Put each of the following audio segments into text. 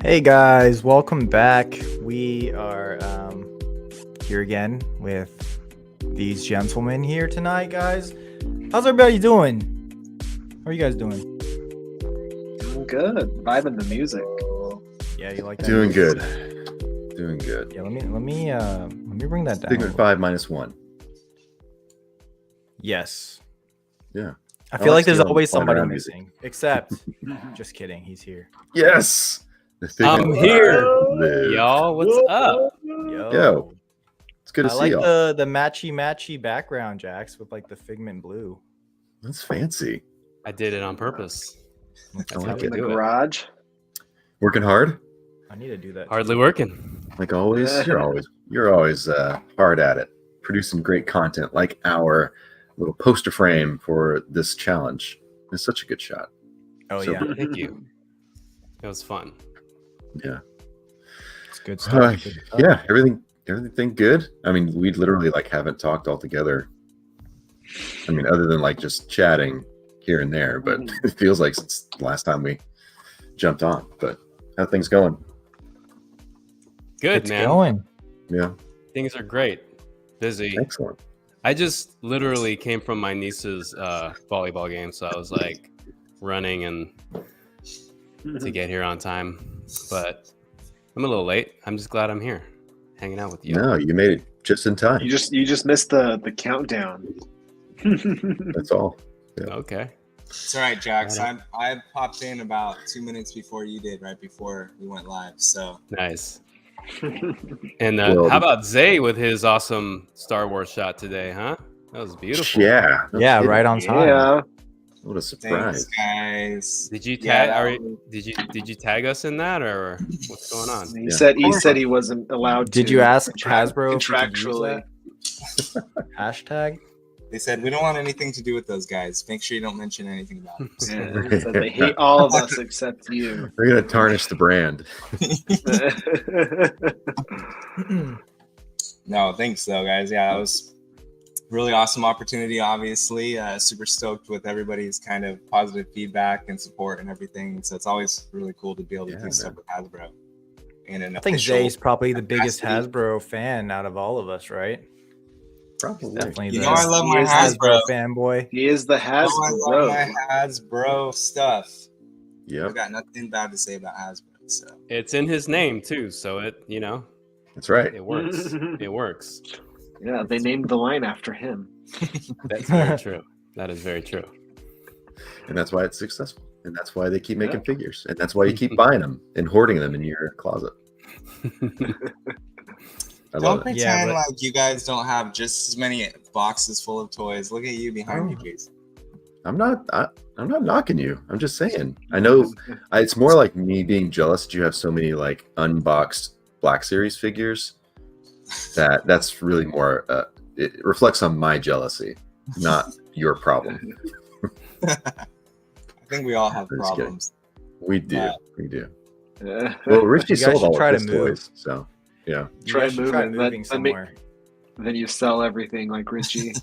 Hey guys, welcome back. We are here again with these gentlemen here tonight, guys. How's everybody doing? How are you guys doing? Doing good. Vibing the music. Yeah, you like that? Doing music? good. Doing good. Yeah, let me bring that down. Figment 5 minus 1. Yes. Yeah. I feel like there's stealing always somebody around missing. Except, just kidding, he's here. Yes. The I'm Figment here, 5 live. y'all. What's up? Yo, It's good to I see like y'all. the matchy background, Jax, with like the Figment blue. That's fancy. I did it on purpose. I like In it. the garage. Working hard, I need to do that. Hardly working. like always. You're always hard at it, producing great content, like our little poster frame for this challenge. It's such a good shot. Oh So yeah, good. Thank you. It was fun. Yeah. it's good stuff. Good stuff. Yeah. Everything good. I mean, we literally haven't talked all together. I mean, other than just chatting here and there, but it feels like since the last time we jumped on. But how things going? Good, It's man. going. Yeah, Things are great. Busy. excellent. I just literally came from my niece's volleyball game, so I was running and to get here on time. But I'm a little late. I'm just glad I'm here, hanging out with you. No, you made it just in time. You just missed the countdown. That's all. Okay. It's all right, Jax. I popped in about 2 minutes before you did, right before we went live. So Nice. And Well, how about Zay with his awesome Star Wars shot today, huh? That was beautiful. Yeah. no Yeah, kidding. right on time. Yeah. What a thanks, surprise. guys. Did you Yeah, tag? that Did you tag us in that, or what's going on? He Yeah. said he wasn't allowed to. Did you ask Contra- Hasbro if you could use contractually? that? Hashtag? They said we don't want anything to do with those guys. Make sure you don't mention anything about them. So, Yeah, he said they hate all of us except you. They're gonna tarnish the brand. no, thanks though, guys. Yeah, it was really awesome opportunity. Obviously, super stoked with everybody's kind of positive feedback and support and everything. So it's always really cool to be able to Yeah, do stuff with Hasbro. And an I think official Zay's probably the biggest capacity. Hasbro fan out of all of us, right? Probably. Definitely You the know I love my He is Hasbro. fanboy. He is the Oh, I love my Hasbro. Hasbro stuff. Yep. I've got nothing bad to say about Hasbro. So It's in his name too, so it That's right. it works. It works. Yeah, they named the line after him. That's very true. That is very true. And that's why it's successful. And that's why they keep making figures. And that's why you keep buying them and hoarding them in your closet. I don't love it. pretend Yeah, but- like you guys don't have just as many boxes full of toys. Look at you behind you, Jason. I'm not knocking you. I'm just saying. I know it's more like me being jealous that you have so many unboxed Black Series figures. That's really more it reflects on my jealousy, not your problem. I think we all have I'm just kidding. problems. We do. Yeah. We do. Yeah. Well, Richie You guys sold should all try of to his move. toys, so yeah. You Try guys should try moving. moving Let me- somewhere. Then you sell everything like Richie.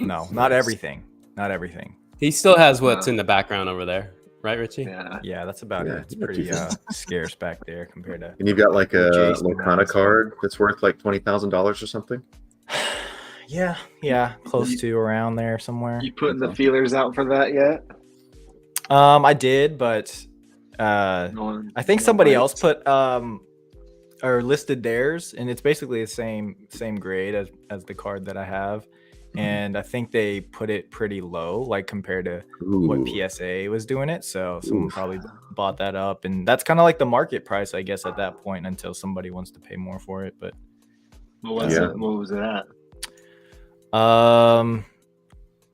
No, not everything. Not everything. He still has what's in the background over there, right, Richie? Yeah. Yeah, that's about Yeah, it. It's you got pretty two things. scarce back there compared to. And you've got a Jason Locana has. card that's worth $20,000 or something. Yeah, close to around there somewhere. You putting the feelers out for that yet? I did, but No one- I think no somebody bites? else put or listed theirs, and it's basically the same grade as the card that I have, and I think they put it pretty low, compared to what Ooh. PSA was doing it. So someone Oof. probably bought that up, and that's kind of like the market price, I guess, at that point until somebody wants to pay more for it. But What was Yeah. it? What was it at?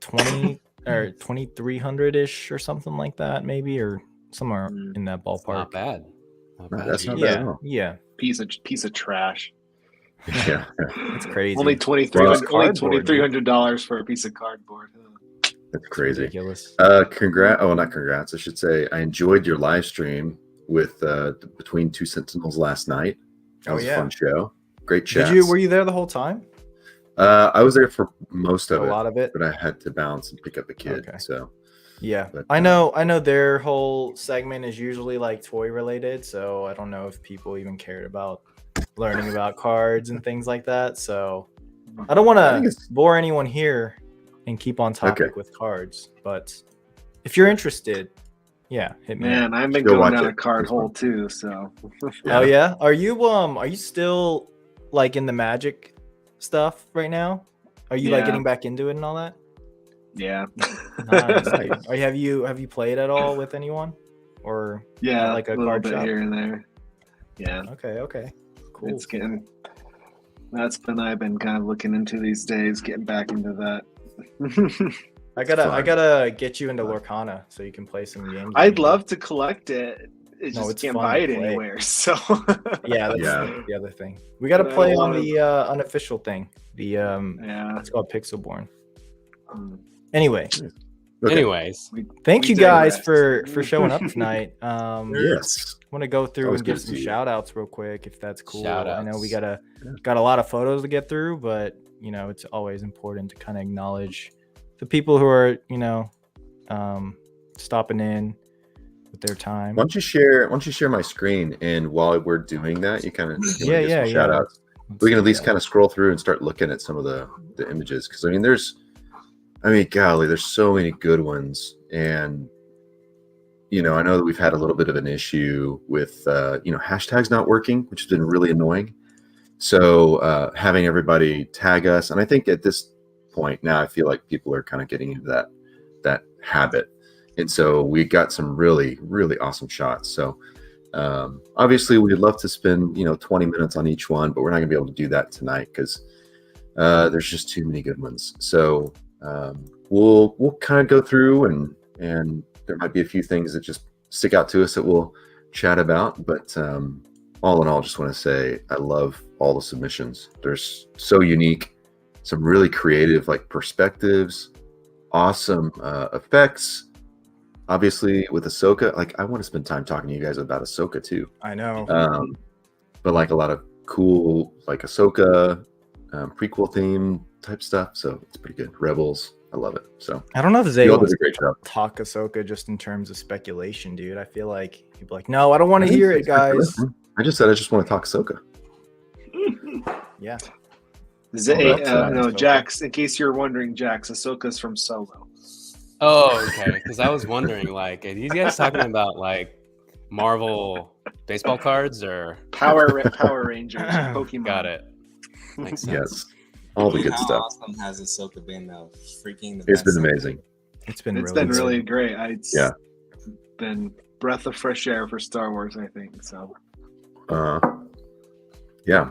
20 or 2,300 ish or something like that, maybe, or somewhere Mm. in that Not ballpark. bad. Not No, bad. that's not bad at Yeah, all. yeah, Piece of trash. Yeah. it's crazy. Only Well, $2,300 for a piece of cardboard. Huh? That's crazy. Ridiculous. Not congrats. I should say I enjoyed your live stream with Between Two Sentinels last night. That Oh, was yeah. a fun show. Great chat. Were you there the whole time? I was there for most of A it, lot of it. but I had to bounce and pick up a kid. Okay. So Yeah, But, I know their whole segment is usually like toy related, so I don't know if people even cared about learning about cards and things like that. So I don't want I think to it's- bore anyone here and keep on topic Okay. with cards, but if you're interested, yeah, hit me up. Man, I've been Go going watch down it. a card It's hole fun. too. So Oh yeah, are you still like in the Magic stuff right now? Are you like Yeah. getting back into it and all that? yeah, Nice. dude. Have you played at all with anyone, or yeah, like a little card bit shop? here and there. Yeah, Okay, cool. it's getting. I've been kind of looking into these days, getting back into that. I fun. gotta get you into Lorcana so you can play some games. I'd with me. love to collect it. It No, just it's can't fun buy to it play. anywhere. So Yeah, that's Yeah. the other thing. We gotta But I play don't on wanna- the unofficial thing. The yeah. it's called Pixelborn. Mm. Anyway, Okay. Anyways, thank We you guys digress. for showing up tonight. Yes. Want to go through Always and good give to some see you. shout outs real quick if that's cool. I know we Shout-outs. got a lot of photos to get through, but you know it's always important to kind of acknowledge the people who are stopping in with their time. Why don't you share my screen, and while we're doing that, you kind of Yeah. shout outs. Let's We can do at least that. kind of scroll through and start looking at some of the images, because golly, there's so many good ones. And I know that we've had a little bit of an issue with hashtags not working, which has been really annoying. So having everybody tag us, and I think at this point now, I feel like people are kind of getting into that habit. And so we got some really, really awesome shots. So obviously we'd love to spend 20 minutes on each one, but we're not gonna be able to do that tonight because there's just too many good ones. So we'll kind of go through, and there might be a few things that just stick out to us that we'll chat about. But all in all, just want to say I love all the submissions. They're so unique, some really creative like perspectives, awesome effects. Obviously with Ahsoka, like I want to spend time talking to you guys about Ahsoka too. I know. But like a lot of cool like Ahsoka prequel theme type stuff. So it's pretty good. Rebels, I love it. So I don't know if you all anyone did a great job. talk Ahsoka just in terms of speculation, dude. I feel like people are like, no, I don't want to hear it, guys. I just said I just want to talk Ahsoka. Yeah. No, Jax. In case you're wondering, Jax, Ahsoka's from Solo. oh, okay. Because I was wondering, like, are these guys talking about like Marvel baseball cards or? Power Rangers, Pokemon. Got it. Makes sense. Yes, all the good How stuff. awesome has Ahsoka been, though? Freaking the It's best. been amazing. It's been It's really been good. really great. It's Yeah. been breath of fresh air for Star Wars, I think. So Yeah.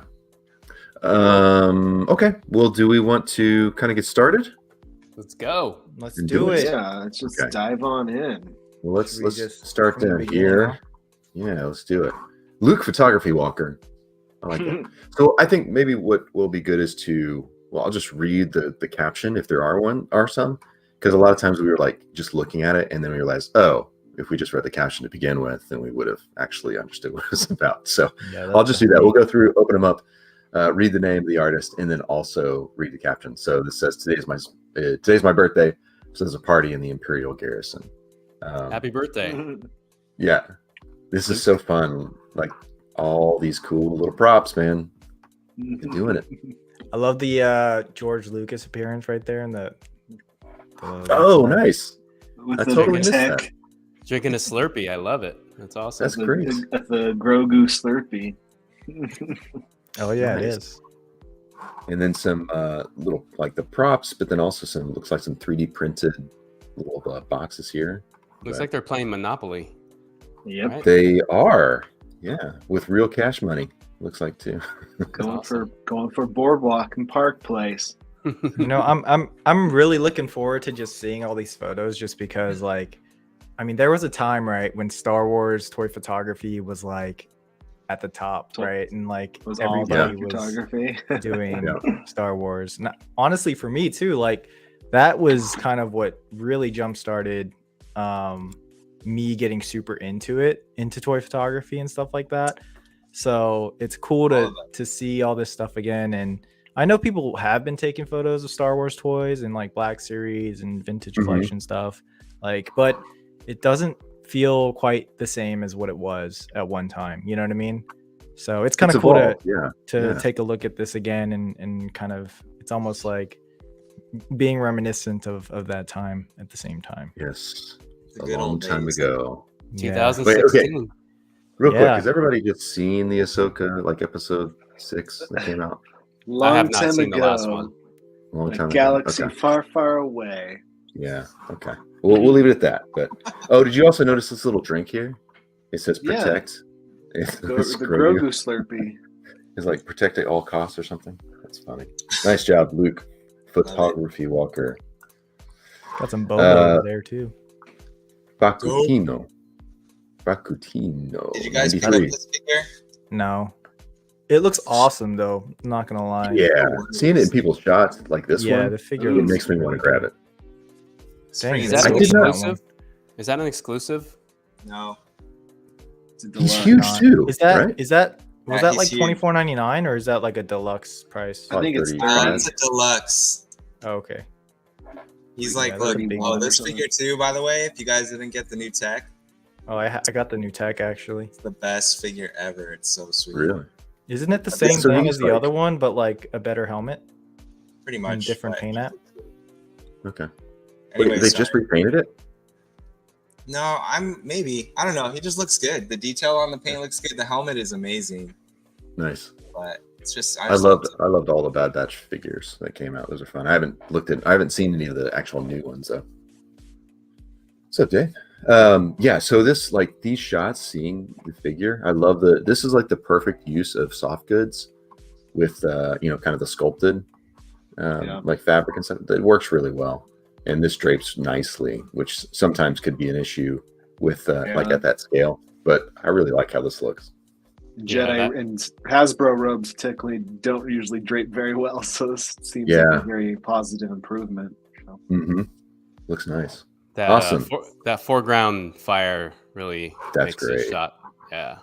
Okay. Well, do we want to kind of get started? Let's go. Let's And do do it. it. yeah, let's just Okay. dive on in. Well, let's Should we let's just start from the down beginning, here. huh? Yeah, let's do it. Luke Photography Walker. I like that. So I think maybe what will be good is I'll just read the caption if there are some, because a lot of times we were like just looking at it and then we realized, oh, if we just read the caption to begin with, then we would have actually understood what it was about. So Yeah, I'll just do that. We'll go through, open them up, read the name of the artist, and then also read the caption. So this says today's my birthday. So there's a party in the Imperial Garrison. Happy birthday. Yeah, this is so fun. Like all these cool little props, man. You're doing it. I love the George Lucas appearance right there in the Oh, nice. With I the totally missed tech, that. Drinking a Slurpee. I love it. That's awesome. That's great. The Grogu Slurpee. Oh yeah, it Nice. is. And then some little like the props, but then also looks like some 3D printed little boxes here. Looks But like they're playing Monopoly. Yep. Right? they are, yeah, with real cash money. Looks like too. Going awesome. for Boardwalk and Park Place. You know, I'm really looking forward to just seeing all these photos, just because, like, I mean, there was a time, right, when Star Wars toy photography was like at the top, So- right, and like Was all about everybody was photography. doing Yeah. Star Wars. Honestly, for me too, like that was kind of what really jump started me getting super into toy photography and stuff like that. So it's cool to see all this stuff again. And I know people have been taking photos of Star Wars toys and like Black Series and vintage collection stuff, like, but it doesn't feel quite the same as what it was at one time. You know what I mean? So it's kind of cool to take a look at this again and kind of, it's almost like being reminiscent of that time at the same time. Yes, a long time ago. 2016. Wait, okay. Real quick, Yeah. has everybody just seen the Ahsoka like episode 6 that came out? I have Long not time seen ago. the last one. Long A time galaxy ago. Okay. far, far away. Yeah. Okay. We'll leave it at that. But did you also notice this little drink here? It says Yeah. protect. It's The Grogu Slurpee. It's like protect at all costs or something. That's funny. Nice job, Luke. Photography Walker. Got some boba over there too. Bakutino. Did you guys pick up 93. this figure? No, it looks awesome though. I'm not gonna lie. Yeah. Seeing it in people's shots like this Yeah, one, the figure it looks makes me want to grab it. Dang, Pretty Is it's that an I did not- exclusive? Is that an exclusive? No. It's a He's deluxe. huge too. Is that right? was that Yeah, like he's huge. $24.99 or is that like a deluxe price? I think it's 35. It's a deluxe. Oh, okay. He's Yeah, like, that's look, a big oh, one or this something. figure too, by the way, if you guys didn't get the new tech, Oh, I got the new tech actually. it's the best figure ever. It's so sweet. Really? Isn't it the I think same so. thing He's as the like- other one, but like a better helmet Pretty and much. different but paint app? Okay. Anyway, Wait, they just repainted it? No, I don't know. He just looks good. The detail on the paint looks good. The helmet is amazing, Nice. but it's just I loved all the Bad Batch figures that came out. Those are fun. I haven't seen any of the actual new ones though. What's up, Dave? Yeah, so this, like, these shots, seeing the figure, I love this is like the perfect use of soft goods with kind of the sculpted like fabric and stuff. It works really well, and this drapes nicely, which sometimes could be an issue with like at that scale, but I really like how this looks. Jedi and Hasbro robes typically don't usually drape very well, so this seems like a very positive improvement. So. Looks nice. That, Awesome. That foreground fire really That's makes great. this shot. Yeah.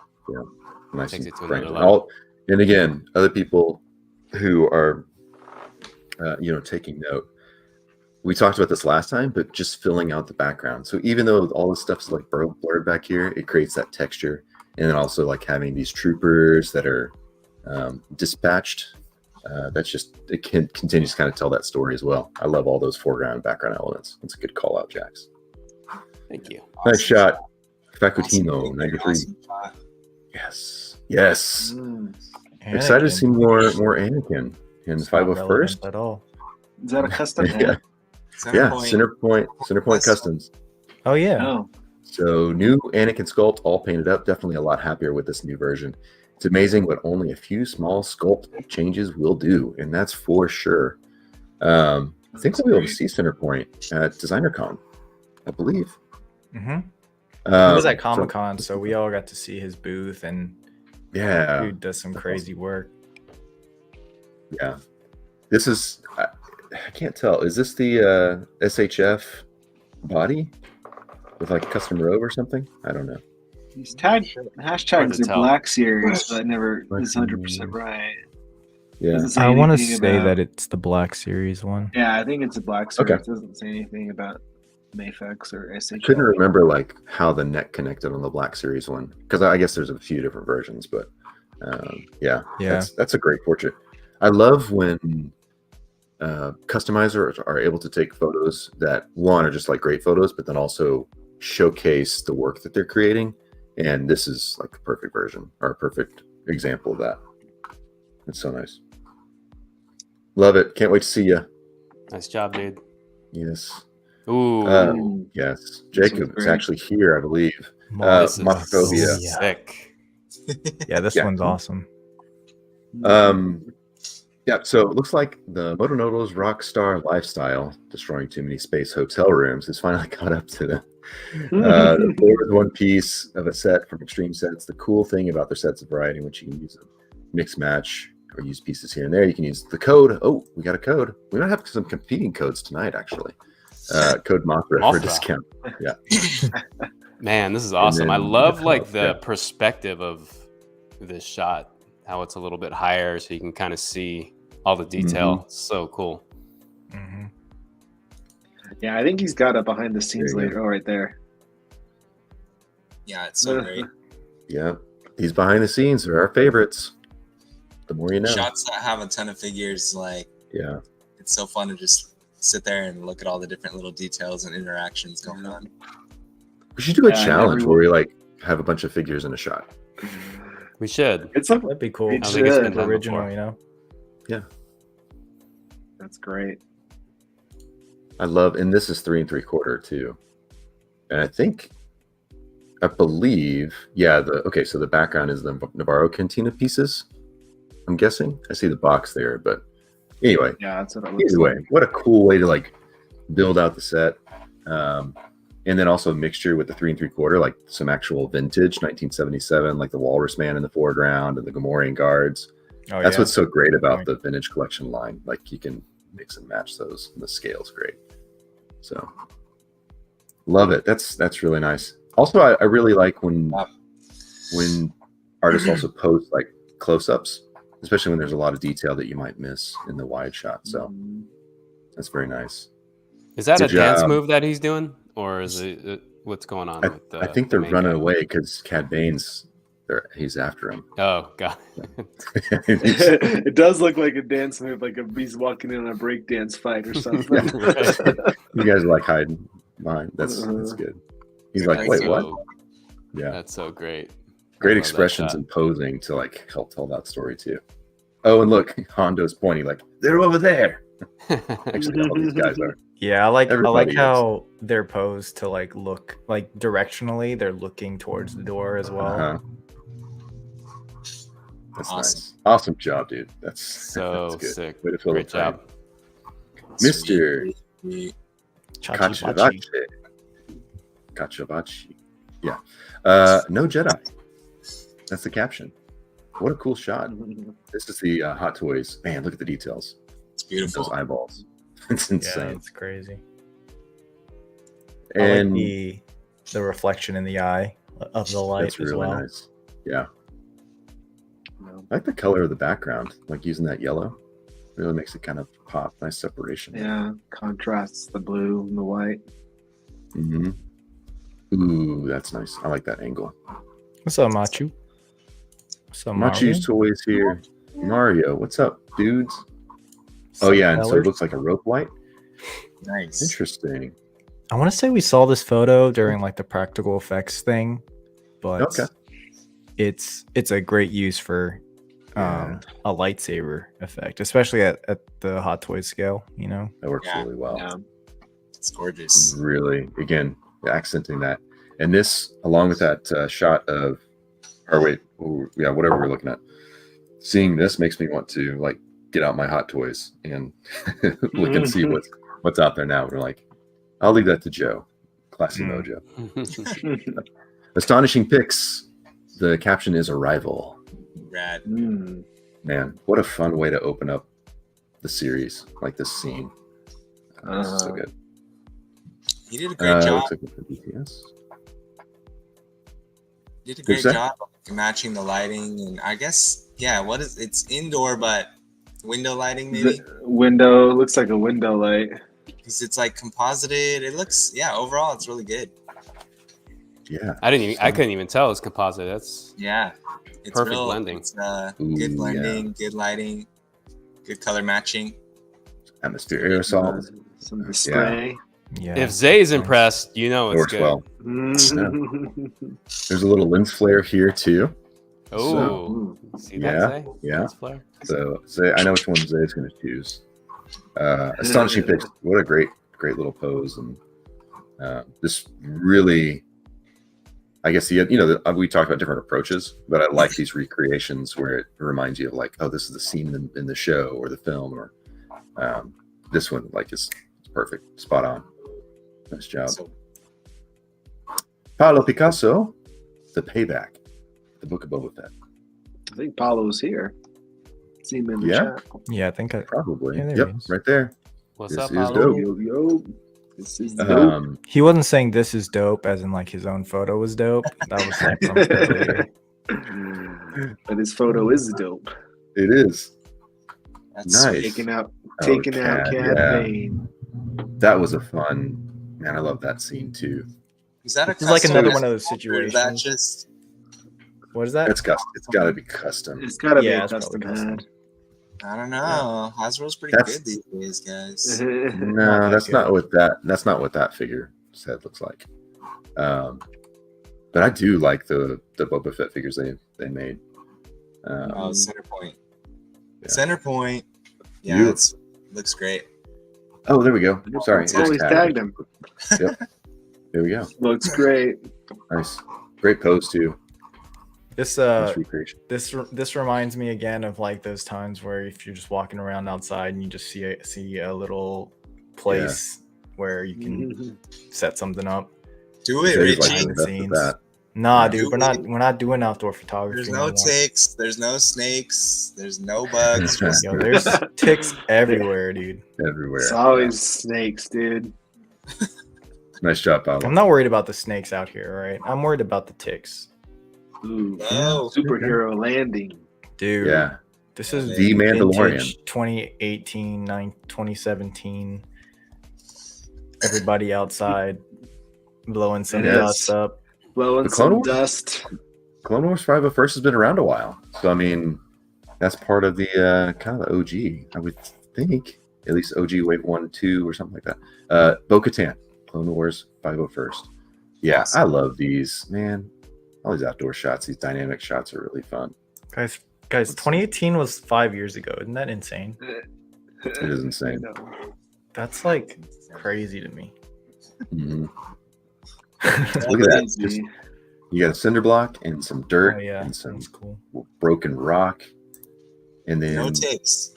Nice. Takes And it to frank. another level. And again, other people who are taking note. We talked about this last time, but just filling out the background. So even though all this stuff's like blurred back here, it creates that texture. And then also like having these troopers that are dispatched. It continues to kind of tell that story as well. I love all those foreground and background elements. It's a good call out, Jax. Thank you. Nice shot. Awesome. Facutino, 93. Awesome shot. Yes. Excited to see more Anakin in It's not 501st. relevant at all. Is that a custom? Yeah. Centerpoint Customs. Oh yeah. Oh, So new Anakin sculpt, all painted up. Definitely a lot happier with this new version. It's amazing what only a few small sculpt changes will do, and that's for sure. I think we'll be able to see Centerpoint at DesignerCon, I believe. Mm-hmm. He was at So- Comic-Con, so we all got to see his booth, and Yeah, dude does some crazy work. yeah. This is I can't tell. Is this the SHF body with like a custom robe or something? I don't know. he's Hard hashtags to are tell. Black Series, but never is 100% right. Yeah. Doesn't say I want to anything say about- that it's the Black Series one. Yeah, I think it's a Black Series. Okay. It doesn't say anything about Mayfex or SHF. Couldn't remember like how the neck connected on the Black Series one, because I guess there's a few different versions, but yeah. That's a great portrait. I love when customizers are able to take photos that one are just like great photos, but then also showcase the work that they're creating, and this is like the perfect version or a perfect example of that. It's so nice. Love it. Can't wait to see you. Nice job, dude. Yes. Ooh. Yes. This Jacob one's is great. actually here, I believe. This is Monophobia. sick. Yeah, this Yeah. one's awesome. Yeah, so it looks like the Motonoto's rockstar lifestyle, destroying too many space hotel rooms, has finally caught up to them. There was one piece of a set from Extreme Sets. The cool thing about their sets of variety, which you can use them, mix match or use pieces here and there. You can use the code. Oh, we got a code. We might have some competing codes tonight, actually. Code Mothra for a Mothra. discount. Yeah. Man, this is awesome. I then love the like top, the yeah. perspective of this shot, how it's a little bit higher so you can kind of see all the detail. So cool. Mm-hmm. Yeah, I think he's got a behind the scenes There you later. Oh, right there. Yeah, it's so great. Yeah, these behind the scenes are our favorites. The more you know. Shots that have a ton of figures, like Yeah. it's so fun to just sit there and look at all the different little details and interactions going on. We should do a Yeah, challenge everyone- where we like have a bunch of figures in a shot. We should. It's something. That'd be cool. I I don't think it's should. been done Original, before. you know. That's great. I love, and this is 3 3/4 too. And I believe, yeah. So the background is the Navarro Cantina pieces. I'm guessing. I see the box there, but anyway, Yeah, that's what it looks either way, like. what a cool way to like build out the set. And then also a mixture with the 3 3/4, like some actual vintage 1977, like the Walrus Man in the foreground and the Gamorrean guards. Oh, That's yeah. what's so great about the vintage collection line. Like you can mix and match those, and the scale's great. So love it. That's really nice. Also, I really like when artists also post like close-ups, especially when there's a lot of detail that you might miss in the wide shot. So that's very nice. Is that a Good dance job. move that he's doing, or is it what's going on with the? I think the they're main running guy? away because Cad Bane's he's after him. Oh god. It does look like a dance move, like if he's walking in on a break dance fight or something. You guys are like hiding behind. That's good. He's like, That's wait, so- what? Yeah, That's so great. great love that expressions shot. and posing to like help tell that story too. Oh, and look, Hondo's pointing like they're over there. Actually, all these guys are. Yeah, I like Everybody is. how they're posed to like look like directionally. They're looking towards the door as well. Uh-huh. That's Awesome. nice. Awesome job, dude. That's So that's good. sick. Way to fill Great the time. job. Mr. Sweet. Chachi-bachi. Kachavachi. Yeah. No Jedi. That's the caption. What a cool shot. This is the Hot Toys. Man, look at the details. It's Those beautiful. eyeballs. It's Yeah, insane. it's crazy. And I like the reflection in the eye of the light that's as really well. nice. Yeah. I like the color of the background, like using that yellow. Really makes it kind of pop. Nice separation. Yeah, contrasts the blue and the white. Mm-hmm. Ooh, that's nice. I like that angle. What's up, Machu? What's up, Mario? Machu's toys here. Mario, what's up, dudes? What's Oh up, yeah, and so it fellers? looks like a rope light. Nice. Interesting. I want to say we saw this photo during like the practical effects thing, but Okay. it's a great use for Yeah. a lightsaber effect, especially at the Hot Toys scale. You know, That works Yeah, really well. Yeah. It's gorgeous. Really, again, accenting that. And this, along with that shot of, or wait, yeah, whatever we're looking at. Seeing this makes me want to like get out my Hot Toys and look and see what's out there now. We're like, I'll leave that to Joe. Classy Mojo. Astonishing Picks. The caption is Arrival. Rad. Man, what a fun way to open up the series, like this scene. So good. He did a great job. Looks like it's for BTS. Did a What'd great you say? job of matching the lighting, and I guess it's indoor, but window lighting maybe The window looks like a window light. because it's like composited. It looks overall it's really good. Yeah. I couldn't even tell it was composite. That's Yeah, it's Perfect blending. It's Ooh, good blending, good lighting, good color matching. Atmosphere aerosol. Some display. yeah. if Zay's impressed, you know It it's works good. well. There's a little lens flare here too. Oh, see that, Yeah, Zay? yeah. Lens flare? So Zay, I know which one Zay's going to choose. Astonishing Picks. What a great little pose, and this really, I guess we talked about different approaches, but I like these recreations where it reminds you of like, oh, this is the scene in the show or the film, or this one like is perfect, spot on. Nice job. So Pablo Picasso, The Payback, the Book of Boba Fett. I think Paulo's here. See him in the Yeah. chat. Yeah, I think Probably. Yeah, there Yep, he is. right there. What's This up, is Paulo? dope. Yo, yo. This is dope. he wasn't saying this is dope as in like his own photo was dope. That was like from earlier. But his photo is dope. It is. That's Nice. Taking out Cad, Cad yeah. Bane. That was a fun, man. I love that scene too. Is that a This is like another custom one of those or is that situations. just What is that? It's custom. It's got to be custom. It's gotta be Yeah, a it's custom probably custom. head. I don't know. Hasbro's pretty That's- good these days, guys. No, that that's not good. what that. That's not what that figure set looks like. But I do like the Boba Fett figures they made. Oh, center point. Yeah. Center point. Yeah, You- it looks great. Oh, there we go. Sorry, Oh, he's tagged him. Yep. There we go. Looks great. Nice, great pose too. This Nice recreation. this reminds me again of like those times where if you're just walking around outside and you just see a little place where you can set something up. Do it, That is like Richie. the best of Scenes. that. Nah, Yeah. dude, we're not doing outdoor photography. There's no anymore. ticks. There's no snakes. There's no bugs. Just Yo, there's ticks everywhere, dude. Everywhere. It's always snakes, dude. Nice job, Paolo. I'm not worried about the snakes out here, right? I'm worried about the ticks. Ooh, no. superhero landing. Dude, Yeah, this is The Mandalorian. vintage 2018, 2017. Everybody outside blowing some It is. dust up. Blowing The Clone some Wars? dust. Clone Wars 501st has been around a while, so I mean, that's part of the kind of the OG. I would think at least OG Wave 1, 2, or something like that. Bo-Katan, Clone Wars 501st. Yeah, Awesome. I love these, man. All these outdoor shots, these dynamic shots are really fun. Guys, 2018 was 5 years ago. Isn't that insane? It is insane. I know. That's like crazy to me. Mhm. Look at that. Crazy. Just, you got a cinder block and some dirt Oh yeah, and some that's cool. broken rock, and then No you ticks.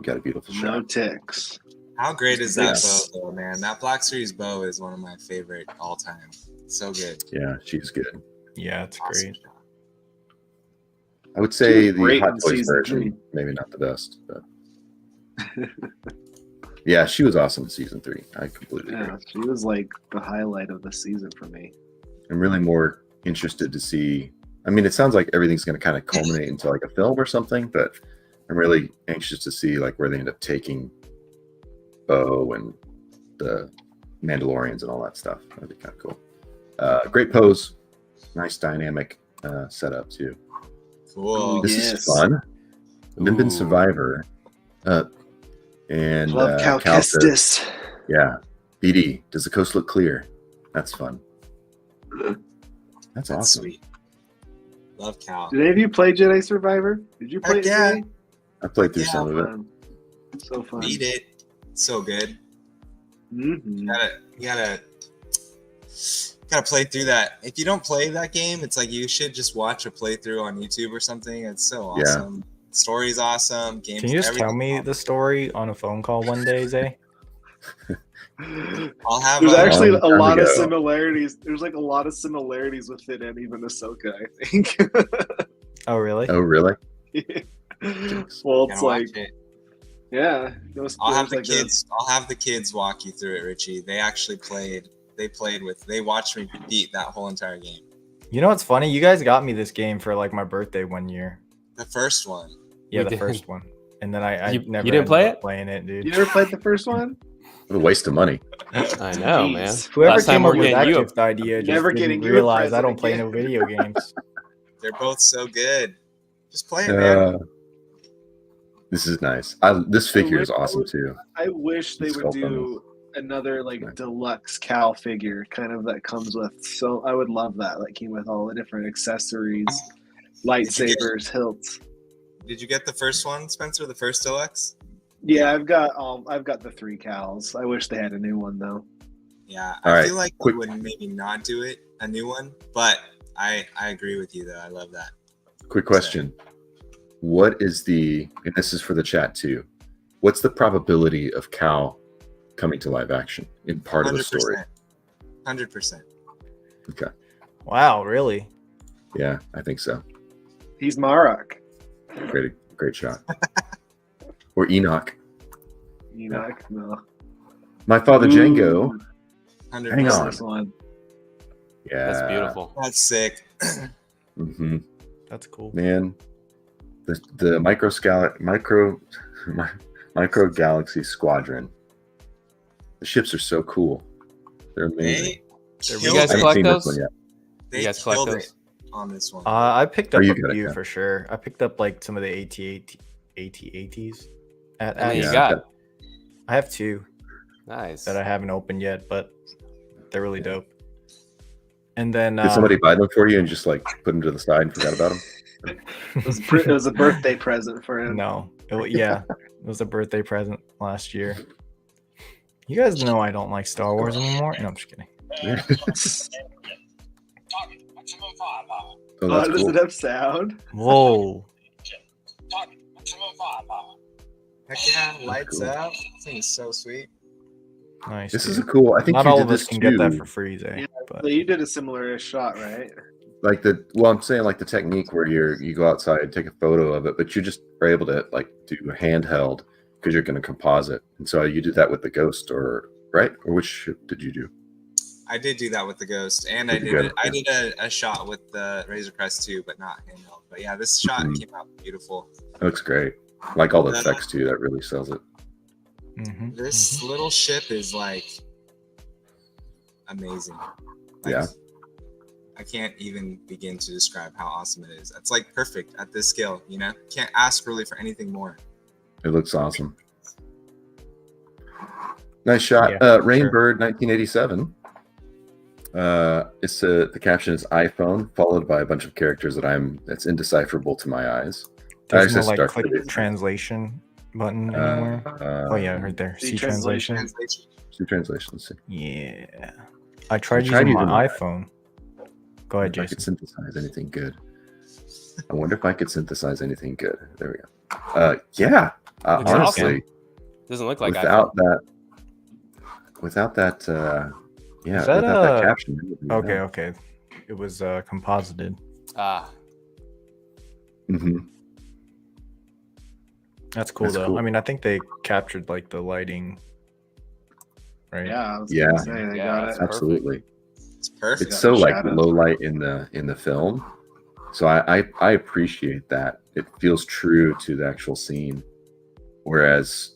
got a beautiful No shot. ticks. How great is that Yes. bow, though, man? That Black Series bow is one of my favorite all time. So good. Yeah, she's good. Yeah, it's Awesome great. shot. I would say She was the great Hot in Toys season version, 3. maybe not the best, but yeah, she was awesome in season 3. I completely agree. Yeah, she was like the highlight of the season for me. I'm really more interested to see. I mean, it sounds like everything's going to kind of culminate into like a film or something, but I'm really anxious to see like where they end up taking Bo and the Mandalorians and all that stuff. That'd be kind of cool. Great pose, nice dynamic setup too. Cool. This Yes. is fun. Nimbin Ooh. Survivor, and Love Cal Cal says, Kestis. yeah, BD. Does the coast look clear? That's fun. That's That's awesome. sweet. Love Cal. Did any of you play Jedi Survivor? Did you play Heck it yeah. today? I played through Yeah, some of it. Fun. So fun. Beat it. So good. Mm-hmm. You gotta play through that. If you don't play that game, it's like you should just watch a playthrough on YouTube or something. It's so Yeah. awesome. Story's awesome. Games. Can you just tell everything. me the story on a phone call one day, Zay? I'll have. There's actually long a time lot of ago. similarities. There's like a lot of similarities with it and even Ahsoka, I think. Oh, really? Oh, really? Well, Gotta it's watch like, it. yeah. I'll have the like kids. I'll have the kids walk you through it, Richie. They actually played. They watched me beat that whole entire game. You know what's funny? You guys got me this game for like my birthday one year. The first one. Yeah, We the did. first one. And then I You never didn't ended play up it? playing it, dude. You never played the first one? What a waste of money. I know, man. Jeez. Whoever Last time came we're up with getting that you a- gift idea just Never didn't getting you a realize I present don't play again. no video games. They're both so good. Just play it, man. This is nice. This figure is awesome too. I wish they It's would so fun. do another like Right. deluxe Cal figure, kind of that comes with. So I would love that. Like came with all the different accessories, lightsabers, hilts. Did you get the first one, Spencer? The first deluxe? Yeah, I've got the 3 Cals. I wish they had a new one though. Yeah, All I right, feel like quick- we would maybe not do it, a new one, but I agree with you though. I love that. Quick question. What is and this is for the chat too, what's the probability of Cal coming to live action in part of the story? 100%. Okay. Wow, really? Yeah, I think so. He's Marok. Great shot. Or Enoch. Enoch. No. My father Django. Ooh, 100%. Hang on. this one. Yeah. That's beautiful. That's sick. hmm That's cool. Man, the micro Micro Galaxy Squadron. The ships are so cool. They're amazing. You guys I haven't collect seen this those? one yet. They You guys collect killed those? it on this one. I picked up you a got it, few yeah. for sure. I picked up like some of the AT-ATs. How many you got? I have 2 Nice. that I haven't opened yet, but they're really dope. And then Did somebody buy them for you and just like put them to the side and forgot about them? It was a birthday present for him. No, it was a birthday present last year. You guys know I don't like Star Wars anymore. No, I'm just kidding. Oh, How that's does cool. it have sound? Whoa. Heck yeah, lights cool. out. This thing is so sweet. Nice. This dude. is a cool. I think Not you all did of us this can too. get that for free, Zay. Yeah, But So you did a similar shot, right? Like I'm saying like the technique where you go outside, take a photo of it, but you just are able to like do a handheld because you're going to composite. And so you did that with the Ghost, or right? Or which ship did you do? I did do that with the Ghost, and Did I you did get I it? did a shot with the Razor Crest too, but not handheld. But yeah, this shot Mhm. came out beautiful. It looks great. I like all the effects too. That really sells it. This little ship is like amazing. Like, Yeah. I can't even begin to describe how awesome it is. It's like perfect at this scale, you know? Can't ask really for anything more. It looks awesome. Nice shot. Yeah, Rainbird 1987. It's the caption is iPhone followed by a bunch of characters that's indecipherable to my eyes. there's no just like start click with it. translation button anywhere. Oh yeah, right there. See See translation. See translations. Yeah. I tried tried using using my that. iPhone. Go ahead, If I could Jason. synthesize anything good. I wonder if I could synthesize anything good. There we go. Yeah. Looks Honestly, Doesn't look like without iPhone. that, yeah, Is that, without that caption. it would be Okay, no. okay. It was composited. Ah, Mhm. That's cool That's though. cool. I mean, I think they captured like the lighting, right? Yeah, I was Yeah. gonna say they Yeah, got that's it. Absolutely. It's perfect. It's so like shadows. low light in the film, so I appreciate that. It feels true to the actual scene. Whereas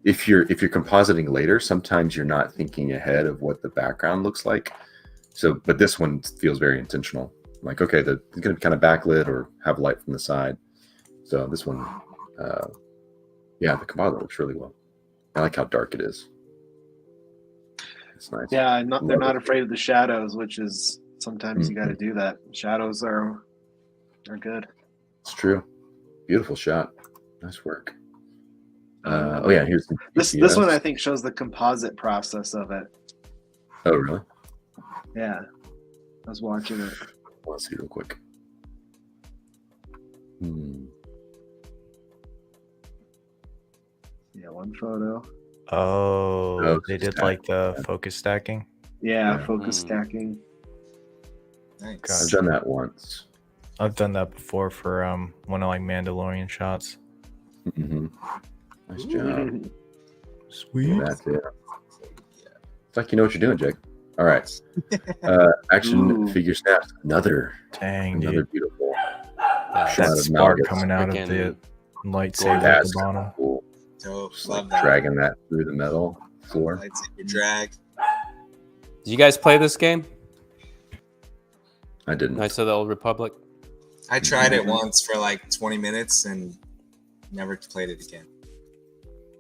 if you're compositing later, sometimes you're not thinking ahead of what the background looks like. So, but this one feels very intentional. Like, okay, it's going to be kind of backlit or have light from the side. So this one, yeah, the composite looks really well. I like how dark it is. It's nice. Yeah, they're Love not it. afraid of the shadows, which is sometimes you got to do that. Shadows are good. It's true. Beautiful shot. Nice work. Oh yeah, here's the This one I think shows the composite process of it. Oh really? Yeah, I was watching it. Let's see real quick. Yeah, one photo. Oh, they did stack. like the focus stacking. Yeah, Yeah. focus stacking. Nice. I've done that once. I've done that before for one of like Mandalorian shots. Mm-hmm. Nice job. Sweet. That's it. It's like you know what you're doing, Jake. All right. Action Ooh. figure snaps. Another Dang, dude. beautiful yeah, shot That of spark Malgus. coming out of the Freaking lightsaber at That's the bottom. cool. Dope. Just Love like that. dragging that through the metal floor. Lightsaber drag. Did you guys play this game? I didn't. Knights of the Old Republic. I tried it once for like 20 minutes and never played it again.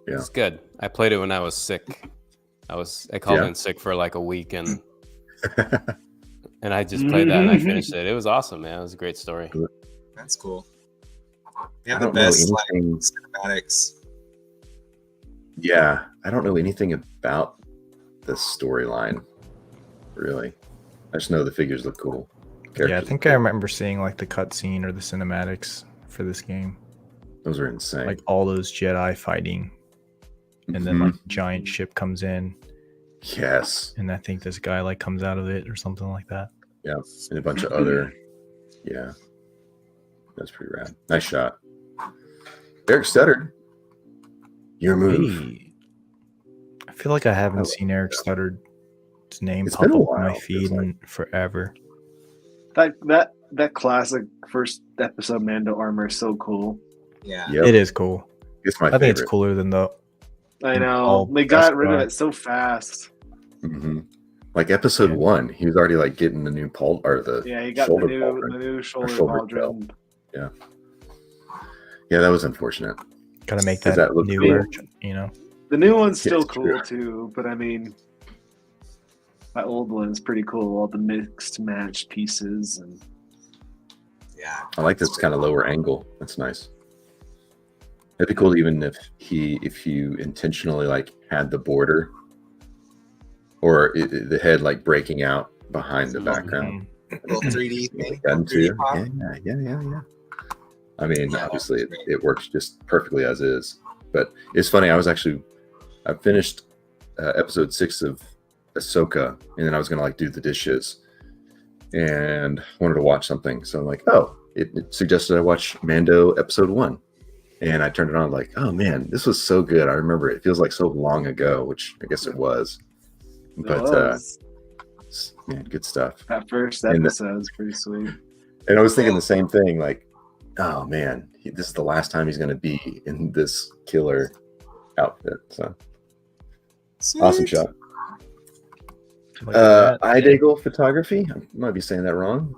Yeah. It's good. I played it when I was sick. I called Yeah. in sick for like a week and I just played that and I finished it. It was awesome, man. It was a great story. That's cool. They I have the don't know best like anything. cinematics. Yeah, I don't know anything about the storyline, really. I just know the figures look cool. Yeah, I Characters think look I cool. remember seeing like the cutscene or the cinematics for this game. Those are insane. Like all those Jedi fighting, and then Mhm. like giant ship comes in, Yes, and I think this guy like comes out of it or something like that. yeah, and a bunch of other, yeah, that's pretty rad. Nice shot, Eric Studdard. Your move. Hey, I feel like I haven't Oh, seen Eric Studdard's name It's pop been a up on my while, feed feels like. in forever. That classic first episode Mando armor is so cool. Yeah. Yep. It is cool. It's my I think favorite. it's cooler than the. I know all they got rid of Beskar. it so fast. Mm-hmm. Like episode Yeah. 1, he was already like getting the new or the Yeah, you got the shoulder new pauldron. shoulder shoulder pauldron. Yeah, that was unfortunate. Gotta make Does that, that look new cool? merch, you know. The new one's Yeah, still it's cool true. too, but I mean, that old one's pretty cool. All the mixed match pieces and Yeah. I like this kind of lower angle. That's nice. It'd be cool even if you intentionally like had the border or the head like breaking out behind the background. Little 3D thing. Gun 3D too. pop. Yeah. I mean, Yeah, obviously that's great. it works just perfectly as is. But it's funny. I finished episode 6 of Ahsoka, and then I was gonna like do the dishes, and wanted to watch something. So I'm like, oh, it suggested I watch Mando episode 1, and I turned it on. Like, oh man, this was so good. I remember it. It feels like so long ago, which I guess it was. But man, good stuff. that first And the- episode is pretty sweet. And I was thinking the same thing. Like, oh man, this is the last time he's gonna be in this killer outfit. So awesome Sweet. shot. Look at that. Idagel photography. I might be saying that wrong.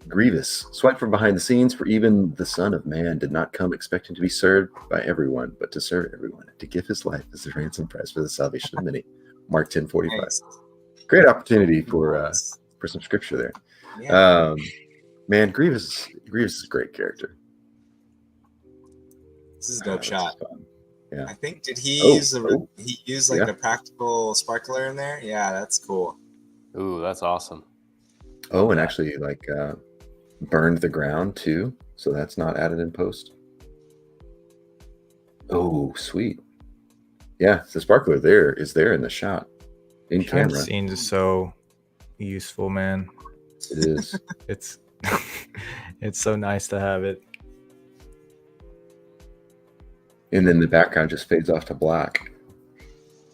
Grievous. Swipe from behind the scenes, for even the Son of Man did not come expecting to be served by everyone, but to serve everyone, to give his life as a ransom price for the salvation of many. Mark 10:45. Nice. Great opportunity for some scripture there. Yeah. Man, Grievous is a great character. This is a dope shot. That's fun. Yeah. I think did he Oh, use he used like yeah. a practical sparkler in there? Yeah, that's cool. Ooh, that's awesome. Oh, and actually like burned the ground too, so that's not added in post. Oh, sweet. Yeah, the sparkler is there in the shot in Behind the camera. scenes is so useful, man. It is. It's it's so nice to have it. And then the background just fades off to black.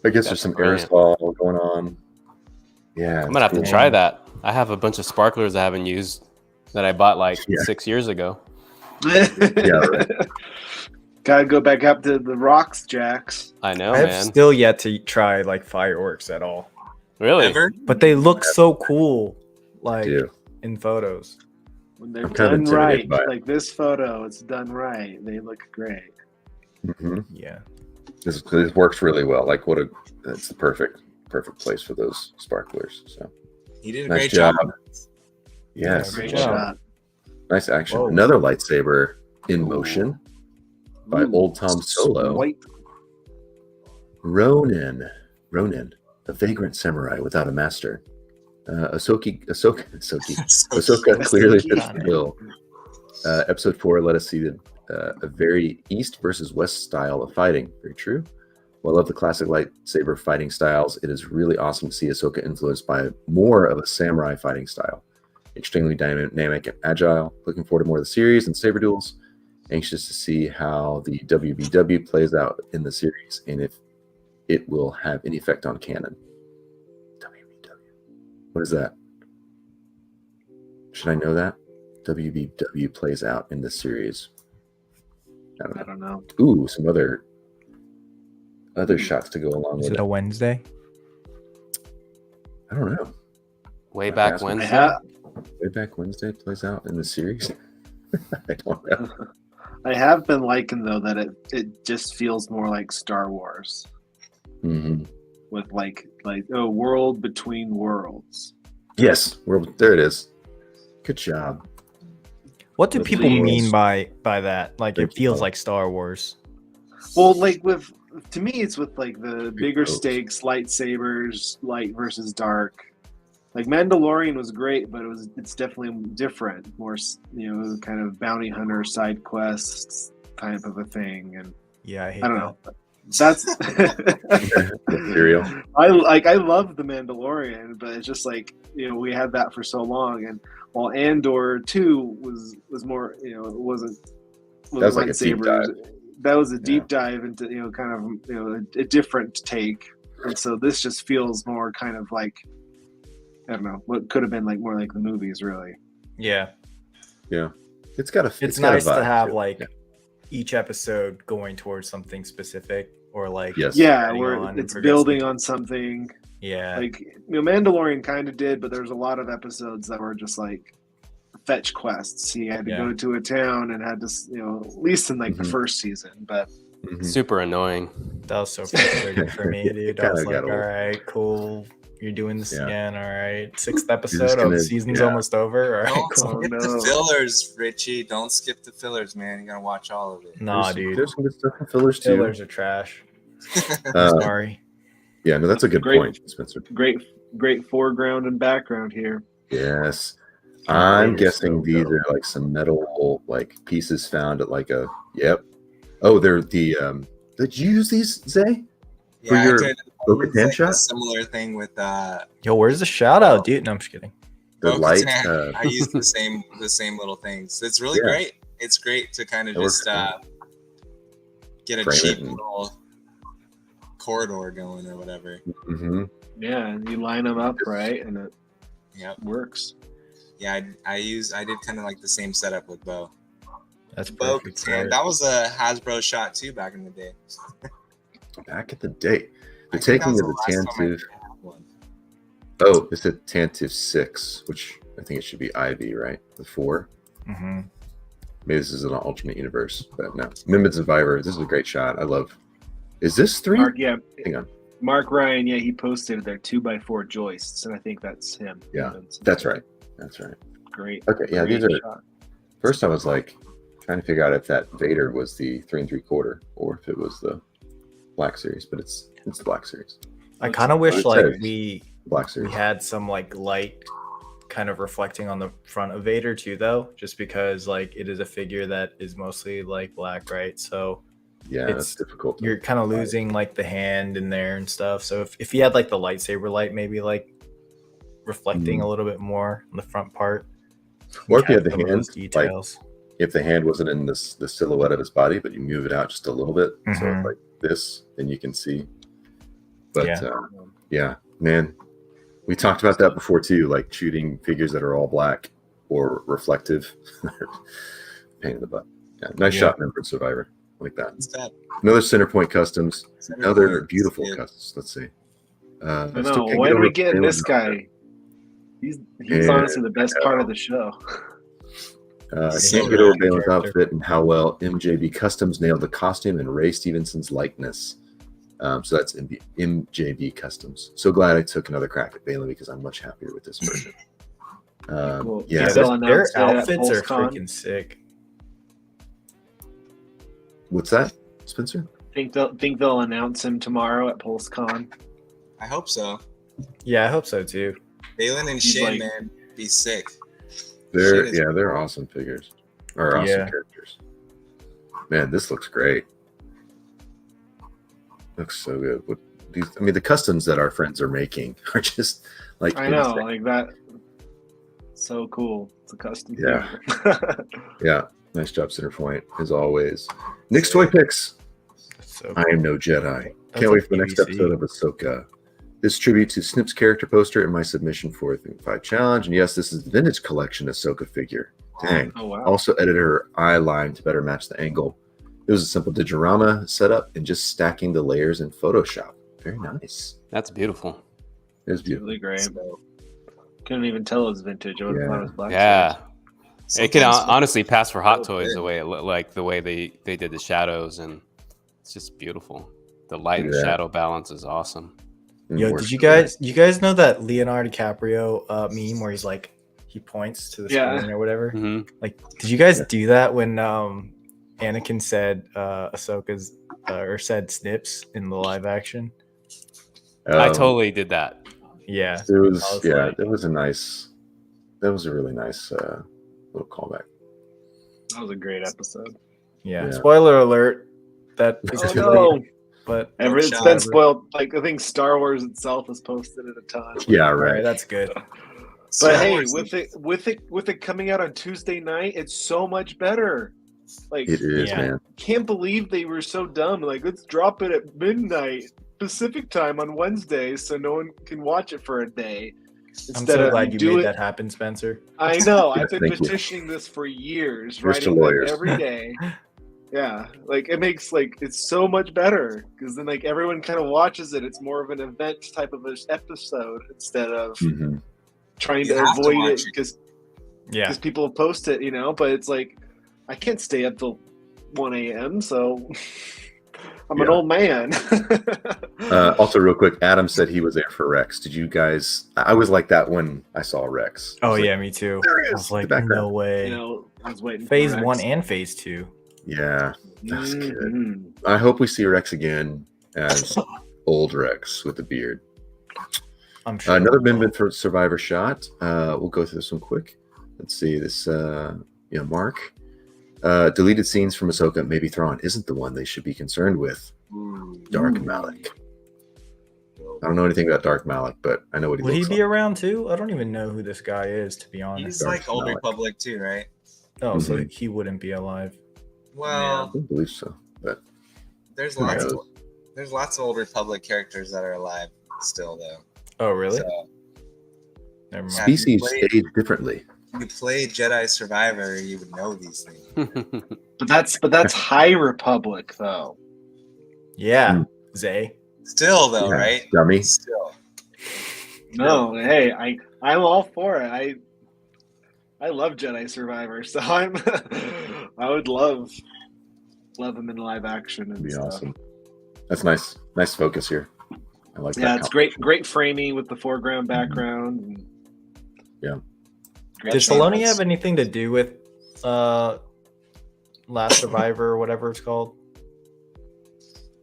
I guess That's there's some brilliant. aerosol going on. Yeah, I'm gonna have to it's try that. I have a bunch of sparklers I haven't used that I bought like Yeah. 6 years ago. right. Gotta go back up to the rocks, Jax. I know, I have man. still yet to try like fireworks at all, Really? Ever? but they look so cool, like do. in photos. When they're I'm kind of done right, intimidated by it. like this photo, it's done right. They look great. Mhm. Yeah, This works really well. Like that's the perfect place for those sparklers. So He did a nice great job. job. Yes, Great job. shot. nice action. Whoa. Another lightsaber in motion by Ooh, old Tom Solo. White. Ronin, a vagrant samurai without a master. Ahsoka clearly fits the bill. Episode 4 let us see a very East versus West style of fighting. Very true. While I love the classic lightsaber fighting styles, it is really awesome to see Ahsoka influenced by more of a samurai fighting style. Extremely dynamic and agile. Looking forward to more of the series and saber duels. Anxious to see how the WBW plays out in the series and if it will have any effect on canon. WBW. What is that? Should I know that? WBW plays out in the series. I don't I know. don't know. Ooh, some other shots to go along is with it it. a Wednesday? I don't know. Way I back asked- I Wednesday. have, Way back Wednesday plays out in the series. I don't know. I have been liking though that it just feels more like Star Wars Mhm. with like a world between worlds. Yes, there it is. Good job. What do With people the- mean by that? Like Thank it you, feels Paul. like Star Wars. Well, like to me, it's with like the bigger boats. stakes, lightsabers, light versus dark. Like Mandalorian was great, but it's definitely different, more kind of bounty hunter side quests type of a thing, and Yeah, I hate I don't that. know. That's Material. I love the Mandalorian, but it's just like we had that for so long, and while Andor 2 was more it wasn't That was like a deep lightsabers. That was a deep dive into kind of a different take, and so this just feels more kind of like I don't know what could have been like more like the movies really. Yeah, Yeah. It's got a it's got a nice to vibe have to it. like Yeah. each episode going towards something specific, or like Yes. Yeah, adding where on and it's progressing. building on something. Yeah, Like, Mandalorian kind of did, but there's a lot of episodes that were just like fetch quests. He had to Yeah. go to a town and had to, at least in like the Mhm. first season. But Mhm. Super annoying. that was so frustrating for me, It dude. I kinda was like, got all old. right, cool. You're doing this Yeah. again. All right. 6th just episode. gonna- the season's yeah. almost over. All right, Don't cool. Oh, skip no. the fillers, Richie. Don't skip the fillers, man. You gotta watch all of it. Nah, There's- dude. There's some good stuff in fillers too. Fillers are trash. Uh, Sorry. yeah, no, that's a good Great. point, Spencer. great foreground and background here. Yes. I'm Vader's guessing so these dope. are like some metal like pieces found at like a Oh, they're the did you use these, Zay? For Yeah, your I did Bo-Katan like a shot? similar thing with Yo, where's the shout out, dude? No, I'm just kidding. The light Bo-Katan. I use the same little things. It's really Yeah. great. It's great to kind of That works just get a Frame it cheap and- little corridor going or whatever. hmm Yeah, and you line them up right, and it Yep. works. Yeah, I did kind of like the same setup with Bo. That's perfect. for Bo-Katan. it. That was a Hasbro shot too back in the day. Back at the day. I The think that taking was of the last time I Tantive. had one. Oh, it's a Tantive 6, which I think it should be IV, right? The 4. Mhm. Maybe this is an alternate universe, but no. Mimic Survivor. This is a great shot. I love. Is this 3? Mark, yeah, Hang on. Mark Ryan, yeah, he posted their 2x4 joists, and I think that's him. Yeah, That's right. That's right. Great. Okay, yeah, great these are. shot. First, I was like trying to figure out if that Vader was the 3 3/4 or if it was the Black Series, but it's the Black Series. I kind of wish It like says we Black we Series. had some like light kind of reflecting on the front of Vader too, though, just because like it is a figure that is mostly like black, right? So Yeah, it's- it's difficult. to- you're kind of losing like the hand in there and stuff. So if you had like the lightsaber light, maybe like reflecting a little bit more on the front part, Or if you had have the some of hand, those details. if the hand wasn't in the silhouette of his body, but you move it out just a little bit, so Mhm. it's like this, then you can see. But Yeah. yeah, man, we talked about that before too, like shooting figures that are all black or reflective. Pain in the butt. Yeah, nice Yeah. shot, Member Survivor, like that. It's that. Another Centerpoint Customs. Center Another point, beautiful yeah. customs. Let's see. I still know. can't When get are we over getting Balin this Hunter. guy? He's Yeah. honestly the best part of the show. I So can't get over good Balin's character. outfit and how well MJB Customs nailed the costume and Ray Stevenson's likeness. So that's MJB Customs. So glad I took another crack at Balin because I'm much happier with this version. Cool. Yeah, Yeah, Their- they'll their announce it at outfits are PulseCon. freaking sick. what's that, Spencer? Think they'll announce him tomorrow at PulseCon. I hope so. Yeah, I hope so too. Balin and He's Shin, like- man, be sick. They're Shit is- they're awesome figures or awesome Yeah. characters. Man, this looks great. Looks so good. What these? I mean, the customs that our friends are making are just like I know, insane. like that. So cool. It's a custom. Yeah. figure. Yeah, nice job, Centerpoint as always. Nick's Toy Picks. So I am no Jedi. That's Can't wait like for the next BBC. episode of Ahsoka. This tribute to Snip's character poster and my submission for the 5 challenge. And yes, this is the vintage collection Ahsoka figure. Dang. Oh wow. Also edited her eye line to better match the angle. It was a simple diorama setup and just stacking the layers in Photoshop. Very nice. That's beautiful. It was It's beautiful. really great. Couldn't even tell it was vintage. I would have Yeah. thought it was black. Yeah. It could Sometimes- honestly pass for Hot So Toys good. the way it like the way they did the shadows, and it's just beautiful. The light and Yeah. shadow balance is awesome. And Yo, more did you so. guys know that Leonardo DiCaprio meme where he's like he points to the Yeah. screen or whatever? hmm Like, did you guys Yeah. do that when Anakin said Ahsoka's or said Snips in the live action? I Um, totally did that. Yeah, It was, I was yeah, like- that was a really nice little callback. That was a great episode. yeah. Yeah. Spoiler alert. That is Oh too no. late, but It's shot. been spoiled. Like I think Star Wars itself has posted it a ton. Yeah, all right, right. that's good. But Star hey, Wars- with it coming out on Tuesday night, it's so much better. Like It is, Yeah. man. can't believe they were so dumb. Like let's drop it at midnight Pacific time on Wednesday so no one can watch it for a day. I'm so glad you do made it. that happen, Spencer. I know. Yeah, I've been thank you. petitioning this for years, Here's to writing them lawyers. every day. Yeah, like it makes like it's so much better because then like everyone kind of watches it. It's more of an event type of an episode instead of Mhm. trying You to have to avoid watch it it. because Yeah. people post it, you know. But it's like I can't stay up till 1 a.m. So I'm an Yeah. old man. Also, real quick, Adam said he was there for Rex. Did you guys? I was like that when I saw Rex. I Oh was like, yeah, me too. there he I is, was the like, background. no way. you know, I was waiting. Phase for 1 Rex. and phase 2. Yeah, that's good. Mhm. I hope we see Rex again as old Rex with the beard. I'm sure. Another Min for Survivor shot. We'll go through this one quick. Let's see this. Mark. Deleted scenes from Ahsoka. Maybe Thrawn isn't the one they should be concerned with. Dark Ooh. Malik. I don't know anything about Dark Malik, but I know what he Would he looks be like. around too? I don't even know who this guy is, to be honest. He's Dark like Old Malik. Republic too, right? Oh, so Mhm. he wouldn't be alive. Well, I don't believe so, but there's who lots knows? of there's lots of Old Republic characters that are alive still though. Oh, really? So Never mind. Yeah. Species Played- age differently. if you play Jedi Survivor, you would know these things. But that's High Republic though. Yeah, Zay. Still though, Yeah, right? dummy. Still. No, hey, I'm all for it. I love Jedi Survivor, so I would love him in live action and That'd be stuff. awesome. That's nice. Nice focus here. I like that. Yeah, it's great framing with the foreground, background. And Yeah. great Did shots. Filoni have anything to do with Last Survivor or whatever it's called?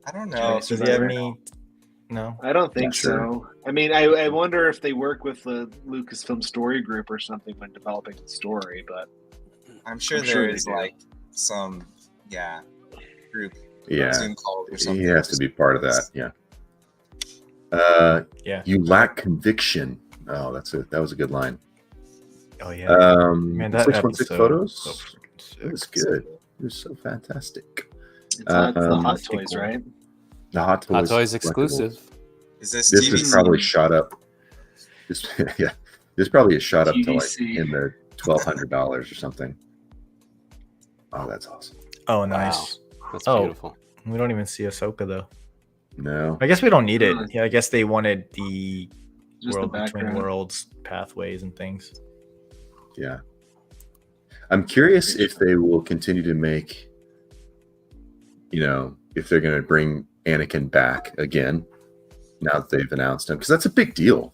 I don't know. Jedi Does he have Survivor. any? No. I don't think Not sure. so. I mean, I wonder if they work with the Lucasfilm Story Group or something when developing the story, but I'm sure I'm there sure they is do. like some group Yeah, Zoom call or something. he has to be part of that. Yeah. Yeah. You lack conviction. Oh, that was a good line. Oh yeah. Man, that 616 episode photos. was so freaking sick. It was good. It was so fantastic. it's the Hot Mystical. Toys, right? The Hot Toys, Hot Toys collectible. exclusive. Is this This TV? is probably shot up. This, yeah, this probably is shot up to like TVC. in the $1,200 or something. Oh, that's awesome. Oh, nice. That's Oh. beautiful. We don't even see Ahsoka though. No, I guess we don't need it. Uh, Yeah, I guess they wanted the Just world the between background. worlds pathways and things. yeah. I'm curious if they will continue to make, if they're going to bring Anakin back again now that they've announced him, because that's a big deal,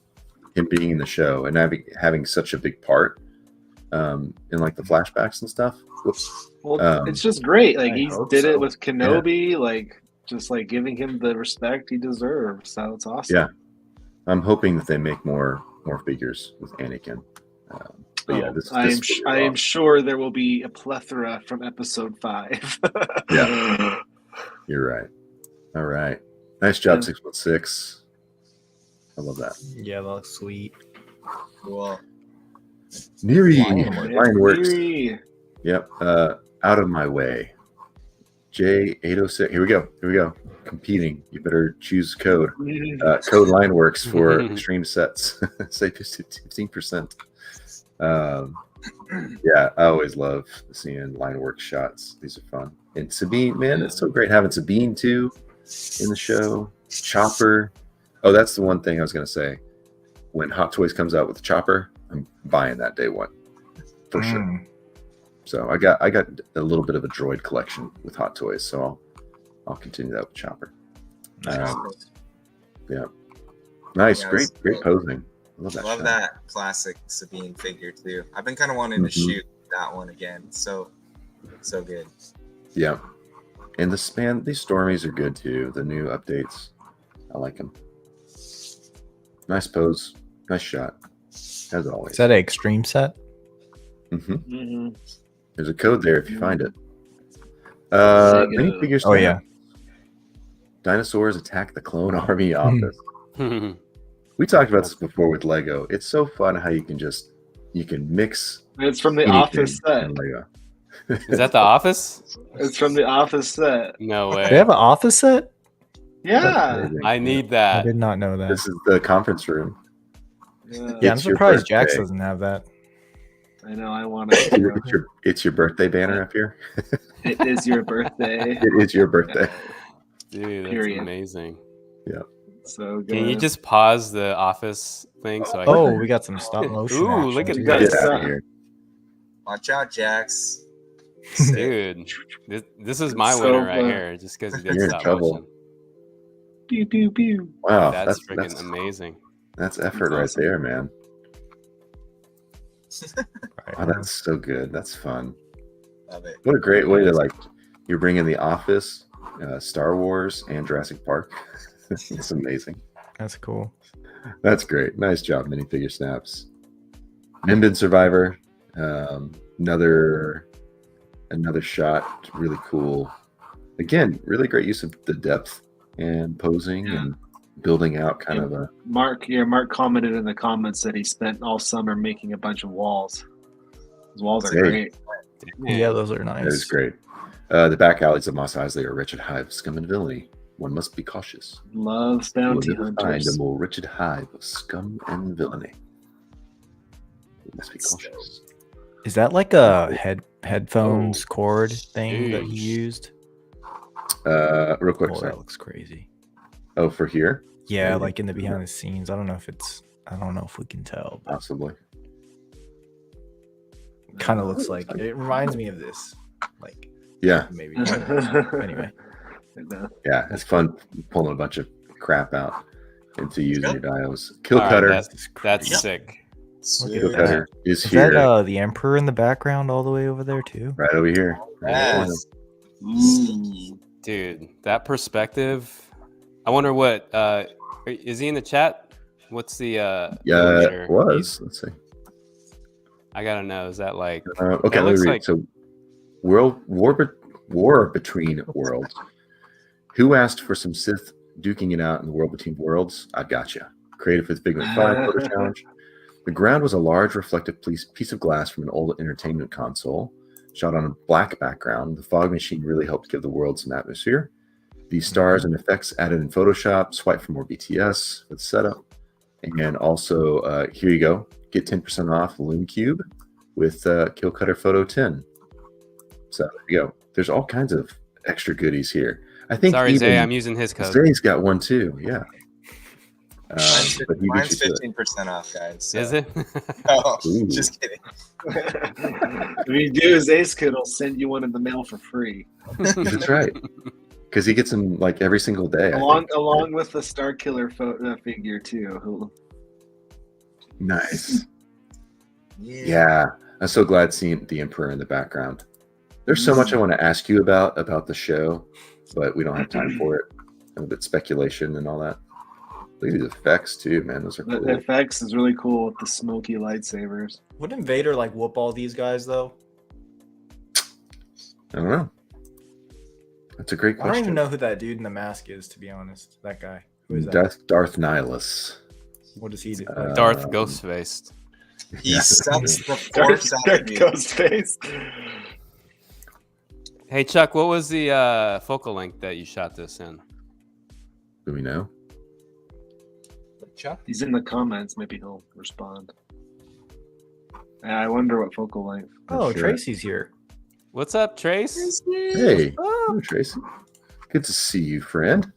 him being in the show and having such a big part in like the flashbacks and stuff. Whoops. Well, it's just great. Like I he hope did so. it with Kenobi, like just like giving him the respect he deserves. So it's awesome. Yeah. I'm hoping that they make more figures with Anakin. But yeah, this I am will be I am awesome. sure there will be a plethora from episode 5. Yeah. You're right. All right. Nice job, Yeah. 616. I love that. Yeah, that looks sweet. Cool. Neri, Lionworks. Lionworks. Yuri. Yep. Out of my way. J806. Here we go. Competing. You better choose code. Code Lineworks for extreme sets. Say 15%. Yeah, I always love seeing Lineworks shots. These are fun. And Sabine, man, it's so great having Sabine too in the show. Chopper. Oh, that's the one thing I was gonna say. When Hot Toys comes out with Chopper, I'm buying that day one for sure. Mm. So I got a little bit of a droid collection with Hot Toys, so I'll continue that with Chopper. Yeah, nice, Yeah, great it's- posing. I love that. Love shot. that classic Sabine figure too. I've been kind of wanting to Mhm. shoot that one again. So good. Yeah, and these Stormies are good too. The new updates, I like them. Nice pose, nice shot, as always. Is that an extreme set? hmm Mhm. There's a code there if you find it. Sega. Minifigures. Oh yeah. Dinosaurs attack the clone army office. Is We talked about this before with Lego. It's so fun how you can mix It's from the anything Office set. in Lego. that the office? It's from the Office set. No They way. have an office set? Yeah. That's amazing. I need I that. did not know that. This is the conference room. Yeah. Yeah, I'm It's your surprised Jax birthday. doesn't have that. I know. I want it. It's your birthday banner up here. It is your birthday. It is your birthday. Dude, that's Period. amazing. So good. Can you just pause the office thing so I Oh, can... we got some stop motion. Ooh, action look at too. You got Get some- out of here. Watch out, Jax. Sick. Dude, this is my So winner right fun. here, just because you did You're in stop trouble. motion. Pew pew pew. Wow, That's freaking amazing. That's effort That's right awesome. there, man. Right. Oh, that's so good. That's fun. Love it. What a great way to like. You're bringing The Office, Star Wars, and Jurassic Park. It's amazing. That's cool. That's great. Nice job, minifigure snaps. Nimbin Survivor. Another shot. Really cool. Again, really great use of the depth and posing and building out kind of a. Mark commented in the comments that he spent all summer making a bunch of walls. Those walls are Hey. great. Yeah, those are nice. That is great. The back alleys of Moss Isley are wretched hive, scum and villainy. One must be cautious. Loves You will bounty never find a hunters. more wretched hive of scum and villainy. You must be cautious. Is that like a headphones cord thing that he Sheesh. used? Real quick, Oh, sorry. that looks crazy. Oh, for here? Yeah, Maybe. like in the behind the scenes. I don't know if we can tell. But Possibly. kind of looks like it reminds me of this. Like Yeah, maybe. Anyway, yeah. It's fun pulling a bunch of crap out into using your dials. Kill All right, Cutter. that's sick. Kill Sweet. Cutter is is here. that the Emperor in the background all the way over there too? Right over here. Yes. Dude, that perspective. I wonder what is he in the chat? What's the Yeah, millimeter it was. piece? Let's see. I gotta know. Is that like Okay, That let me looks read. like- So, war between worlds. Who asked for some Sith duking it out in the world between worlds? I gotcha. Created for the Figment 5 photo challenge. The ground was a large reflective piece of glass from an old entertainment console, shot on a black background. The fog machine really helped give the world some atmosphere. These stars and effects added in Photoshop. Swipe for more BTS with setup. And also, here you go. Get 10% off Loom Cube with Kill Cutter Photo 10. So there you go. There's all kinds of extra goodies here. I think sorry, even Zay, I'm using his code. Zay's got one too. Yeah. But he beat Mine's you to it. 15% off, guys. So. Is it? No, Ooh. just kidding. If you do, Ace Kid will send you one in the mail for free, That's right. Because he gets them like every single day. I think. along with the Star Killer figure too. Nice. Yeah. I'm so glad seeing the Emperor in the background. There's so much I want to ask you about the show, but we don't have time for it. A bit speculation and all that. Look at these effects too, man. Those are The cool. effects is really cool with the smoky lightsabers. Wouldn't Vader like whoop all these guys though? I don't know. That's a great I don't question. even know who that dude in the mask is, to be honest. That guy. Who is that? Darth Nihilus. What does he do? Darth Ghostface. He Yeah. sucks the force out of you. Ghostface. Hey Chuck, what was the focal length that you shot this in? Do we know? Chuck? He's in the comments. Maybe he'll respond. I wonder what focal length. Oh, Sure. Tracy's here. What's up, Trace? Hey, hello, Tracy. Good to see you, friend.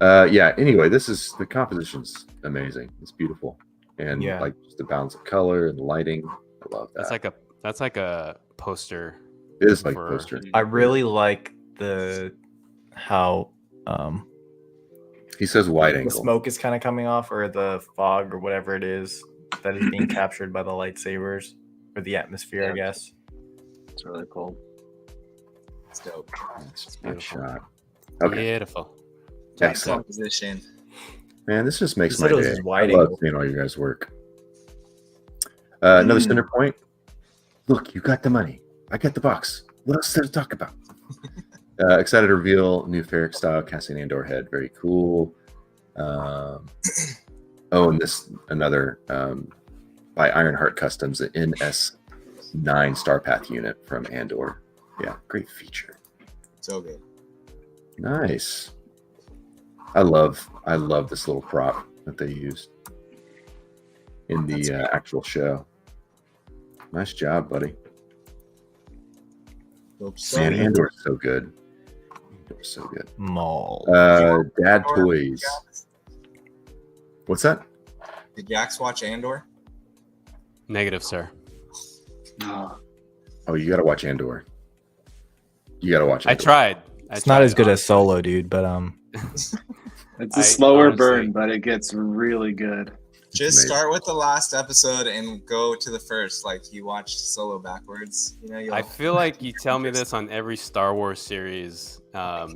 Yeah. Anyway, the composition's amazing. It's beautiful, and Yeah. like just the balance of color and lighting. I love that. That's like a poster. It is like for- poster. I really like how He says wide the angle. smoke is kind of coming off, or the fog, or whatever it is that is being captured by the lightsabers, or the atmosphere, I Yeah. guess. It's really cool. It's dope. It's beautiful. shot. Okay, Beautiful. excellent. Composition. Man, this just makes He my said it was day. his I wide love angle. seeing all you guys work. Another Mm. center point. Look, you got the money. I got the box. What else is there to talk about? Excited to reveal new Ferric style Cassian Andor head. Very cool. And this another by Ironheart Customs, the NS9 Starpath unit from Andor. Yeah, great feature. So good. Nice. I love this little prop that they used in the actual show. Nice job, buddy. Hope so. Man, Andor's so good. Andor's so good. Mall. Dad Toys. What's that? Did Jax watch Andor? Negative, sir. No. Oh, you gotta watch Andor. You gotta watch I Andor. tried. It's not as good as Solo, dude, but It's a I slower honestly- burn, but it gets really good. Just amazing. start with the last episode and go to the first. Like you watched Solo backwards. You know, you'll... I feel like you tell me this on every Star Wars series.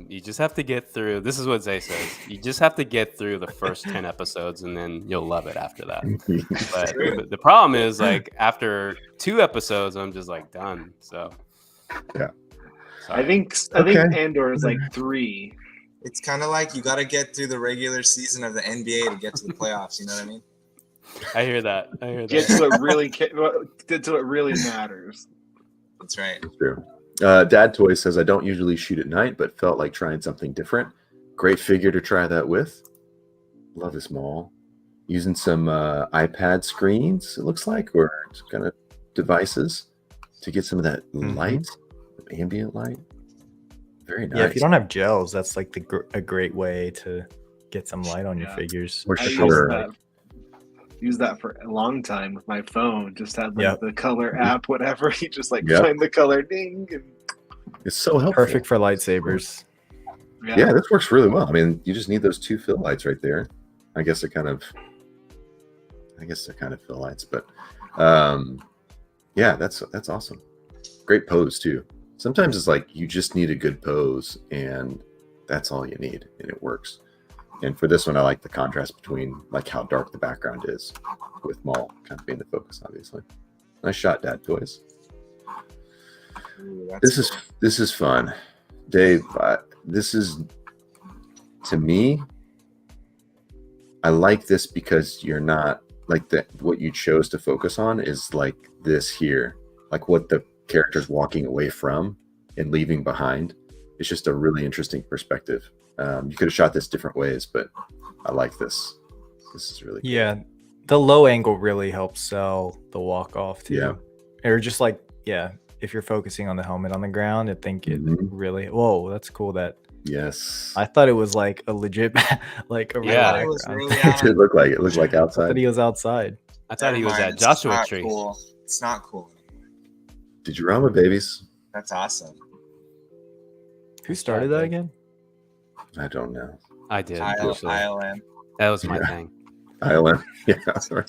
You just have to get through. This is what Zay says. You just have to get through the first 10 episodes, and then you'll love it after that. But the problem is, like, after 2 episodes, I'm just like done. So Yeah. I think Okay. Andor is like 3. It's kind of like you got to get through the regular season of the NBA to get to the playoffs. You know what I mean? I hear that. I hear Get that. to what really get to what really matters. That's right. It's true. Dad Toy says, I don't usually shoot at night, but felt like trying something different. Great figure to try that with. Love this mall. Using some iPad screens, it looks like, or kind of devices to get some of that light, ambient light. Very nice. yeah, if you don't have gels, that's like a great way to get some light on your Yeah. figures. For I sure. used that for a long time with my phone. Just had like Yep. the color app, whatever. You just like Yep. find the color, ding, and It's so helpful. Perfect for lightsabers. Yeah, this works really well. I mean, you just need those 2 fill lights right there. I guess they're kind of fill lights, but yeah, that's awesome. Great pose too. Sometimes it's like you just need a good pose, and that's all you need, and it works. And for this one, I like the contrast between like how dark the background is, with Maul kind of being the focus, obviously. Nice shot, Dad Toys. Ooh, that's This is fun, Dave. This is, to me, I like this because you're not like that. What you chose to focus on is like this here, like what the character's walking away from and leaving behind. It's just a really interesting perspective. You could have shot this different ways, but I like this. This is really cool. Yeah, the low angle really helps sell the walk off too. Yeah. Or just like, yeah, if you're focusing on the helmet on the ground, I think it really. Whoa, that's cool. That Yes. I thought it was like a legit, like a real Yeah. It was background. really It did look like it. It looked like I thought outside. he was outside. I thought he was Never at mind, it's Joshua not Tree. Cool. It's not cool. Did you run with babies? That's awesome. Who started that again? I don't know. I did. actually. ILM. That was my Yeah. thing. ILM. Yeah. Sorry.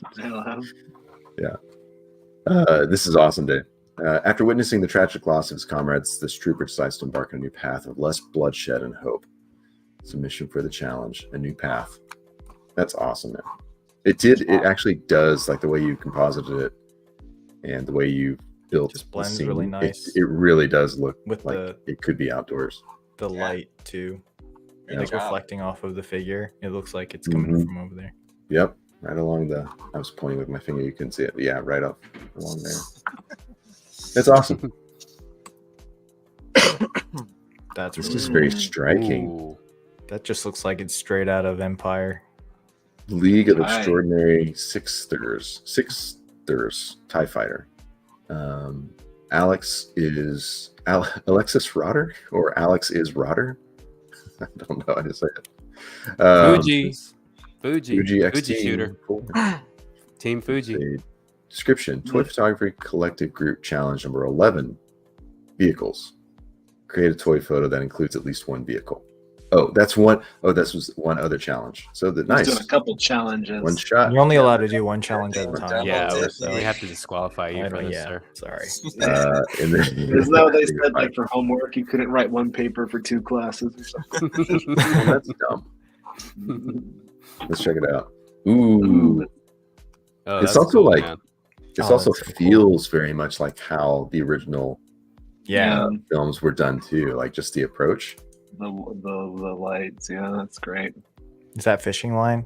This is awesome, Dave. After witnessing the tragic loss of his comrades, this trooper decides to embark on a new path of less bloodshed and hope. Submission for the challenge, a new path. That's awesome, man. It actually does, like the way you composited it and the way you built Just the blends scene, really nice. It really does look With like it could be outdoors. the Yeah. light too, Good like job. reflecting off of the figure. It looks like it's coming Mhm. from over there. Yep. Right along I was pointing with my finger, you couldn't see it. But yeah, right up along there. It's awesome. That's It's really just very cool. striking. Ooh. That just looks like it's straight out of Empire. League of Right. Extraordinary Sixthers TIE Fighter. Alexis Rotter, or Alex is Rotter. I don't know how to say it. Fuji Fuji XT shooter. 4. Team Fuji. A description: Toy Photography Collective Group Challenge number 11. Vehicles. Create a toy photo that includes at least one vehicle. Oh, that's one. Oh, this was one other challenge. So He's nice. doing a couple challenges. One shot. You're only allowed to do one challenge at a Double time. Yeah, dip. so we have to disqualify you I for don't- this, yeah, sir. sorry. And then, Isn't that what they said? Like for homework, you couldn't write one paper for 2 classes or something. Well, that's dumb. Let's check it out. Ooh, Oh, It's that's also cool, like- man. this Oh, also that's so cool. feels very much like how the original Yeah, films were done too. Like just the approach. The lights, yeah, that's great. is that fishing line?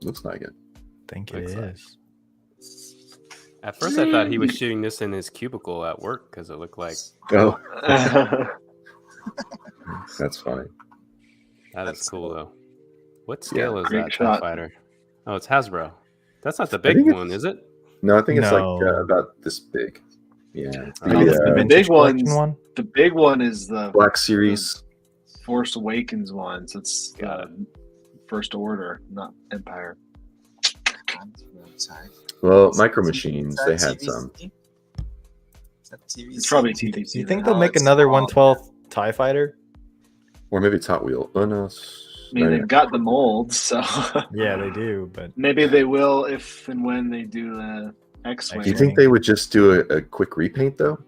Looks like it. I think it Looks like- is. At first, I thought he was shooting this in his cubicle at work because it looked like Oh, that's funny. that is That's cool cool. though. What scale is great that TIE shot. fighter? Oh, it's Hasbro. That's not the I big think one, is it? No, I think it's No. like about this big. Yeah. Oh, The, the big vintage collection ones- one. The big one is the Black Series. Force Awakens one. So it's First Order, not Empire. Well, Micro Machines, they had some. It's probably TTC. You think then. they'll make another 112th TIE Fighter? Or maybe it's Hot Wheel. Oh, no. I mean, they've got the molds, so Yeah, they do, but maybe they will if and when they do the X-wing. Do you think they would just do a quick repaint, though?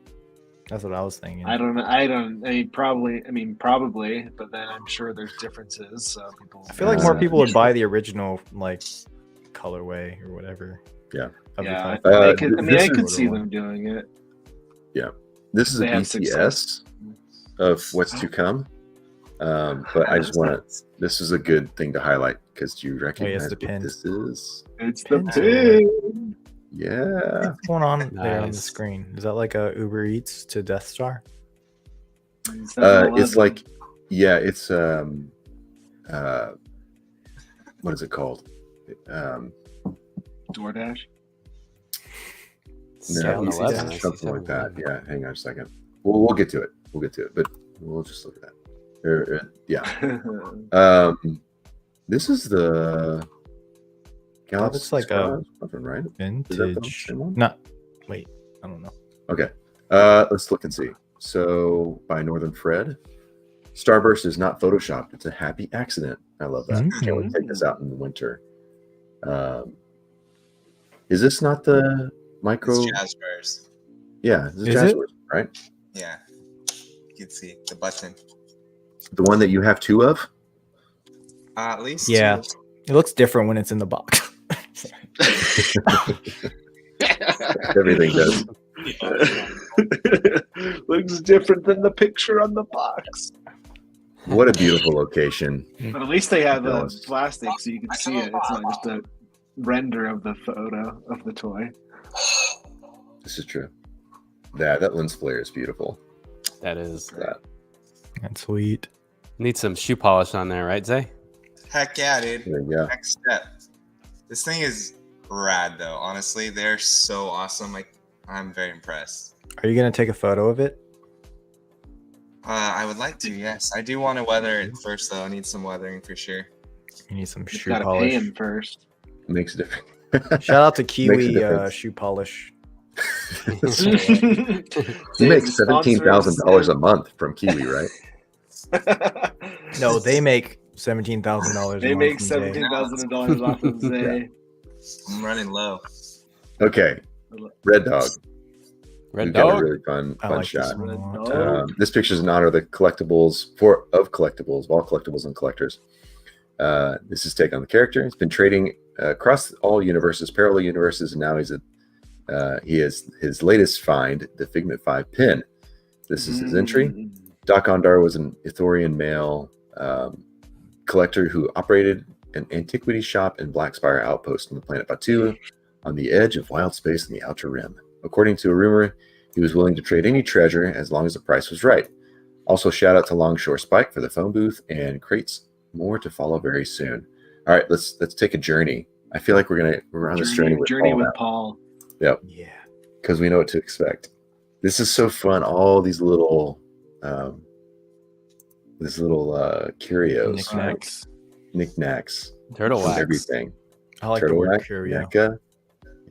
that's what I was thinking. I don't know. I mean, probably. But then I'm sure there's differences. So people. I feel like more people would buy the original like colorway or whatever. Yeah. of the Yeah, TIE I could, I mean, this I is- could see them doing it. This is a They have BTS of what's to come. But I just want to. This is a good thing to highlight because you recognize the what pin. this is. It's the Pins pin. Yeah. What's going on there on the Nice. screen? Is that like a Uber Eats to Death Star? It's like, yeah, it's what is it called? DoorDash. No, 7-Eleven, I see something like that. 7-Eleven. Yeah, hang on a second. We'll get to it. We'll get to it, but we'll just look at that. Yeah. This is the Galaxy. looks like a- something, right? Vintage. same one? No, wait, I don't know. Okay. Let's look and see. So by Northern Fred, Starburst is not photoshopped. It's a happy accident. I love that. Can't wait to take this out in the winter. Is this not the micro? It's Jazzwares. Yeah, this Is is it? Jazzwares, right? Yeah. You can see the button. The one that you have two of? At least. Yeah. two. It looks different when it's in the box. Everything does. Looks different than the picture on the box. What a beautiful location. But at least they have Yes. plastic so you can see it. It's not just a render of the photo of the toy. This is true. That lens flare is beautiful. That is. That. That's sweet. Need some shoe polish on there, right, Zay? Heck yeah, dude. There you go. Next step. This thing is rad, though. Honestly, they're so awesome. I'm very impressed. Are you gonna take a photo of it? I would like to, yes. I do want to weather it first, though. I need some weathering for sure. You need some You shoe gotta pay polish. him first. Makes a difference. Shout out to Makes a Kiwi difference. shoe polish. You make $17,000 a month from Kiwi, right? No, they make $17,000. They make $17,000 off of Zay. I'm running low. Okay. Red Dog. Red We've got a Dog. really fun I fun like this shot. one a lot. This picture is in honor of the collectibles of all collectibles and collectors. This is take on the character. He's been trading across all universes, parallel universes, and now he has his latest find, the Figment 5 pin. This is his entry. Doc Ondar was an Ithorian male collector who operated an antiquity shop and Black Spire outpost on the planet Batu on the edge of wild space in the Outer Rim. According to a rumor, he was willing to trade any treasure as long as the price was right. Also, shout out to Longshore Spike for the phone booth and crates. More to follow very soon. All right, let's take a journey. I feel like we're on this journey with Paul now. Paul. Yep, Yeah. because we know what to expect. This is so fun. All these little curios, knickknacks, Turtle and wax. everything. I like the Turtle word wax, curio. NECA.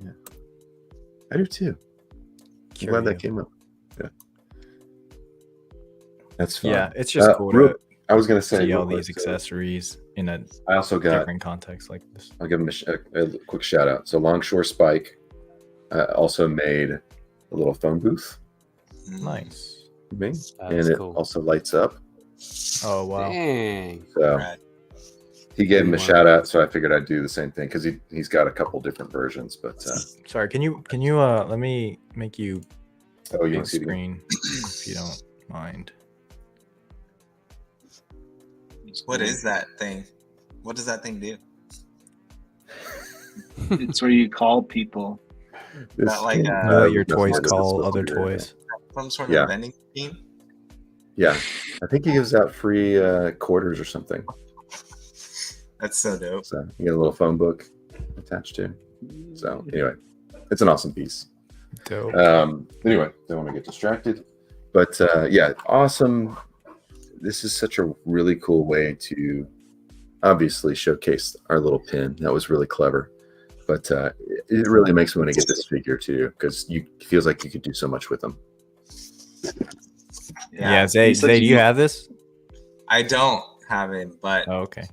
Yeah, I do too. I'm glad that Curio. came up. Yeah, that's fun. Yeah, it's just cool real- to I was gonna say see all real quick, these so accessories in a I also got. different context like this. I'll give him a quick shout out. So Longshore Spike also made a little phone booth. Nice. for me, That and is it cool. also lights up. Oh wow. Dang. So Rad. he gave him a Wow. shout out. So I figured I'd do the same thing because he's got a couple different versions. But Sorry, can you let me make you oh, you on can see the screen if you don't mind. What is that thing? What does that thing do? It's where you call people. this That like, thing. You know what your That's toys what it's call supposed other to do. toys. Some sort Yeah. of vending machine? Yeah, I think he gives out free quarters or something. That's so dope. So you get a little phone book attached to. So anyway, it's an awesome piece. Dope. Anyway, don't want to get distracted. But yeah, awesome. This is such a really cool way to obviously showcase our little pin. That was really clever. But it really makes me want to get this figure too, because it feels like you could do so much with them. Yeah, Zay, do you have this? I don't have it, but Oh, okay.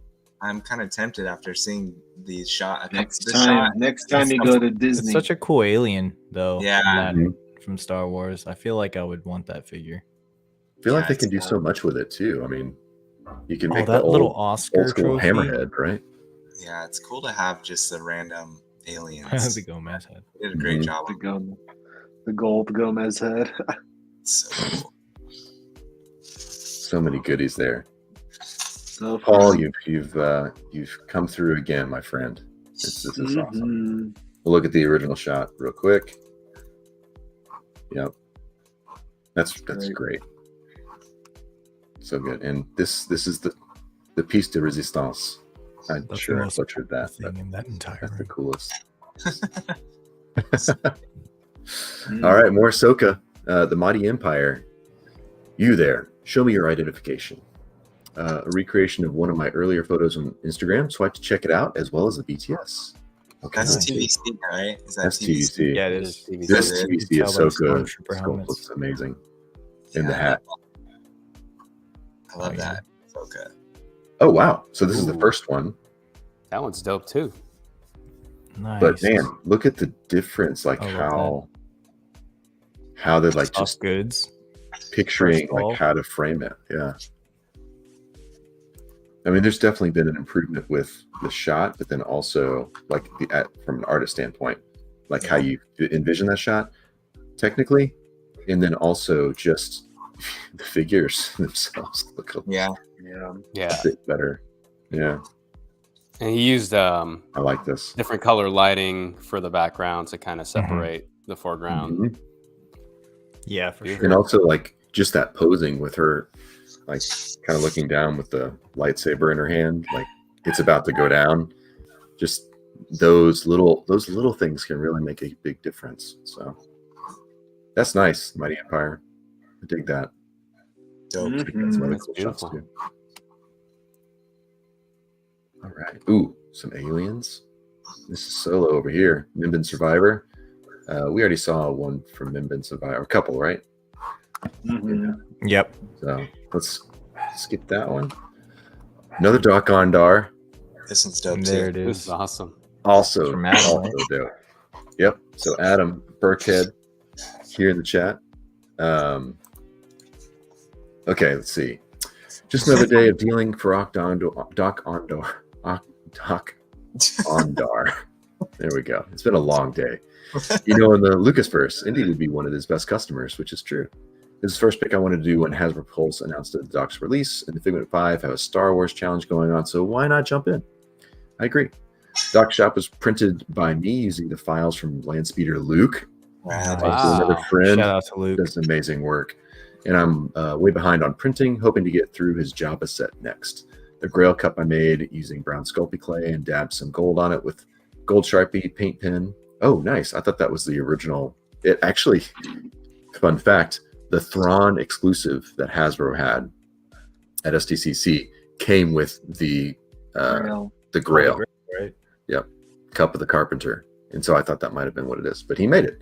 I'm kind of tempted after seeing these shots. Next time you go to Disney. It's such a cool alien, though. Yeah. From Star Wars. I feel like I would want that figure. I feel like Yeah, they can do it's so much with it too. I mean, you can Oh, make that the little old Oscar school trophy. hammerhead, right? Yeah, it's cool to have just the random aliens. The Gomez head. They did a great Mhm. job. The gold Gomez head. So cool. So many goodies there. So Paul, fun. you've come through again, my friend. This is awesome. Mhm. We'll look at the original shot real quick. Yep, that's great. So good. And this is the piece de resistance. I'm That's sure the I most butchered that. thing in that entire That's the room. coolest. All right, more Ahsoka, the Mighty Empire. You there? Show me your identification. A recreation of one of my earlier photos on Instagram, so I have to check it out as well as the BTS. Okay, That's Nice. TVC, right? Is that that's TVC. Yeah, it is. TVC. This You TVC can tell by the Ahsoka Stormtrooper sculpt helmets. looks amazing. In the Yeah, hat. I love Oh, yeah. that. So good. Oh wow! So this is the Ooh. first one. That one's dope too. Nice. But man, look at the difference, like I love how they're like Soft just goods. picturing First of all. like how to frame it. Yeah. I mean, there's definitely been an improvement with the shot, but then also like from an artist standpoint, like how you envision that shot technically, and then also just the figures themselves look a Yeah. Yeah, bit better. Yeah, and he used I like this. different color lighting for the background to kind of separate the foreground. Mhm. Yeah, for Beautiful. And sure. also like just that posing with her, like kind of looking down with the lightsaber in her hand, like it's about to go down. Just those little things can really make a big difference. So that's nice, Mighty Empire. I dig that. Dope. I think that's some other That's cool shots beautiful. too. All right. Ooh, some aliens. This is Solo over here. Nimbin Survivor. We already saw one from Nimbin Survivor, a couple, right? Mhm. Yep. So let's skip that one. Another Doc Ondar. This one's dope There too. it This is. is awesome. Also, From Adam, also right? dope. Yep. So Adam Burkhead here in the chat. Okay, let's see. Just another day of dealing for Doc Ondar. There we go. It's been a long day. You know, in the Lucasverse, Indy would be one of his best customers, which is true. This is the first pick I wanted to do when Hasbro Pulse announced the Doc's release, and the Figment 5 have a Star Wars challenge going on, so why not jump in? I agree. Doc Shop was printed by me using the files from Landspeeder Luke. Rad. Wow. Also another friend. Shout out to Luke. Does amazing work. And I'm way behind on printing, hoping to get through his Jabba set next. The Grail Cup I made using brown Sculpey clay and dabbed some gold on it with gold Sharpie paint pen. Oh, nice. I thought that was the original. It actually, fun fact, the Thrawn exclusive that Hasbro had at SDCC came with the Grail. Right. Yep. Cup of the Carpenter. And so I thought that might have been what it is, but he made it.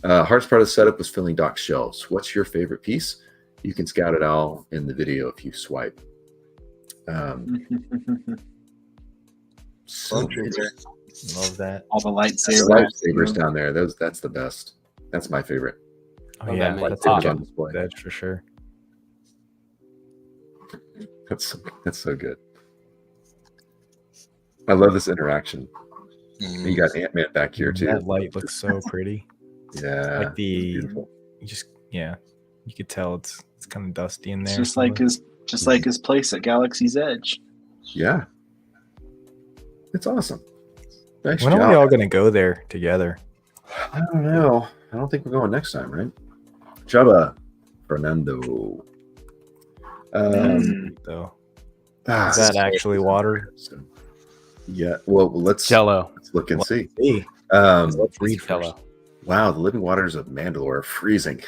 Hardest part of the setup was filling Doc's shelves. What's your favorite piece? You can scout it all in the video if you swipe. So many. Love that. All the The lightsabers. lightsabers down there. That's the best. That's my favorite. Oh, Oh, yeah. that makes That's Lightsabers on on display. That's for sure. That's so good. I love this interaction. You got Ant-Man back here too. That light looks so pretty. Yeah. Like the beautiful. you could tell it's kind of dusty in It's there. just like his place at Galaxy's Edge. Yeah. It's awesome. Nice When are job. we all gonna go there together? I don't know. I don't think we're going next time, right? Chubba Fernando. Though is that actually water? Yeah. Well, let's Jello. look and see. Hey, Um, let's read Jello. first. Wow, the living waters of Mandalore are freezing.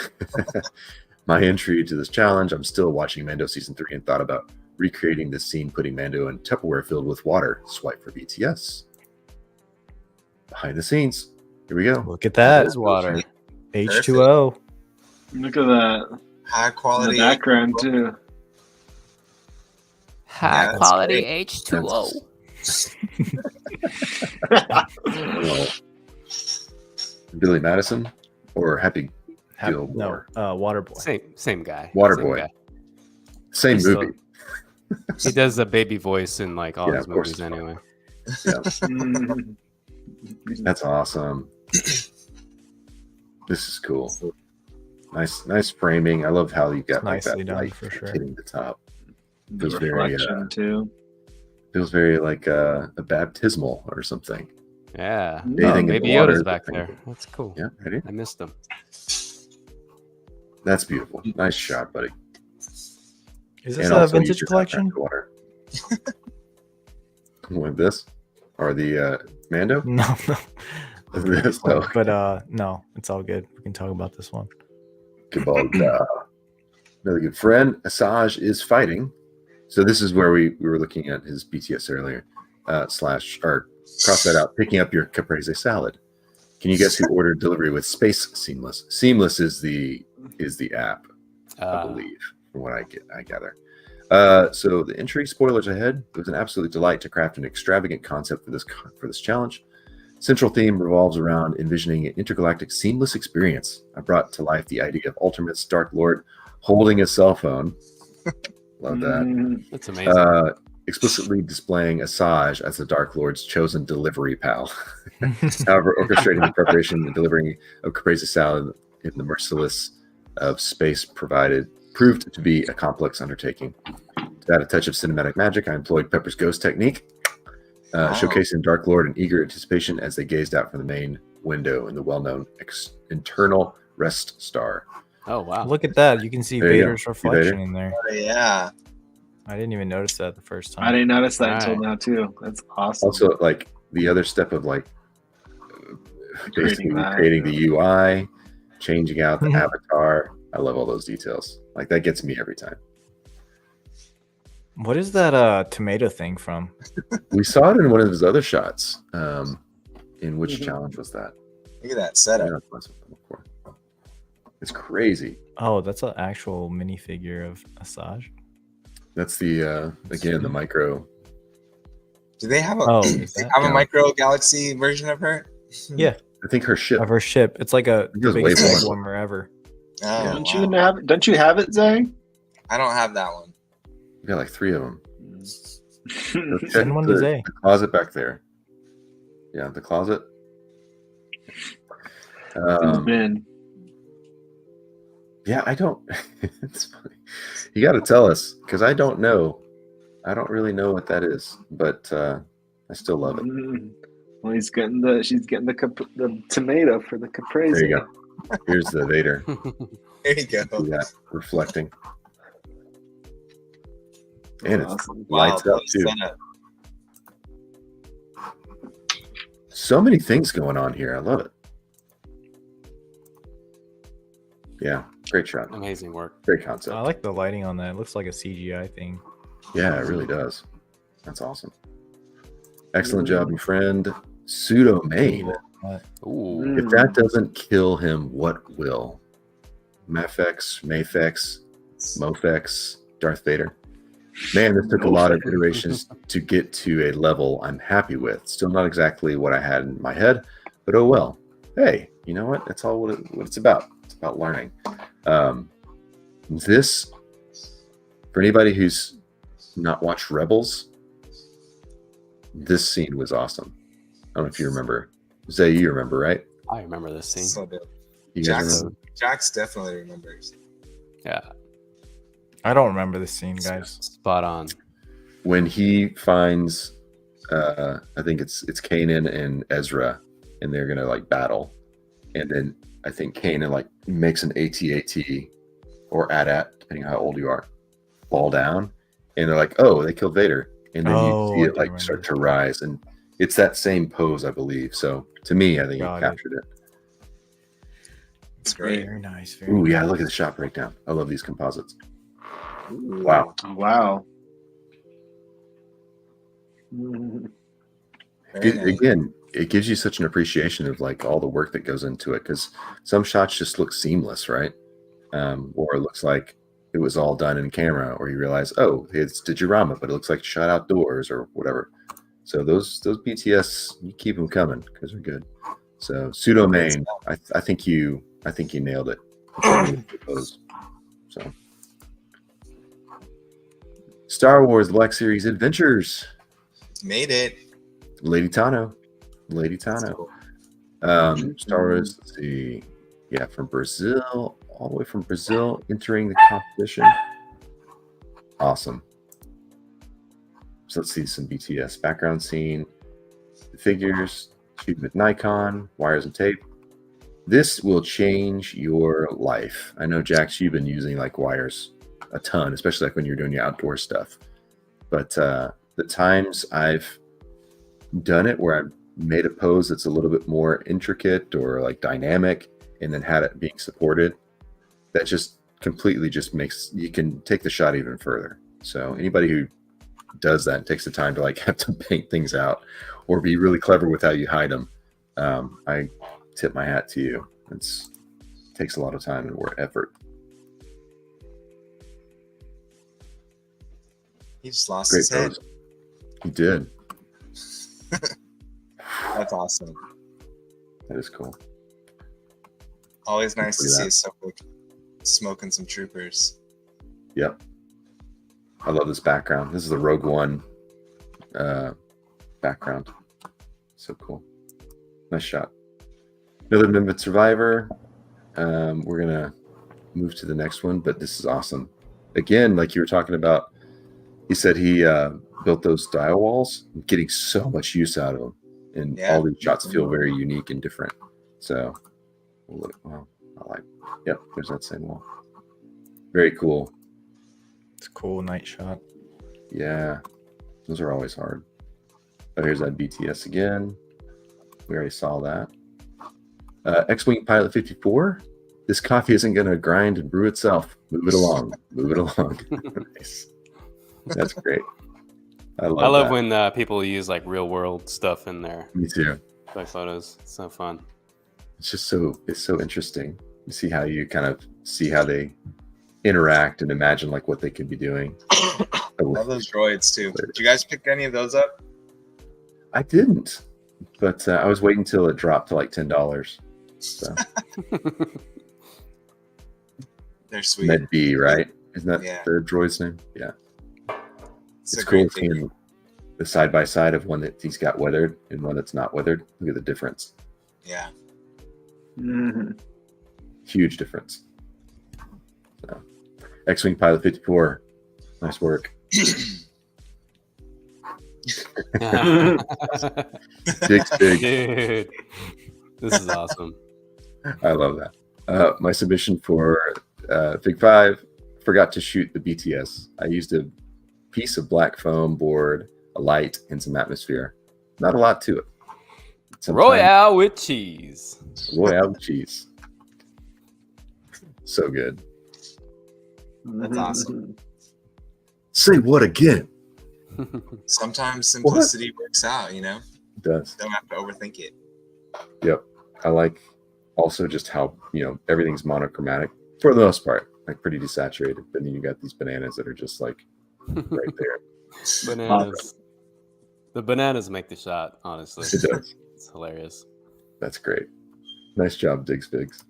My entry to this challenge, I'm still watching Mando Season 3 and thought about recreating this scene, putting Mando in Tupperware filled with water. Swipe for BTS. Behind the scenes. Here we go. Look at that. Is water. H2O. Look at that. High In quality. the background, too. Yeah, that's Quality great. H2O. Well, Billy Madison or Happy No, Waterboy. Same guy. Waterboy. Same guy. Same He's movie. He does a baby voice in like all Yeah, his of course. movies anyway. That's awesome. This is cool. Nice framing. I love how you got like Nicely that done, light for sure. hitting the top. The Feels very, reflection, too. Feels very like a baptismal or something. Yeah. Bathing Oh, in Baby the water Yoda's is back the thing. there. That's cool. Yeah, ready? I missed him. That's beautiful. Nice shot, buddy. Is this And a also use vintage your collection? contact water. With this or the Mando? No, no. This, though. But no, it's all good. We can talk about this one. Gibalda. Another good friend. Asajj is fighting. So this is where we were looking at his BTS earlier. Slash or cross that out. Picking up your caprese salad. Can you guess who ordered delivery with Space Seamless? Seamless is the app, I believe, from what I gather. So the entry spoilers ahead. It was an absolute delight to craft an extravagant concept for this challenge. Central theme revolves around envisioning an intergalactic seamless experience. I brought to life the idea of Altermitts Dark Lord holding a cell phone. Love that. That's amazing. Explicitly displaying Asajj as the Dark Lord's chosen delivery pal. However, orchestrating the preparation and delivering of caprese salad in the merciless of space proved to be a complex undertaking. To add a touch of cinematic magic, I employed Pepper's ghost technique, showcasing Dark Lord in eager anticipation as they gazed out from the main window in the well-known internal rest star. Oh wow. Look at that. You can see There you go. Vader's See reflection Vader? in there. Yeah. I didn't even notice that the first time. I didn't notice that until Right. now, too. That's awesome. Also, like the other step of like basically Creating that, creating yeah. the UI, changing out the Mhm. avatar. I love all those details. Like that gets me every time. What is that tomato thing from? We saw it in one of his other shots. In which Mhm. challenge was that? Look at that I setup. don't know if that's what I'm looking for. It's crazy. Oh, that's an actual minifigure of Asajj. That's the again the micro. Do they have a Oh, do is they that- have a Yeah. micro galaxy version of her? Yeah, I think her ship. of her ship. It's like the goes way biggest egg more. warmer ever. Oh, Don't wow. you have it, Zay? I don't have that one. We got like 3 of them. Send one to Zay. The closet back there. Yeah, the closet. Ben. Yeah, I don't. It's funny. You got to tell us because I don't know. I don't really know what that is, but I still love it. Well, she's getting the tomato for the caprese. There you go. Here's the Vader. There you go. See that reflecting, and it's Awesome. lights up nice too. setup. So many things going on here. I love it. Yeah, great shot. Amazing work. Great concept. I like the lighting on that. It looks like a CGI thing. Yeah, it really does. That's awesome. Excellent job, my friend. Pseudo main. Ooh. If that doesn't kill him, what will? Mafex, Mofex, Darth Vader. Man, this took a lot of iterations to get to a level I'm happy with. Still not exactly what I had in my head, but oh well. Hey, you know what? That's all what it's about. It's about learning. This, for anybody who's not watched Rebels, this scene was awesome. I don't know if you remember. Zay, you remember, right? I remember this scene. So dope. You guys Jax, remember? Jax definitely remembers. Yeah. I don't remember this scene, guys. Spot on. When he finds, I think it's Kanan and Ezra, and they're gonna like battle, and then I think Kanan like makes an AT-AT or AT-AT, depending on how old you are, fall down, and they're like, "Oh, they killed Vader," and then Oh, you see I it do like remember. start to rise, and it's that same pose, I believe. So to me, I think Got he it. captured it. It's great. Very nice. Very Ooh, nice. yeah, look at the shot breakdown. I love these composites. Wow. Wow. Mhm. Very nice. Again, it gives you such an appreciation of like all the work that goes into it, because some shots just look seamless, right? Or it looks like it was all done in camera, or you realize, oh, it's Digirama, but it looks like it's shot outdoors or whatever. So those BTS, you keep them coming because they're good. So pseudo main, I think you nailed it. So Star Wars Black Series Adventures, Made it. Lady Tano. That's cool. Star Wars, let's see. Yeah, from Brazil, all the way from Brazil, entering the competition. Awesome. So let's see some BTS background scene, the figures, shoot with Nikon, wires and tape. This will change your life. I know, Jax, you've been using like wires a ton, especially like when you're doing your outdoor stuff. But the times I've done it where I've made a pose that's a little bit more intricate or like dynamic, and then had it being supported, that just completely just makes, you can take the shot even further. So anybody who does that and takes the time to like have to paint things out or be really clever with how you hide them, I tip my hat to you. It takes a lot of time and work effort. He just lost Great his head. pose. He did. That's awesome. That is cool. Always nice to Hopefully see Suffolk smoking some troopers. Yep. I love this background. This is the Rogue One background. So cool. Nice shot. Another Nimbus Survivor. We're going to move to the next one, but this is awesome. Again, like you were talking about, he said he built those dial walls, getting so much use out of them. And Yeah. all these shots feel very unique and different. So, well, I like, yep, there's that same wall. Very cool. It's a cool night shot. Yeah, those are always hard. Oh, here's that BTS again. We already saw that. X-Wing Pilot 54. This coffee isn't going to grind and brew itself. Move it along. Move it along. Nice. That's great. I love that. when people use like real world stuff in there, Me too. like photos. It's so fun. It's just so interesting. You see how you kind of see how they interact and imagine like what they could be doing. I love those droids too. Did you guys pick any of those up? I didn't, but I was waiting until it dropped to like $10. So They're sweet. Med B, right? Isn't that Yeah. their droid's name? Yeah. It's It's a cool great seeing figure. the side by side of one that he's got weathered and one that's not weathered. Look at the difference. Yeah. Mhm. Huge difference. So, X-Wing Pilot 54. Nice work. Jake's big. Dude, this is awesome. I love that. My submission for Fig 5, forgot to shoot the BTS. I used a piece of black foam board, a light, and some atmosphere. Not a lot to it. Sometimes- Royale with cheese. Royale with cheese. So good. That's awesome. Say what again? Sometimes simplicity works out, you know? It does. Don't have to overthink it. Yep. I like also just how, everything's monochromatic for the most part, like pretty desaturated. But then you got these bananas that are just like right there. Bananas. The bananas make the shot, honestly. It does. It's hilarious. That's great. Nice job, Diggs Figs.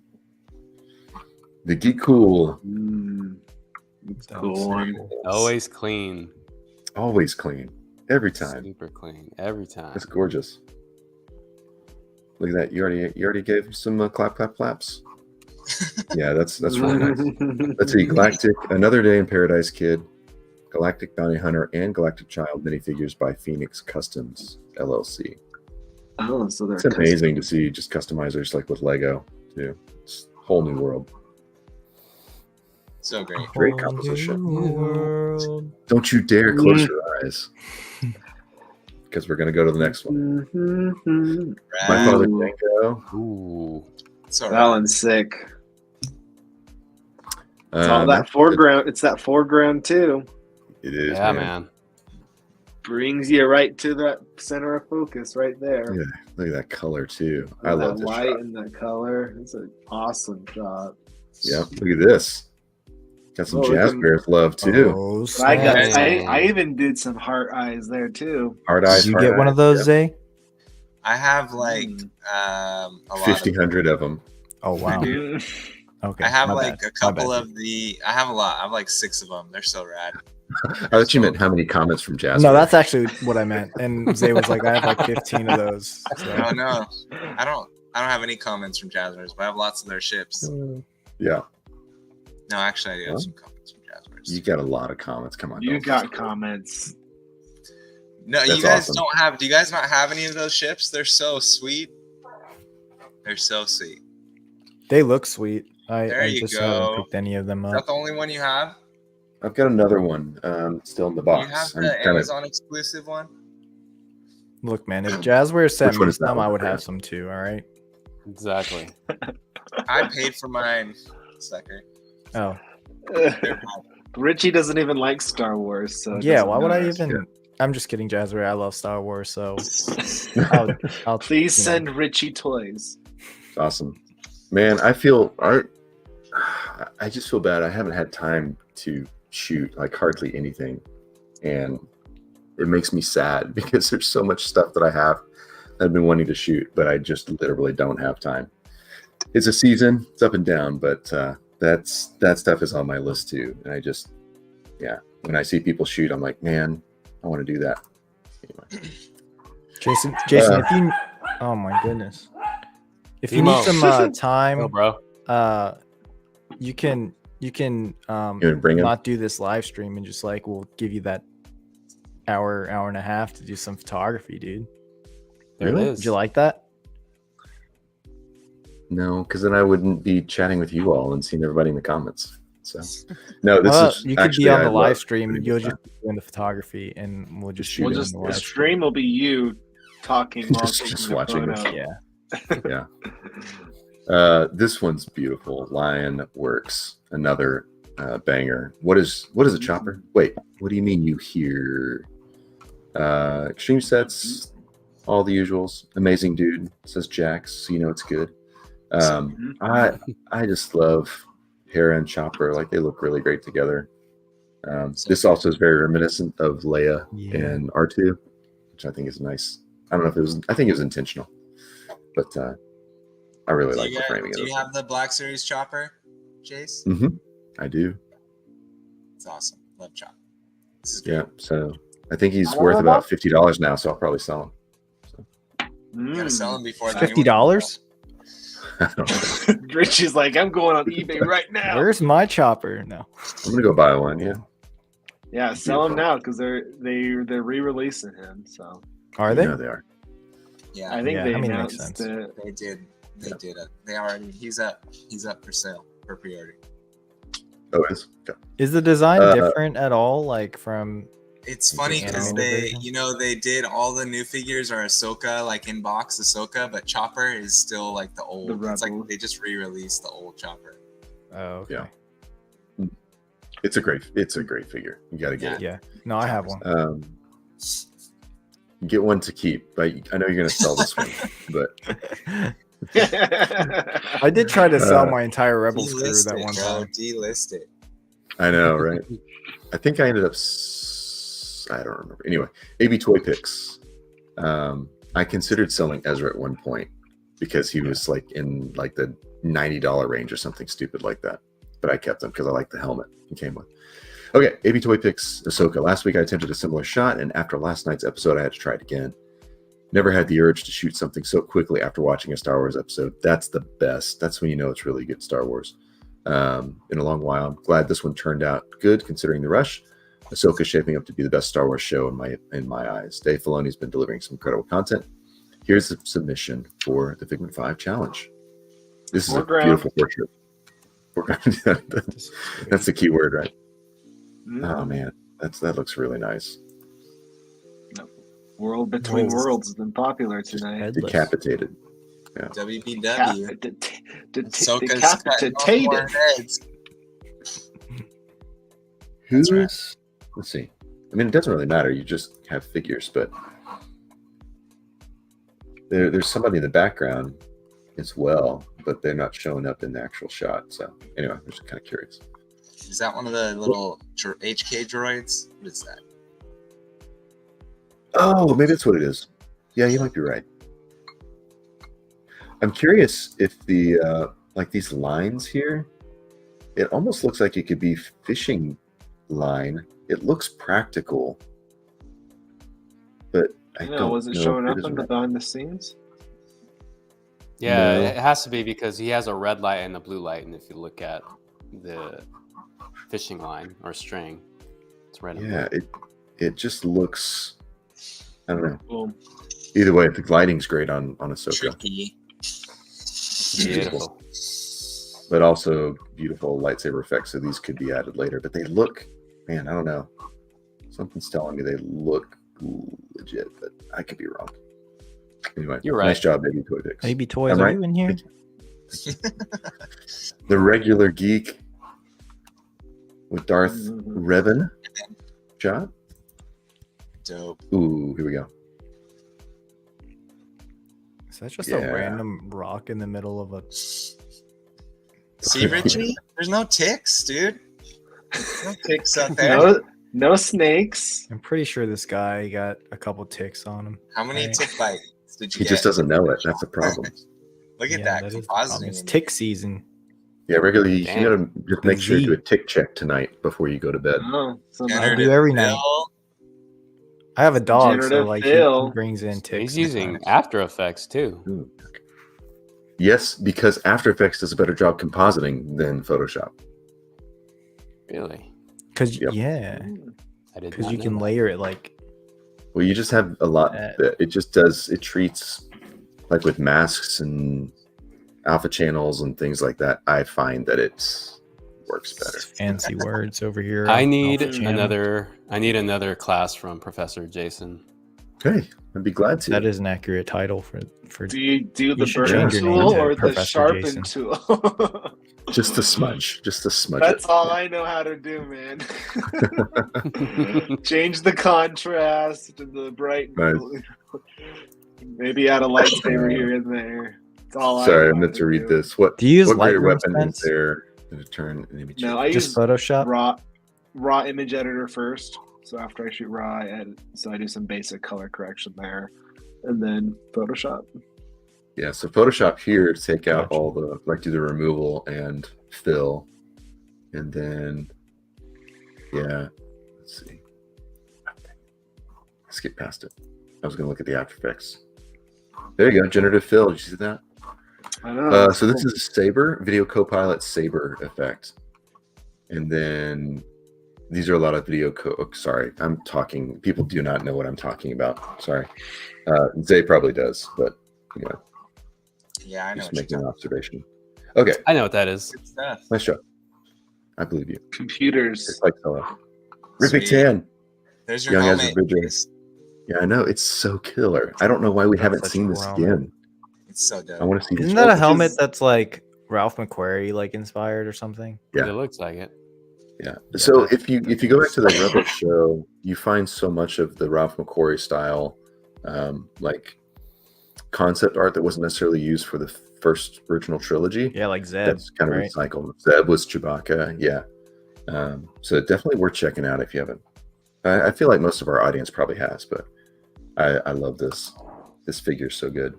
The Geek Cool. It's a cool one. Always clean. Always clean. Every time. Super clean. Every time. That's gorgeous. Look at that. You already gave some clap claps. Yeah, that's really nice. Let's see. Galactic, Another Day in Paradise Kid, Galactic Bounty Hunter, and Galactic Child minifigures by Phoenix Customs LLC. Oh, so they're It's amazing to see just customizers like with Lego too. It's a whole new world. So great. Great composition. World. Don't you dare close your eyes, because we're gonna go to the next one. My Father Django. Ooh. So That one's sick. It's all that foreground. It's that foreground too. It is. Yeah, man. Brings you right to that center of focus right there. Yeah, look at that color too. With I love that this light shot. and that color. It's an awesome shot. Yeah, look at this. Got some Oh, Jazz look at- Bears love too. Oh, I got. snap. I even did some heart eyes there too. Hard eyes. Did you hard get one eyes, of those, yeah. Zay? I have like a lot 1,500 of them. Oh wow. Mm. Okay. I have my like bad. a couple My bad. of the. I have a lot. I have like 6 of them. They're so rad. I thought you meant how many comments from Jazz. No, Bears. that's actually what I meant. And Zay was like, I have like 15 of those. So. No, no, I don't have any comments from Jazzers, but I have lots of their ships. Yeah, No, actually, I do have Well, some comments from Jazzers. you got a lot of comments. Come on, You don't- got comments. No, That's you guys awesome. don't have. Do you guys not have any of those ships? They're so sweet. They're so sweet. They look sweet. There I you just go. haven't picked any of them Is up. that the only one you have? I've got another one still in the You box. have I'm the kinda- Amazon exclusive one? Look, man, if Jazzware sent Which one me is that some, one, I would Chris? have some too. All right. Exactly. I paid for mine, sucker. Oh, Richie doesn't even like Star Wars, so it yeah. doesn't Why would I matter. even? I'm just kidding, Jazzware. I love Star Wars, so I'll Please you know. send Richie toys. Awesome, man. I just feel bad. I haven't had time to shoot like hardly anything, and it makes me sad because there's so much stuff that I've been wanting to shoot, but I just literally don't have time. It's a season. It's up and down, but that stuff is on my list too. And I just, yeah, when I see people shoot, I'm like, man, I want to do that. Anyway. Jason, if you, oh my goodness, if you Emo. need some time, Go, bro. you can You gonna bring him? not do this live stream and just like we'll give you that hour and a half to do some photography, dude. There Really? it is. Would you like that? No, because then I wouldn't be chatting with you all and seeing everybody in the comments. So, no, this Well, is you could actually, be on I the love live stream. putting You'll this just be doing the photography, and we'll just Shoot shoot We'll it just in the the live stream will be you talking while Just taking a watching. photo. Yeah. Yeah. This one's beautiful. Lion Works, another banger. What is a chopper? Wait, what do you mean you hear? Extreme sets, all the usuals. Amazing dude, says Jax, so you know it's good. I just love Hera and Chopper. Like they look really great together. This also is very reminiscent of Leia Yeah. and R2, which I think is nice. I don't know if it was. I think it was intentional, but I really like the framing of Do this. you have the Black Series chopper, Jace? I do. It's awesome. Love chopper. This is good. Yeah. So I think he's worth about $50 now. So I'll probably sell him. You gotta sell them before $50? I don't know. Richie's like, I'm going on eBay right now. Where's my chopper? No. I'm gonna go buy one. Yeah. Yeah, sell him now because they're re-releasing him. So Are they? Yeah, they are. Yeah, I think Yeah, they I mean, it makes announced sense. it. they did. They did it. They already. He's up for sale for pre-order. Oh, it is. Okay. Is the design Uh, different at all? Like from It's funny because animated version? they did all the new figures are Ahsoka, like in box Ahsoka, but Chopper is still like the old. The It's like Rebel. they just re-released the old Chopper. oh okay. Yeah. It's a great figure. You got to get it. Yeah. No, I have one. Get one to keep. But I know you're gonna sell this one, but I did try to sell Uh, my entire Rebels crew Delist that it, one bro. time. Delist it. I know, right? I think I ended up. I don't remember. Anyway, AB Toy Picks. I considered selling Ezra at one point because he was like in like the $90 range or something stupid like that. But I kept him because I like the helmet he came with. Okay, AB Toy Picks Ahsoka. Last week I attempted a similar shot, and after last night's episode, I had to try it again. Never had the urge to shoot something so quickly after watching a Star Wars episode. That's the best. That's when you know it's really good Star Wars. In a long while. I'm glad this one turned out good considering the rush. Ahsoka's shaping up to be the best Star Wars show in my eyes. Dave Filoni's been delivering some incredible content. Here's the submission for the Figment 5 challenge. This is Foreground. a beautiful portrait. That's the key word, right? Oh man, that looks really nice. World Between Whoa. Worlds has been popular tonight. Headless. Decapitated. WBW. Ahsoka's cutting off more Decapitated. heads. Who's? right. Let's see. I mean, it doesn't really matter. You just have figures, but there's somebody in the background as well, but they're not showing up in the actual shot. So anyway, I'm just kind of curious. Is that one of the little HK droids? What is that? Oh, maybe that's what it is. Yeah, you might be right. I'm curious if the like these lines here, it almost looks like it could be fishing line. It looks practical, but I don't was it know showing if up is on the right. behind the scenes? Yeah, No. it has to be because he has a red light and a blue light, and if you look at the fishing line or string, it's red and Yeah, blue. it just looks. I don't know. Boom. Either way, the lighting's great on Ahsoka, Tricky. Beautiful. but also beautiful lightsaber effects. So these could be added later, but they look, man, I don't know. Something's telling me they look legit, but I could be wrong. Anyway, You're right. Nice job, Baby Toy Picks. Baby toys, I'm are right. you in here? The regular geek with Darth Mhm. Revan shot. Dope. Ooh, here we go. Is that just Yeah. a random rock in the middle of a? See, Richie? There's no ticks, dude. No ticks out there. No snakes. I'm pretty sure this guy got a couple ticks on him. How many Right. tick bites did you He get? just doesn't know it. That's the problem. Look at Yeah, that is the problem. compositing. It's tick season. Yeah, regularly, you Damn. gotta just The make sure you do Z. a tick check tonight before you go to bed. Oh, so I Generative do every night. fill. I have a dog, so Generative like fill. he brings in ticks. He's using sometimes. After Effects too. Ooh. Yes, because After Effects does a better job compositing than Photoshop. Really? Cause Yep. yeah, I did because not you know can that. layer it like Well, you just have a lot. Uh, It just does. It treats like with masks and alpha channels and things like that. I find that it works better. fancy words over here. I need Alpha channel. another class from Professor Jason. Okay, I'd be glad to. That is an accurate title for. Do you do the should burn change your name tool to or the Professor sharpen Jason. tool? Just a smudge. Just a smudge. That's it. all I know how to do, man. Change the contrast to the bright. Nice. Maybe add a lightsaber here and there. That's all Sorry, I know meant how to read do. this. What Do you use what great Lightroom weapon Spence? is there to turn an image? No, I Just use Photoshop. raw image editor first. So after I shoot raw, I edit. So I do some basic color correction there, and then Photoshop. Yeah, so Photoshop here to take out Gotcha. all the do the removal and fill, and then let's see. Skip past it. I was gonna look at the After Effects. There you go, generative fill. Did you see that? I know. So this is a Saber Video Copilot Saber effect, and then these are a lot of sorry, I'm talking. People do not know what I'm talking about. Sorry, Zay probably does, but Yeah, I know just what making you're an observation. Okay, I know what that is. Good stuff. nice job. I believe you. computers. It's like Rick Sweet. McTan. There's your Young as a helmet. Bridger. Yeah, I know. It's so killer. I don't know why we haven't such seen a the cool skin. It's so dope. I want to see the Isn't that a shoulder. helmet that's like Ralph McQuarrie like inspired or something? Yeah. It looks like it. Yeah. So if you go back to the Rebel show, you find so much of the Ralph McQuarrie style, like concept art that wasn't necessarily used for the first original trilogy. Yeah, like Zeb. That's kind of right? recycled. Zeb was Chewbacca. Yeah. So definitely worth checking out if you haven't. I feel like most of our audience probably has, but I love this. This figure's so good.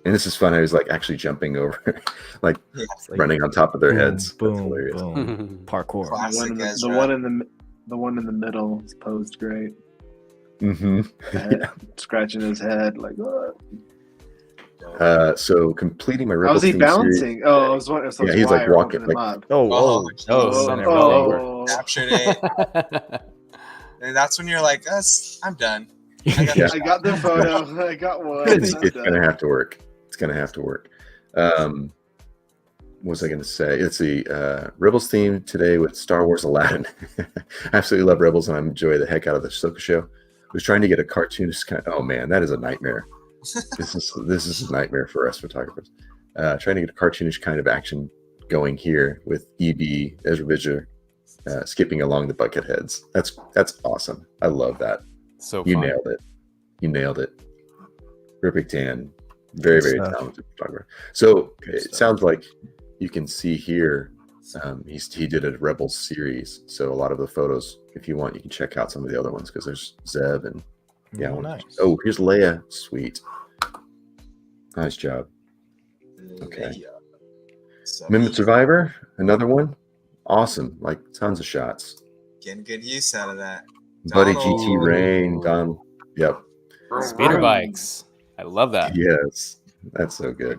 And this is fun. I was like actually jumping over, like It's like running on top of their boom, heads. That's Boom, hilarious. boom, parkour. The Classic one, in the, Ezra. the one in the middle is posed great. Mm-hmm. Head, scratching his head like what? So completing my Rebel How was he theme series- balancing? Oh, I was wondering. So Yeah, it's he's like wire walking, holding him like- up. Oh, Oh, whoa. oh, Send it oh. over. Captured it. And that's when you're like, I'm done. Yeah. I got the photo. I got one. It's I'm gonna done. have to work. It's gonna have to work. What was I gonna say? It's the Rebels theme today with Star Wars Aladdin. I absolutely love Rebels and I enjoy the heck out of the Ahsoka show. I was trying to get a cartoonist kind oh man, that is a nightmare. this is a nightmare for us photographers. Trying to get a cartoonish kind of action going here with EB, Ezra Bridger, skipping along the bucket heads. That's awesome. I love that. So You fun. nailed it. You nailed it. Ripik Tan, very, Good very stuff. talented photographer. So Good it stuff. sounds like you can see here, he did a Rebels series. So a lot of the photos, if you want, you can check out some of the other ones because there's Zeb and yeah. Oh, nice. Oh, here's Leia. Sweet. Nice job. Okay. So Mimic Survivor, another one. Awesome. Like tons of shots. getting good use out of that. Buddy Donald. GT Rain, Don. Yep. Speeder bikes. I love that. Yes. That's so good.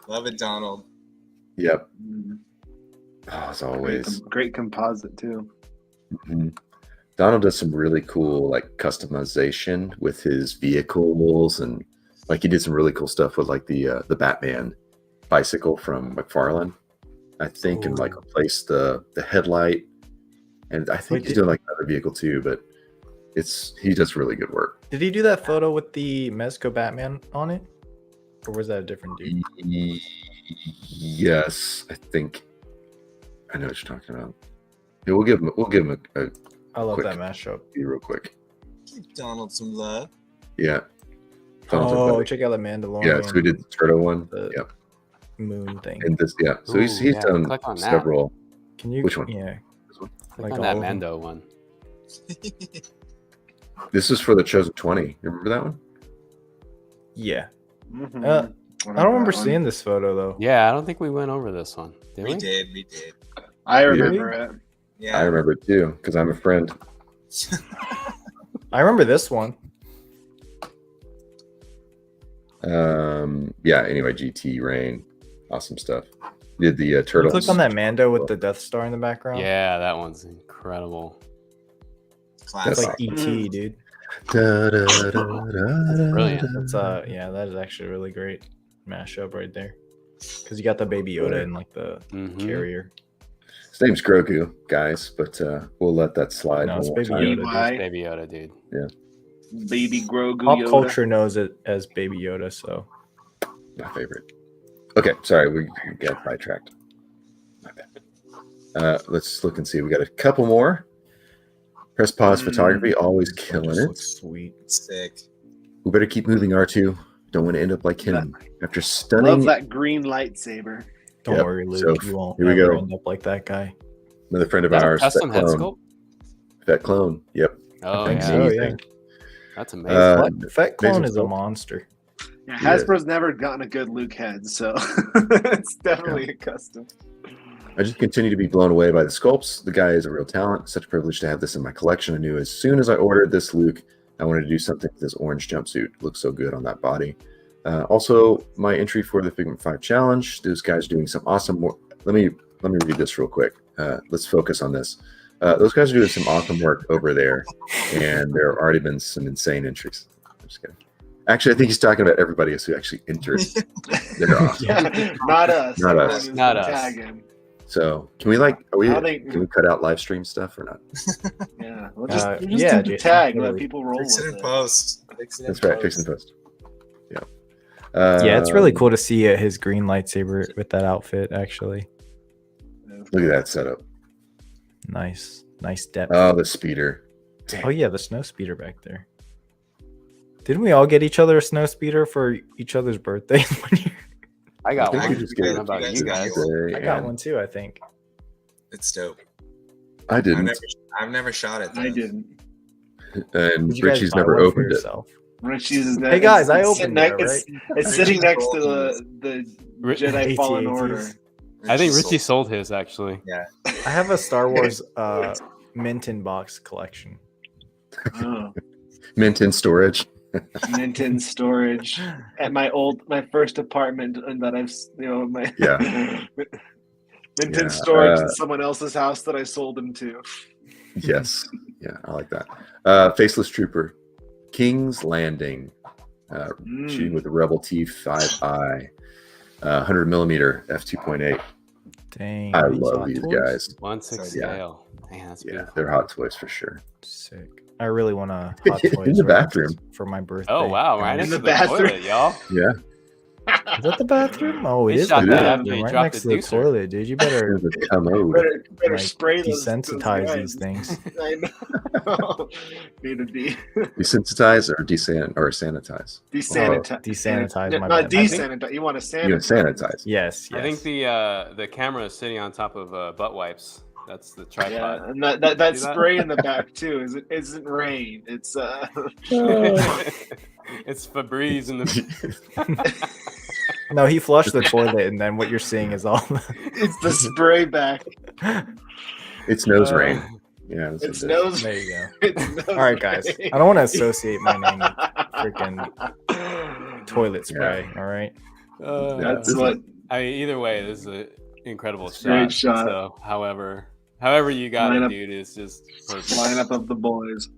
Love it, Donald. Yep. Mm. Oh, as always. Great composite too. Mhm. Donald does some really cool like customization with his vehicles, and like he did some really cool stuff with like the Batman bicycle from McFarlane, I think, and like replaced the headlight. And I think Wait, he's doing like another vehicle too, but he does really good work. Did he do that photo with the Mezco Batman on it? Or was that a different dude? Yes, I think I know what you're talking about. Yeah, we'll give him a I love quick. that mashup. real quick. Give Donald some love. Yeah. Thumbs up, Oh, buddy. check out the Mandalorian. Yeah, so we did the turtle one. The- Yep. moon thing. And this, yeah. So he's Ooh, yeah, done click on that. several. Can you? Which one? Yeah. Click Like on all that of them. Mando one. This is for the Chosen 20. You remember that one? Yeah. Mhm. I don't remember seeing this photo though. Yeah, I don't think we went over this one. Did we? We did. I remember it. Yeah. I remember it too because I'm a friend. I remember this one. Yeah. Anyway, GT Rain, awesome stuff. Did the Can you turtles? click on that Mando with the Death Star in the background. Yeah, that one's incredible. It's Classic. like ET, dude. Brilliant. That's yeah, that is actually a really great mashup right there. Because you got the Baby Yoda in like the Mhm. carrier. His name's Grogu, guys, but we'll let that slide. No, it's one Baby more time. Yoda. Why? It's Baby Yoda, dude. Baby Grogu Pop Yoda. culture knows it as Baby Yoda, so My favorite. Okay, sorry, we got sidetracked. My bad. Let's look and see. We got a couple more. Press pause photography, always killing just it. looks sweet. Sick. We better keep moving, R2. Don't want to end up like him. After Love stunning that green lightsaber. Don't Yep, worry, Luke. so You won't here we ever go. end up like that guy. another friend of Is that a ours, custom head Clone. sculpt? Vet Clone. Yep. Oh, think yeah. so, yeah. That's amazing. Uh, Fett Clone amazing is a sculpt. monster. Yeah, Yeah. Hasbro's never gotten a good Luke head, so it's definitely a custom. I just continue to be blown away by the sculpts. The guy is a real talent. Such a privilege to have this in my collection. I knew as soon as I ordered this Luke, I wanted to do something with this orange jumpsuit. Looks so good on that body. Also, my entry for the Figment 5 challenge. Those guys doing some awesome work. Let me read this real quick. Let's focus on this. Those guys are doing some awesome work over there, and there have already been some insane entries. I'm just kidding. Actually, I think he's talking about everybody else who actually entered. They're awesome. Yeah, not us. Not Everyone us. who's Not been us. tagging. So, can we How they- can we cut out live stream stuff or not? Yeah, we'll just, Yeah, do the Jason, tag. Let totally. people roll Fix it with in it. post. That's right. Fix and post. Yeah. Yeah, it's really cool to see his green lightsaber with that outfit. Actually, Look at that setup. nice depth. Oh, the speeder. Damn. Oh yeah, the snow speeder back there. Didn't we all get each other a snow speeder for each other's birthdays one year? I got I think one. we just get How it. about You you guys guys? Birthday I got and- one too, I think. It's dope. I didn't. I've never shot it. I though. didn't. And Did you guys Richie's buy never one for opened it. yourself? Richie's Hey guys, I it's opened sitting it, ne- right? It's sitting Richie next to sold the Ri- Jedi Fallen AT-ATs. Order. I think sold- Richie sold his actually. I have a Star Wars Minton box collection. Oh, Mint in storage. mint in storage at my first apartment, and that my Yeah. mint Yeah, in storage in someone else's house that I sold him to. Yes. Yeah, I like that. Faceless Trooper. King's Landing. Shooting with the Rebel T5i. 100 millimeter f2.8. Dang. I these love hot these toys? guys. 1/6 Yeah. scale. Man, that's Yeah, beautiful. they're hot toys for sure. Sick. I really want a hot In toys the right bathroom. for my birthday. Oh wow, right In into the the bathroom. toilet, y'all. Yeah. Is that the bathroom? Oh, it He is shot the that bathroom, after he right dropped next the to the deucer. toilet, dude. You better There's a commode. better like, spray those desensitize guys. these things. I know. Need to Desensitize or sanitize? desanitize. Desanitize, my Not bad. desanitize. You want to You sanitize. sanitize. Yes, yes. I think the camera is sitting on top of butt wipes. That's the Yeah, tripod. and that See that? spray in the back too isn't rain. It's It's Febreze in the. No, he flushed the toilet, and then what you're seeing is all. it's the spray back. It's nose rain. Yeah, that's It's what it is. nose. There you go. It's nose All right, guys. rain. I don't want to associate my name with freaking toilet spray. All right. That's This is- what. I mean, either way, this is an incredible It's a great shot. So, however you got Line it, up- dude, is just perfect. Lineup of the boys.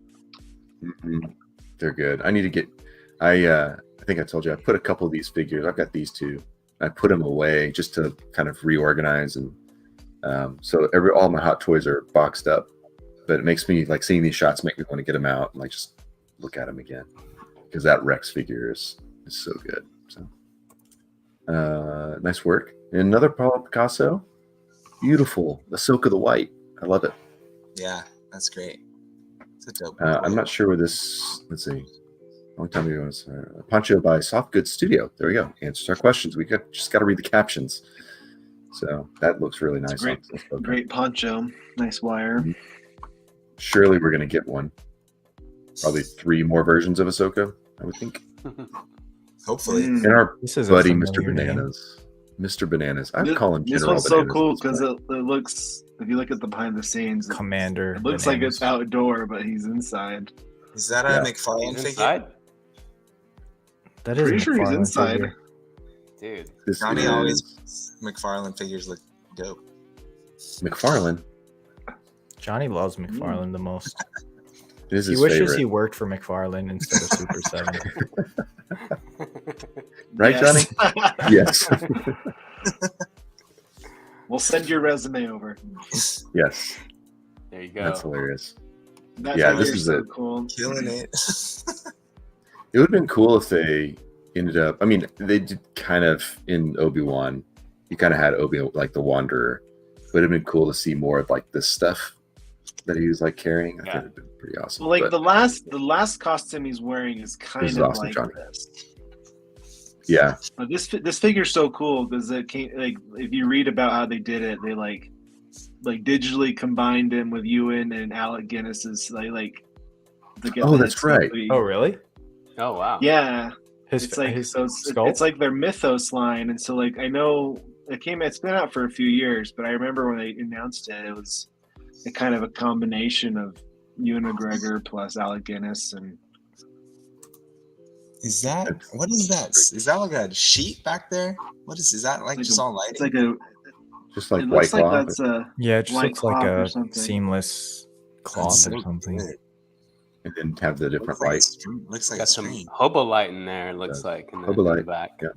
Mhm. They're good. I need to get. I think I told you I put a couple of these figures. I've got these two. I put them away just to kind of reorganize, and so all my hot toys are boxed up. But it makes me like seeing these shots make me want to get them out and like just look at them again, because that Rex figure is so good. So nice work. And another Pablo Picasso, beautiful. Ahsoka the White. I love it. Yeah, that's great. It's a dope. I'm not sure where this. Let's see. Long time ago, it was Poncho by Soft Goods Studio. There we go. Answers our questions. We just got to read the captions. So that looks really nice. Great. on Ahsoka. Great poncho. Nice wire. Mhm. Surely we're gonna get one. Probably 3 more versions of Ahsoka, I would think. Hopefully. Mm. And our This is buddy a Mr. familiar name. Bananas. Mr. Bananas. I This- call him This General one's so Bananas cool at this because point. it looks. If you look at the behind the scenes, Commander. it looks like Bananas. it's outdoor, but he's inside. Is that a Yeah. McFarlane He's figure? inside, That is Pretty a sure he's McFarlane inside. figure. dude. This Johnny is always McFarlane figures look dope. McFarlane. Johnny loves McFarlane the most. It is He his wishes favorite. he worked for McFarlane instead of Super 7. Right, Yes. Yes. We'll send your resume over. Yes. There you go. That's hilarious. That Yeah, this figure's is so it. cool. Killing it. It would have been cool if they ended up. I mean, they did kind of in Obi-Wan. You kind of had Obi like the Wanderer. Would have been cool to see more of like this stuff that he was like carrying. I think Yeah. it'd been pretty awesome. Well, like But, the last costume he's wearing is kind This is of awesome, like Johnny. this. yeah, But this figure's so cool because it came, like if you read about how they did it, they like digitally combined him with Ewan and Alec Guinness's to get Oh, the that's head right. sculpt. Oh, really? Oh wow. Yeah, His, it's like his so it's, skull? it's like their Mythos line, and so like I know it's been out for a few years, but I remember when they announced it, it was a kind of a combination of Ewan McGregor plus Alec Guinness, and Is that what is that? Is that like a sheet back there? What is that like? Like Just a- all it's lighting? like just like it White looks like Claw. that's a Yeah, it just white looks like cloth or a something. seamless cloth That's or so something. good. and then have the different Looks like a light. screen- Looks like Got a some screen. hobo light in there. It looks Yeah. like in the, Hobo in the light, back. yeah.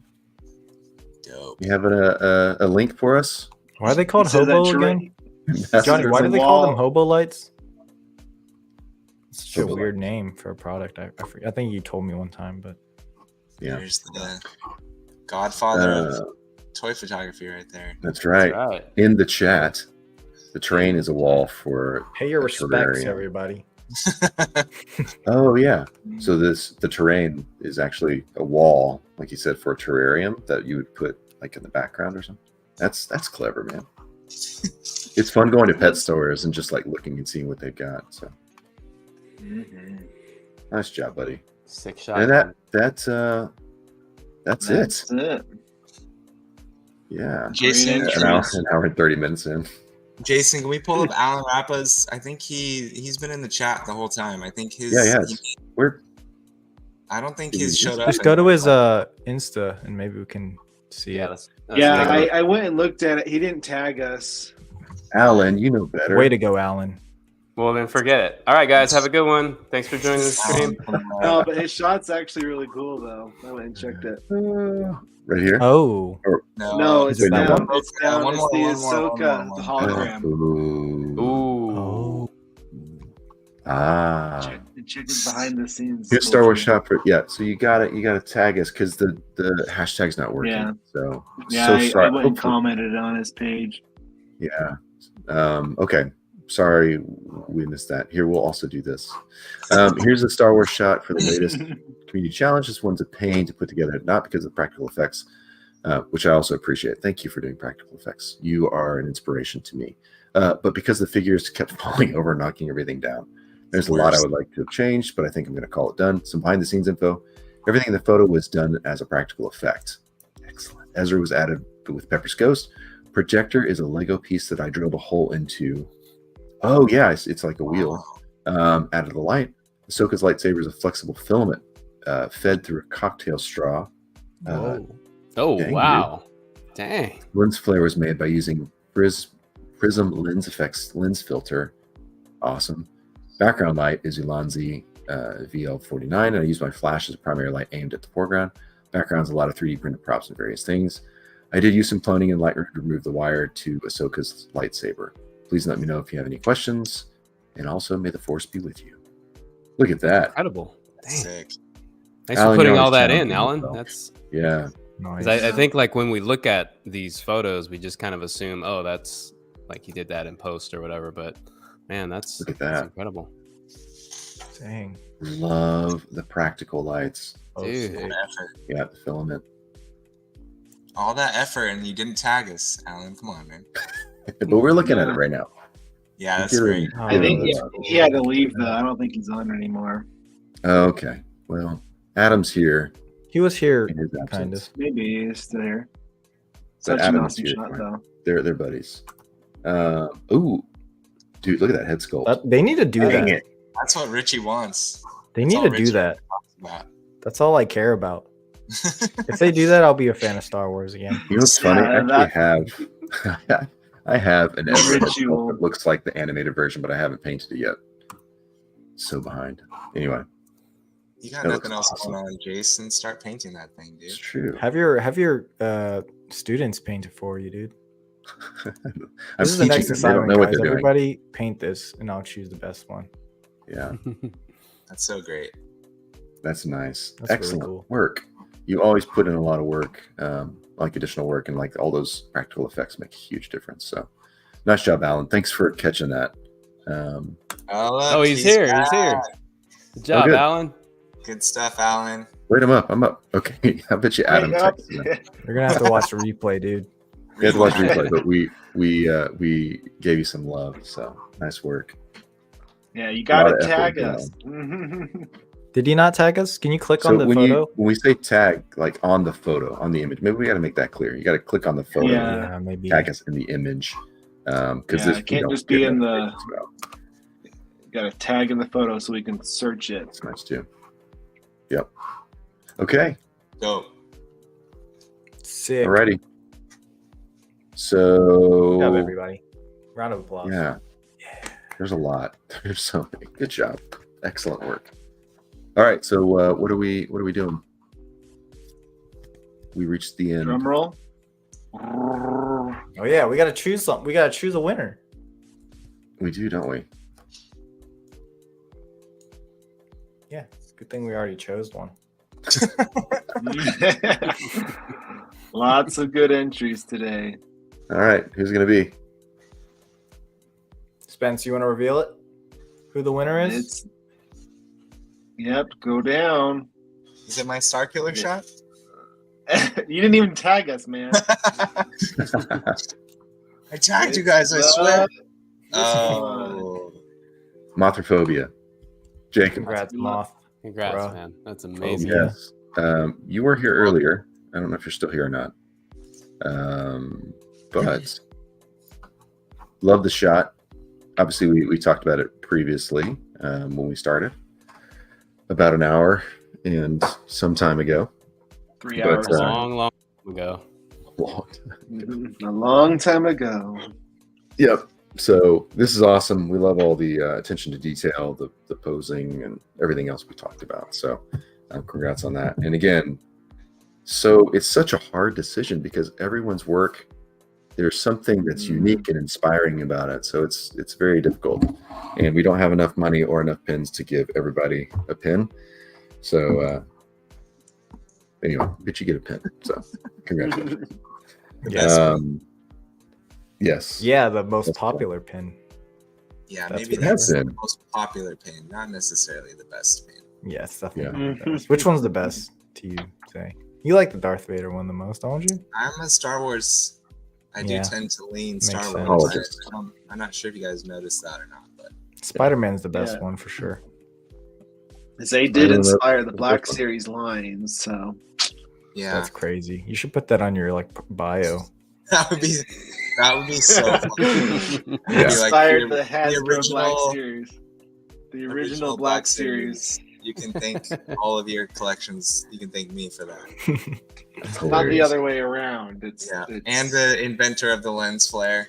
Dope. You have a link for us? Why are they called It says that hobo terrain- again? That's- Johnny, why there's do a they call them wall- hobo lights? It's such a Hobo weird name for a product. I think you told me one time, but Yeah. There's the Godfather Uh, of toy photography right there. That's right. That's right. In the chat, the terrain is a wall for. pay your a respects, terrarium. everybody. Oh yeah. So the terrain is actually a wall, like you said, for a terrarium that you would put like in the background or something. That's clever, man. It's fun going to pet stores and just like looking and seeing what they've got. So nice job, buddy. Sick shot. And that's it. That's it. Yeah. Jason, Great An hour and 30 minutes in. Jason, can we pull up Alan Rappa's? I think he's been in the chat the whole time. I think his. Yeah, yeah. Where I don't think Did his he showed up. Just in go to the- his Insta and maybe we can see yeah, it. that's Yeah, good. I went and looked at it. He didn't tag us. Alan, you know better. Way to go, Alan. Well, then forget it. All right, guys, have a good one. Thanks for joining the stream. No, but his shot's actually really cool though. I went and checked it. Right here. Oh, No, it's Is it that down. one? It's down. One It's more, the one more, Ahsoka, one the more. hologram. Ooh. Ooh. oh. Ah. check his behind the scenes. Here's Star Wars culture. shop for So you gotta tag us because the hashtag's not working. Yeah. So Yeah, so I sorry. went and Hopefully- commented on his page. Yeah. Okay. Sorry, we missed that. Here, we'll also do this. Here's a Star Wars shot for the latest community challenge. This one's a pain to put together, not because of practical effects, which I also appreciate. Thank you for doing practical effects. You are an inspiration to me. But because the figures kept falling over and knocking everything down. There's a lot I would like to have changed, but I think I'm going to call it done. Some behind the scenes info. Everything in the photo was done as a practical effect. Excellent. Ezra was added with Pepper's Ghost. Projector is a Lego piece that I drilled a hole into. Oh, yeah, it's like a wheel. Added the light. Ahsoka's lightsaber is a flexible filament fed through a cocktail straw. Whoa. Oh, dang, wow. Dang. Lens flare was made by using Prism Lens Effects lens filter. Awesome. Background light is Ulanzi VL49, and I use my flash as a primary light aimed at the foreground. Background's a lot of 3D printed props and various things. I did use some cloning in Lightroom to remove the wire to Ahsoka's lightsaber. Please let me know if you have any questions, and also may the force be with you. Look at that. Incredible. Dang. Sick. Thanks Alan, for putting you're all that always in, challenging Alan. yourself. That's Yeah. Nice. 'cause I think like when we look at these photos, we just kind of assume, oh, that's like he did that in post or whatever. But man, that's Look at that's that. incredible. Dang. Love the practical lights. Oh, Dude. sick. Effort. Yeah, the filament. All that effort, and you didn't tag us, Alan. Come on, man. But we're looking at it right now. Yeah, that's You're great. in- I think you're he had to leave though. I don't think he's on anymore. Okay. Well, Adam's here He was here, in his kind absence. of. Maybe he's still here. But Such an Adam's awesome here. shot though. They're buddies. Ooh, dude, look at that head sculpt. They need to do Dang that. it. That's what Richie wants. They That's need all to do Richie that. talks about. That's all I care about. If they do that, I'll be a fan of Star Wars again. You know what's funny? I Yeah, actually have I have an Ezra head Richie will- sculpt that looks like the animated version, but I haven't painted it yet. So behind. Anyway, You got That nothing looks else awesome. going on, Jason. Start painting that thing, dude. it's true. Have your students paint it for you, dude. I'm This is the next teaching them. They don't assignment, know what guys. they're doing. Everybody paint this, and I'll choose the best one. Yeah, That's so great. that's nice. That's really Excellent cool. work. You always put in a lot of work, like additional work, and like all those practical effects make a huge difference. So, nice job, Alan. Thanks for catching that. Oh, he's here. He's back. here. Good job, good. Alan. Good stuff, Alan. Wait, I'm up. I'm up. Okay, I bet you Adam Wake up. texted that. You're gonna have to watch the replay, dude. We had to watch replay, but we gave you some love. So nice work. Yeah, you lot gotta of effort tag going us. Did he not tag us? Can you click So on the when photo? when we say tag, like on the photo, on the image, maybe we got to make that clear. You got to click on the photo, Yeah. and Maybe. tag us in the image, because Yeah, this it can't we don't just be get in the- notifications about. Gotta tag in the photo so we can search it. That's nice too. Yep. Okay. Dope. Sick. Alrighty. Good So job, everybody. Round of applause. yeah, there's a lot. There's so many. Good job. Excellent work. All right. So what are we doing? We reached the end. Drum roll. Oh yeah, we gotta choose something. We gotta choose a winner. We do, don't we? Yeah. Good thing we already chose one. Lots of good entries today. All right. Who's gonna be? Spence, you want to reveal it? Who the winner is? It's yep, go down. Is it my Star Killer shot? You didn't even tag us, man. I tagged you guys, I swear. This Oh. Mothrophobia. Jacob. Congrats, Moth. Congrats, Bro. man. That's amazing. Yes. You were here earlier. I don't know if you're still here or not. But love the shot. Obviously, we talked about it previously when we started, about an hour and some time ago. 3 But, hours. Long ago. A long time ago. Yep. So this is awesome. We love all the attention to detail, the posing, and everything else we talked about. So congrats on that. And again, so it's such a hard decision because everyone's work there's something that's unique and inspiring about it. So it's very difficult, and we don't have enough money or enough pins to give everybody a pin. So anyway, but you get a pin. So congratulations. Yes. Yes. Yeah, the most That's cool. popular pin. Yeah, That's maybe what that's happened. the most popular pin, not necessarily the best pin. Yes, definitely. Yeah. The best. Which one's the best to you, say? You like the Darth Vader one the most, don't you? I'm a Star Wars. I do Yeah, tend to lean makes Star sense. Wars. I'm not sure if you guys noticed that or not, but Spider-Man's the best Yeah. one for sure. They did I don't know. inspire the Black Series lines, so yeah, That's crazy. You should put that on your like bio. that would be so fun. Yeah. Be like inspired the the Hasbro original- Black Series. The original Black Series. You can thank all of your collections. You can thank me for that. That's Not the hilarious. other way around. It's And the inventor of the lens flare.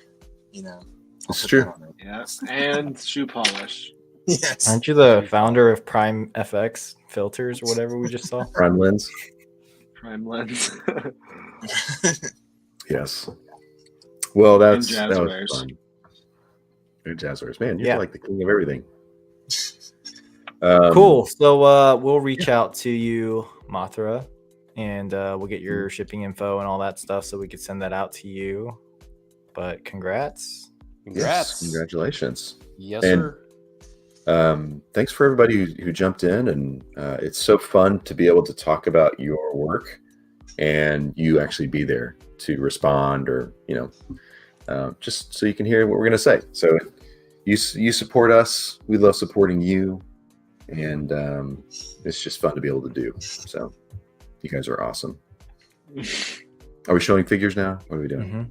You know, I'll It's put true. that on it. yeah, and shoe polish. Yes. Aren't you the founder of Prime FX filters or whatever we just saw? Prime lens. Prime lens. Yes. Well, that was Jazzwares. fun. Good Jazzwares, man. You're Yeah. like the king of everything. Cool. So we'll reach out to you, Mothra, and we'll get your shipping info and all that stuff so we could send that out to you. But congrats. Yes, congratulations. Yes, And- sir. Thanks for everybody who jumped in, and it's so fun to be able to talk about your work and you actually be there to respond, or just so you can hear what we're going to say. So you support us, we love supporting you, and it's just fun to be able to do. So you guys are awesome. Are we showing figures now? What are we doing? Mhm.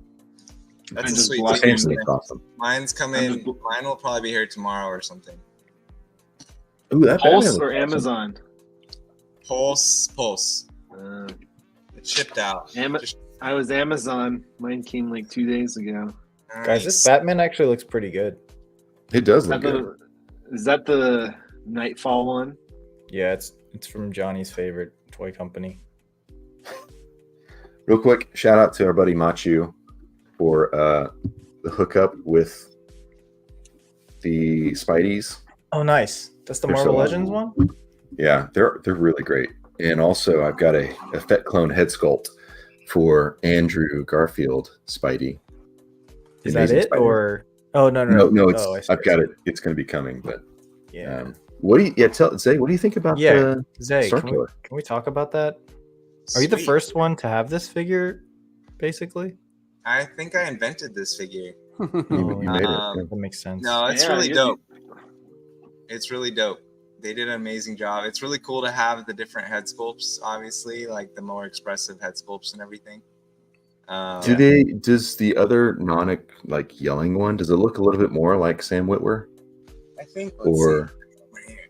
That's I'm a just sweet blocking thing. Seriously, it's awesome. Mine's coming. Mine will probably be here tomorrow or something. Ooh, that Pulse Batman or looks awesome. Amazon? Pulse. Uh, It shipped out. I was Amazon. Mine came like 2 days ago. Guys, this Batman actually looks pretty good. It does Is look that, good. is that the Nightfall one? Yeah, it's from Johnny's favorite toy company. Real quick, shout out to our buddy Machu for the hookup with the Spideys. Oh, nice. That's the They're Marvel so Legends one? Yeah, they're really great. And also, I've got a Fett clone head sculpt for Andrew Garfield Spidey. Is that Amazing it? Spidey. Or no, it's oh, I see. I've got it. It's going to be coming. But Yeah. what do you tell Zay? What do you think about Yeah, the Zay, Star can Killer? we talk about that? Are you the Sweet. first one to have this figure, basically? I think I invented this figure. You made it. That makes sense. No, it's Yeah, really you- dope. It's really dope. They did an amazing job. It's really cool to have the different head sculpts, obviously, like the more expressive head sculpts and everything. Does the other like yelling one? Does it look a little bit more like Sam Witwer? I think. Or Over here.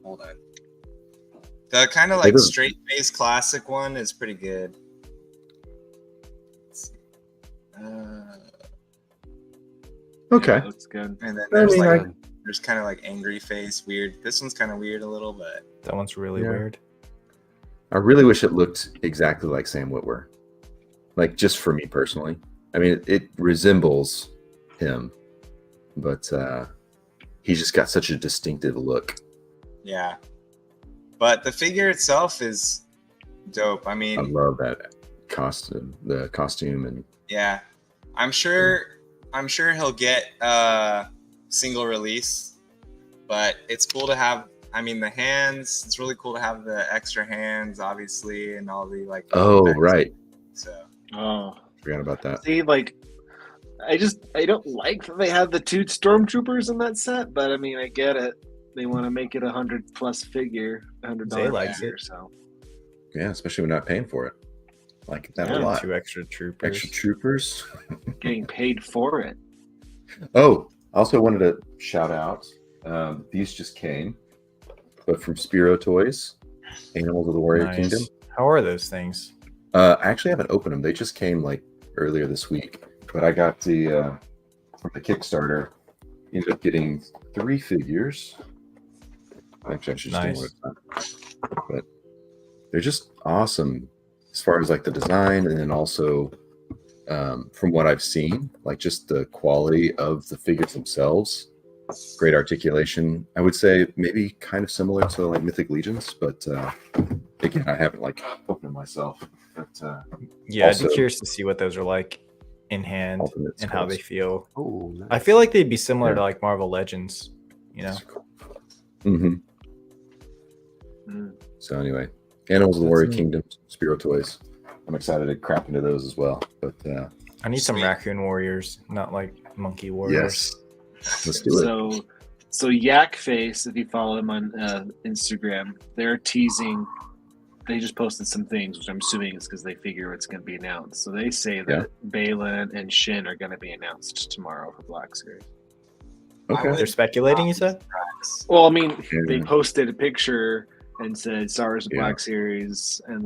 Hold on. The kind of like Maybe- straight face classic one is pretty good. Let's see. okay, Yeah, looks good. And then I there's mean, like I- there's kind of like angry face, weird. This one's kind of weird a little, but That one's really Yeah. weird. I really wish it looked exactly like Sam Witwer. Like, just for me personally. I mean, it resembles him, but he's just got such a distinctive look. yeah. But the figure itself is dope. I I mean, love that costume, and yeah. I'm sure he'll get single release, but it's cool to have. I mean, the hands. It's really cool to have the extra hands, obviously, and all the like. oh effects. right, So Oh, forgot about that. see, like, I don't like that they have the 2 stormtroopers in that set, but I mean, I get it. They want to make it a $100+ figure, $100 Zay likes figure. it. So Yeah, especially when not paying for it. Like that Yeah. a lot. 2 extra troopers. Extra troopers. getting paid for it. Oh, also wanted to shout out. These just came, but from Spiro Toys, Animals of the Warrior Nice. Kingdom. How are those things? I actually haven't opened them. They just came like earlier this week, but I got the from the Kickstarter. Ended up getting 3 figures. Actually, I should just do Nice. one at a time. But they're just awesome as far as like the design, and then also from what I've seen, like just the quality of the figures themselves, great articulation. I would say maybe kind of similar to like Mythic Legions, but again, I haven't like opened myself. But Yeah, I'd also- be curious to see what those are like in hand Altermitts and how they cards. feel. Oh, nice. I feel like they'd be similar Yeah. to like Marvel Legends, you know. Mm-hmm. Mm. So anyway, Animals of the That's Warrior neat. Kingdom, Spiro toys. I'm excited to crap into those as well. But I need some Sweet. raccoon warriors, not like monkey warriors. yes, let's do it. So Yak Face, if you follow him on Instagram, they're teasing. They just posted some things, which I'm assuming is because they figure it's going to be announced. So they say that Balin and Shin are going to be announced tomorrow for Black Series. Okay. They're speculating, you said? Well, I mean, they Yeah. posted a picture and said Stars of Yeah. Black Series, and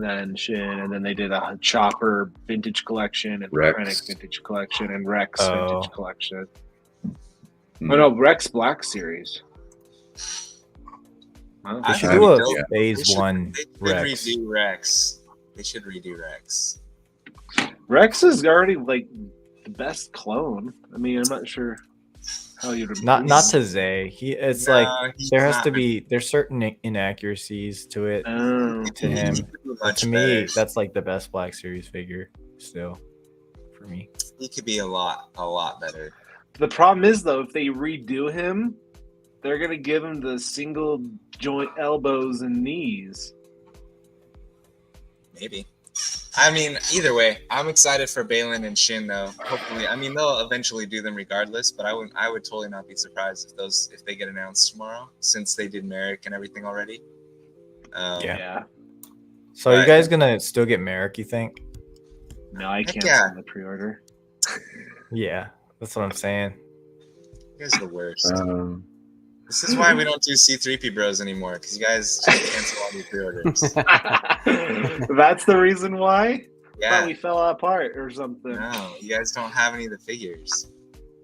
then Shin, and then they did a Chopper vintage collection and Rex. Krennic vintage collection and Rex Oh. vintage collection. Hmm. Oh no, Rex Black Series. Huh? They should I do a would- yeah. phase one They should Rex. redo Rex. They should redo Rex. Rex is already like the best clone. I mean, I'm not sure how you'd Not replace- to Zay. It's No, like he's there has not. to be there's certain inaccuracies to it. Oh. To him. He could be But much to me, better. that's like the best Black Series figure still for me. He could be a lot better. The problem is though, if they redo him, they're gonna give him the single joint elbows and knees. Maybe. I mean, either way, I'm excited for Balin and Shin though. Hopefully, I mean they'll eventually do them regardless, but I would totally not be surprised if they get announced tomorrow, since they did Merrick and everything already. Yeah. So are you Right. guys gonna still get Merrick, you think? No, I Heck can't yeah. send the pre-order. Yeah, that's what I'm saying. You guys are the worst. Um, This is why we don't do C3P Bros anymore, because you guys just cancel all your pre-orders. That's the reason why? Yeah. Thought we fell apart or something. No, you guys don't have any of the figures.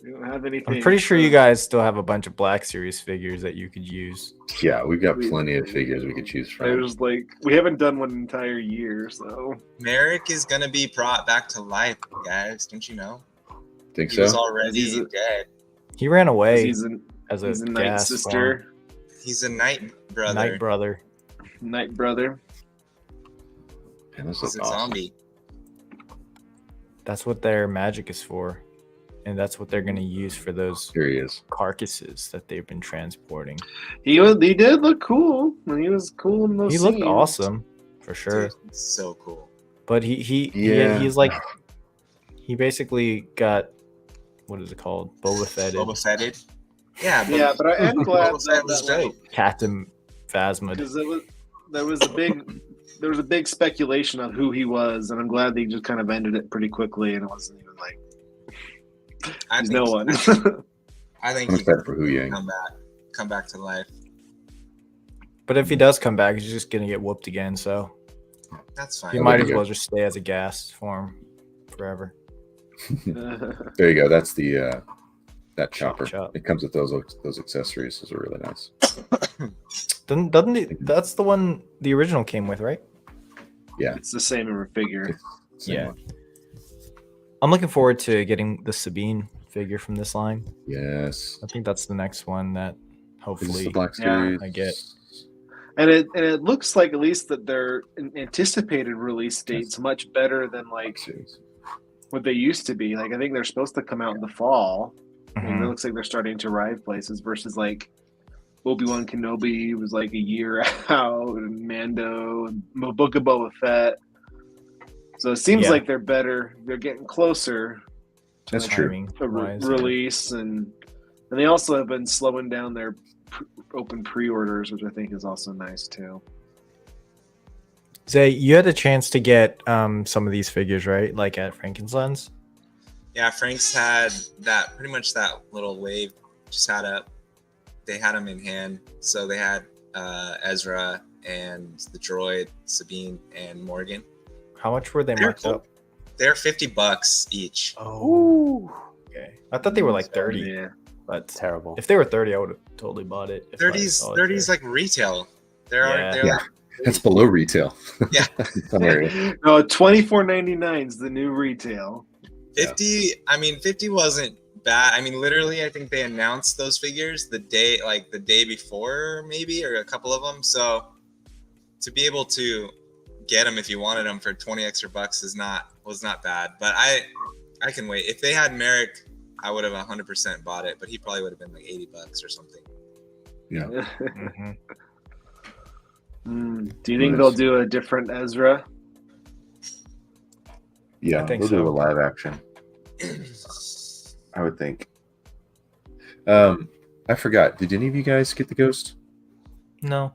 We don't have anything. I'm pretty sure you guys still have a bunch of Black Series figures that you could use. yeah, we've got plenty of figures we could choose from. There's like we haven't done one entire year, so Merrick is gonna be brought back to life, guys. Don't you know? Think He so? was already He's a- dead. He ran away he's a as a Night gas Sister, He's a night brother. Night brother. Night Brother. Man, this He's looks a awesome. zombie. That's what their magic is for, and that's what they're gonna use for those Here he is. carcasses that they've been transporting. He did look cool. He was cool in those He looked scenes. awesome for sure, Dude, he's so cool. but Yeah. he's like he basically got what is it called? Boba Fetted. Boba Fetted. Yeah, Yeah, but I am glad Boba Fett was that dope. Captain Phasma. because there was a big speculation of who he was, and I'm glad they just kind of ended it pretty quickly, and it wasn't even like I he's think, no one. I think I'm he can excited for Hu Yang. come back to life. But if he does come back, he's just gonna get whooped again. So That's he fine. might there as you well go. just stay as a gas form forever. There you go. That's the that chopper. Chop. It comes with those accessories. Those are really nice. Doesn't it, that's the one the original came with, right? It's the same in figure. Same Yeah. one. I'm looking forward to getting the Sabine figure from this line. Yes. I think that's the next one that Is this hopefully the Black Yeah, Series? I get. And it looks like at least that their anticipated release date's much better than like Black Series. what they used to be. Like I think they're supposed to come out in the fall. And Mhm. it looks like they're starting to arrive places versus like Obi-Wan Kenobi was like a year out, and Mando, and Book of Boba Fett. So it seems Yeah. like they're better. They're getting closer That's true. timing to wise, yeah. release, and they also have been slowing down their open pre-orders, which I think is also nice too. Zay, you had a chance to get some of these figures, right? Like at Frankenstein's. Yeah, Frank's had that pretty much that little wave just had up. They had them in hand, so they had Ezra and the droid, Sabine and Morgan. How much were they They're marked cool. up? They're $50 each. Oh, okay. I thought they were like 30, Yeah. but Terrible. if they were 30, I would have totally bought it. if I 30s, saw it 30s there. like retail. They're Yeah. they're Yeah. like That's below retail. Yeah. Hilarious. No, $24.99 is the new retail. 50. I mean, 50 wasn't bad. I mean, literally, I think they announced those figures the day before, maybe, or a couple of them. So to be able to get them if you wanted them for 20 extra bucks was not bad. But I can wait. If they had Merrick, I would have 100% bought it, but he probably would have been like 80 bucks or something. Yeah. Do you think they'll do a different Ezra? Yeah, I think they'll so. do a live action. I would think. I forgot. Did any of you guys get the Ghost? No.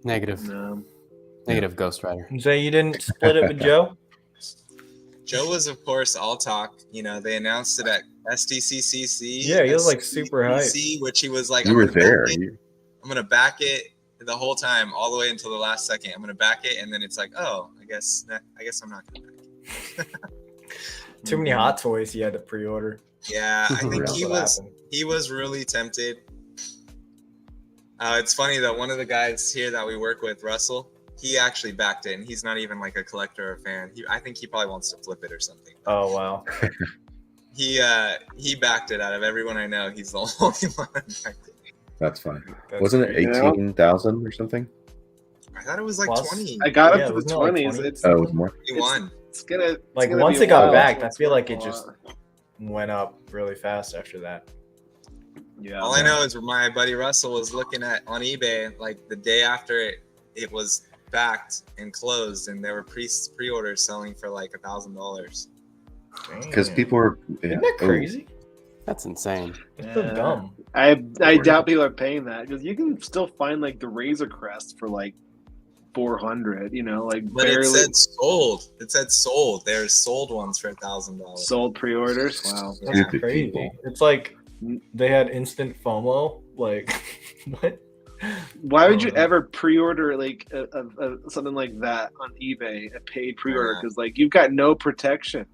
Negative. No. Negative Ghost Rider. You say you didn't split it with Joe? Joe was, of course, all talk. You know, they announced it at SDCCC. Yeah, he was like super hype. SDCCC, which he was like, You were there. I'm gonna back it the whole time, all the way until the last second. I'm gonna back it, and then it's like, oh, I guess I'm not gonna back it. Too many Hot Toys he had to pre-order. Yeah, I think That's what happened. he was really tempted. It's funny that one of the guys here that we work with, Russell, he actually backed it, and he's not even like a collector or fan. I think he probably wants to flip it or something. Oh wow. He backed it. Out of everyone I know, he's the only one that backed it. That's fine. That's Wasn't it crazy. 18,000 or something? I thought it was like Plus- 20. I got Yeah, up to the wasn't it like 20s. 20? It's, Oh, it was more. 21. it's gonna Like gonna once be it a got while backed, I till feel like it's it worth a just lot. went up really fast after that. Yeah. All I know is my buddy Russell was looking at on eBay like the day after it was backed and closed, and there were pre-orders selling for like $1,000. Because people are. Yeah. Isn't that crazy? That's insane. It's so dumb. I doubt people are paying that because you can still find like the Razor Crest for like 400. You know, like But barely it said sold. It said sold. There's sold ones for $1,000. sold pre-orders. Wow. That's Stupid crazy. people. It's like they had instant FOMO. Like what? Why would you ever pre-order like something like that on eBay, a paid pre-order? Yeah. Because like you've got no protection.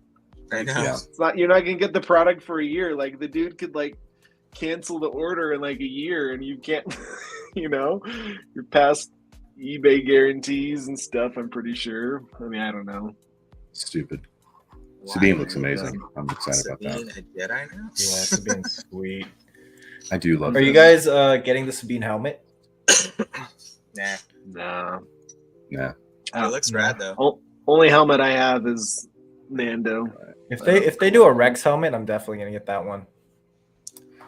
I know. Yeah. It's not, you're not gonna get the product for a year. Like the dude could like cancel the order in like a year, and you can't. You know, you're past eBay guarantees and stuff. I'm pretty sure. I mean, I don't know. Stupid. Why Sabine would looks you amazing. I'm excited about Sabine that. a Jedi now? Yeah, it's being sweet. I do love Are you this. guys getting the Sabine helmet? Nah. No. Nah. It looks rad though. Only helmet I have is Mando. If they do a Rex helmet, I'm definitely gonna get that one.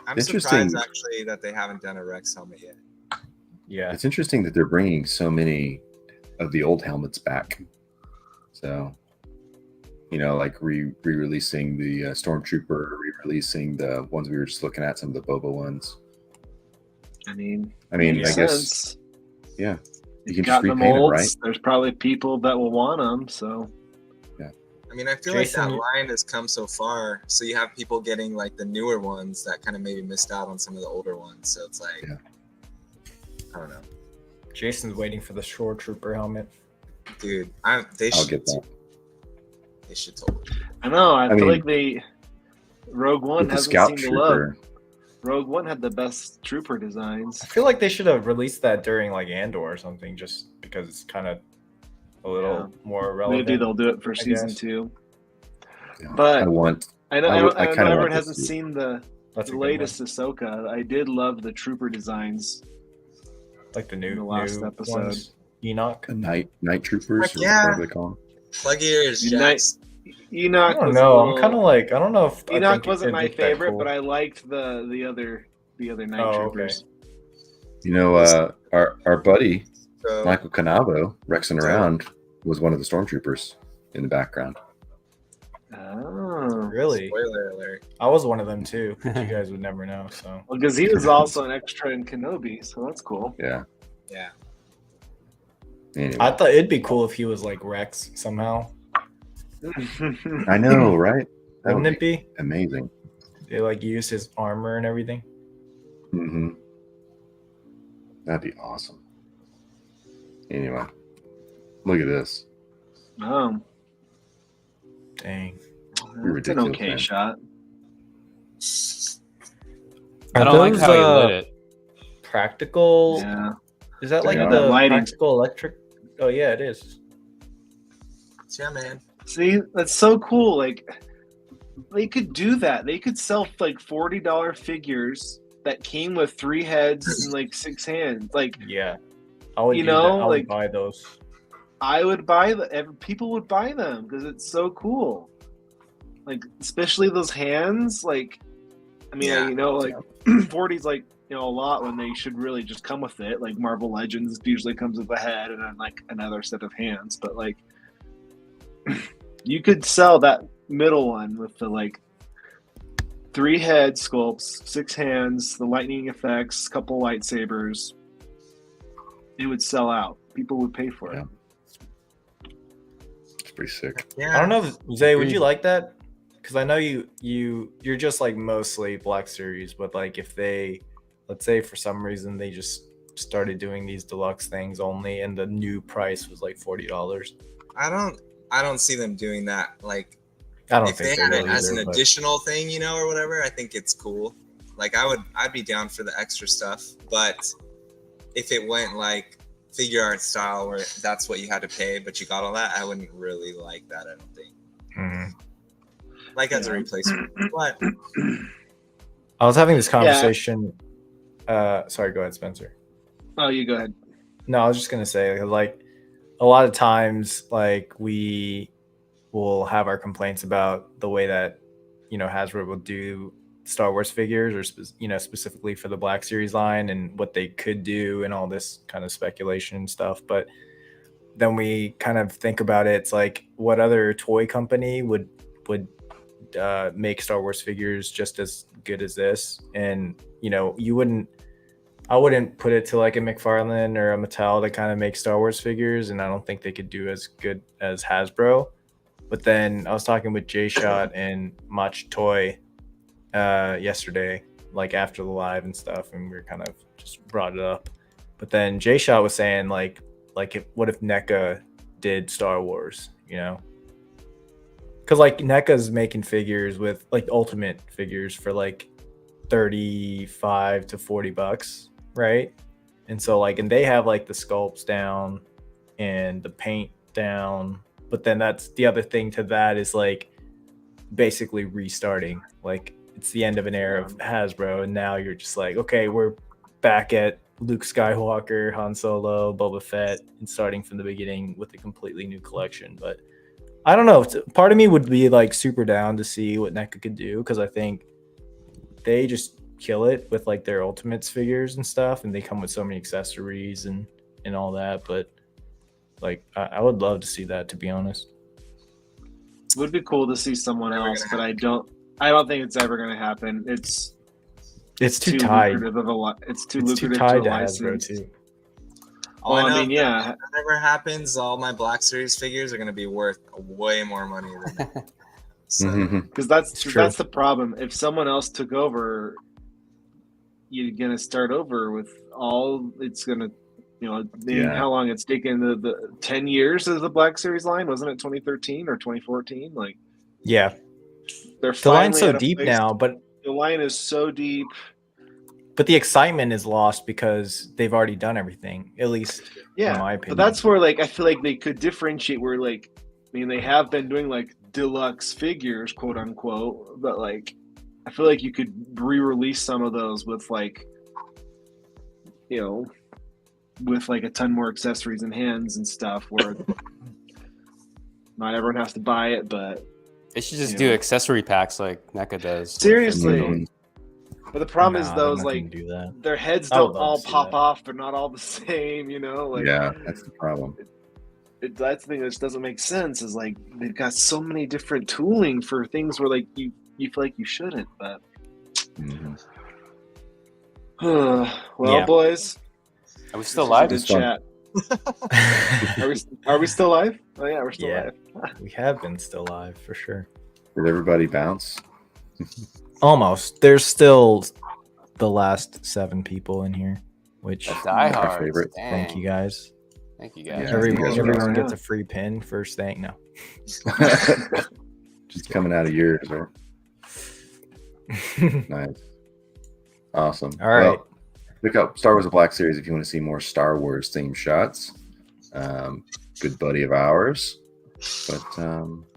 I'm Interesting. surprised actually that they haven't done a Rex helmet yet. Yeah. It's interesting that they're bringing so many of the old helmets back. So, you know, like re-releasing the Stormtrooper, re-releasing the ones we were just looking at, some of the Boba ones. I mean, I mean, makes I guess, sense. yeah. You You've can got just the repaint it, molds. right? There's probably people that will want them. So I mean, I feel Jason, like that you- line has come so far. So you have people getting like the newer ones that kind of maybe missed out on some of the older ones. So it's like, Yeah. I don't know, Jason's waiting for the Shore Trooper helmet. dude. I'll get that. They should totally. I know. I feel mean, like they Rogue One With the hasn't Scout seen the love. Trooper, Rogue One had the best trooper designs. I feel like they should have released that during like Andor or something, just because it's kind of a little more relevant. Maybe they'll do it for season guess. 2. yeah, But I want. I know, I I would- know, I I know kinda want everyone to hasn't see- seen the That's a good latest one. Ahsoka. I did love the trooper designs. Like the in new the last new episode. ones. Enoch. The night troopers, Heck or yeah. whatever they call them. Plug your ears, Unite- Jax. I Enoch don't was know. a I'm little- kind of like I don't know if I Enoch think wasn't it my looked that favorite, cool. but I liked the other night Oh, okay. troopers. You know, our buddy So, Michael Canavo, Rexing around, was one of the stormtroopers in the background. Oh, Really, spoiler alert. I was one of them too. But you guys would never know. So well, because he was also an extra in Kenobi, so that's cool. Yeah. Yeah. Anyway, I thought it'd be cool if he was like Rex somehow. I know, right? That Wouldn't would it be? amazing. They like used his armor and everything. Mm-hmm. That'd be awesome. Anyway, look at this. Oh, Dang. that's an ridiculous, okay man. shot. I don't like how he lit it. Practical. Yeah, Is that They like are. the Lighting. practical electric Oh yeah, it is. Yeah, man. See, that's so cool. Like, they could do that. They could sell like $40 figures that came with 3 heads and like 6 hands. Like, Yeah, I would You do that. know, I would like- buy those. I would buy people would buy them because it's so cool. Like, especially those hands. Like, I mean, Yeah. you know, like 40's like, you know, a lot when they should really just come with it. Like Marvel Legends usually comes with a head and then like another set of hands. But like, you could sell that middle one with the like 3 head sculpts, 6 hands, the lightning effects, couple lightsabers. It would sell out. People would pay for it. It's pretty sick. Yeah. I don't know, Zay. Would you Agreed. like that? Because I know you're just like mostly Black Series, but like if they, let's say for some reason they just started doing these deluxe things only, and the new price was like $40. I don't see them doing that. Like, I don't if they think had they it will as either, an but- additional thing, you know, or whatever, I think it's cool. Like, I'd be down for the extra stuff. But if it went like figure art style, where that's what you had to pay, but you got all that, I wouldn't really like that. I don't think. Mhm. Like as a Yeah. replacement, but I was having this conversation. Sorry, go ahead, Spencer. Oh, you go ahead. No, I was just gonna say, like, a lot of times, like, we will have our complaints about the way that, you know, Hasbro will do Star Wars figures, or specifically for the Black Series line, and what they could do, and all this kind of speculation and stuff. But then we kind of think about it. It's like, what other toy company would make Star Wars figures just as good as this? And you know, I wouldn't put it to like a McFarlane or a Mattel to kind of make Star Wars figures, and I don't think they could do as good as Hasbro. But then I was talking with Jay Shot and Mach Toy yesterday, like after the live and stuff, and we were kind of just brought it up. But then Jay Shot was saying what if NECA did Star Wars, you know? Because like NECA's making figures with like Ultimate figures for like $35 to $40, right? And so like, and they have like the sculpts down and the paint down, but then that's the other thing to that is like basically restarting. Like, it's the end of an era of Hasbro, and now you're just like, okay, we're back at Luke Skywalker, Han Solo, Boba Fett, and starting from the beginning with a completely new collection. But I don't know. Part of me would be like super down to see what NECA could do, because I think they just kill it with like their Ultimates figures and stuff, and they come with so many accessories and all that. But like, I would love to see that, to be honest. It would be cool to see someone Never else, gonna but I don't think it's ever going to happen. It's Too tied. lucrative of it's too It's too lucrative tied to to Hasbro license. too. all Well, I know I mean, yeah, if that never happens, all my Black Series figures are going to be worth way more money than so. Mhm. because that's It's true. that's the problem. If someone else took over, you're going to start over with all. It's going to, you know, Yeah. how long it's taken the 10 years of the Black Series line, wasn't it 2013 or 2014? Like, Yeah, they're the line's finally so at a deep place- now, but The line is so deep. the excitement is lost because they've already done everything, at least in my opinion. But that's where, like, I feel like they could differentiate. Where, like, I mean, they have been doing like deluxe figures, quote unquote, but like, I feel like you could re-release some of those with like, you know, with like a ton more accessories and hands and stuff. Where not everyone has to buy it, but They should just Yeah. do accessory packs like NECA does. seriously. Mhm. But the problem is Nah, those, they're not gonna like, do that. their heads I would don't love to all see pop that. off. They're not all the same, you know. Like, Yeah, that's the problem. that's the thing that just doesn't make sense. Is like they've got so many different tooling for things where like you feel like you shouldn't. But Mhm. well, Yeah. boys, Are we still this was a live? good It's fun. chat. Are we still live? Oh yeah, we're still Yeah. live. We have been still live for sure. Did everybody bounce? Almost. There's still the last 7 people in here, which Diehards. favorite. thank you guys. Thank you guys. Yeah. Everyone, you guys are everyone awesome. gets a free pin first thing. No. Just coming out of yours, right? Nice. Awesome. All right. Well, look up Star Wars: The Black Series if you want to see more Star Wars themed shots. good buddy of ours, but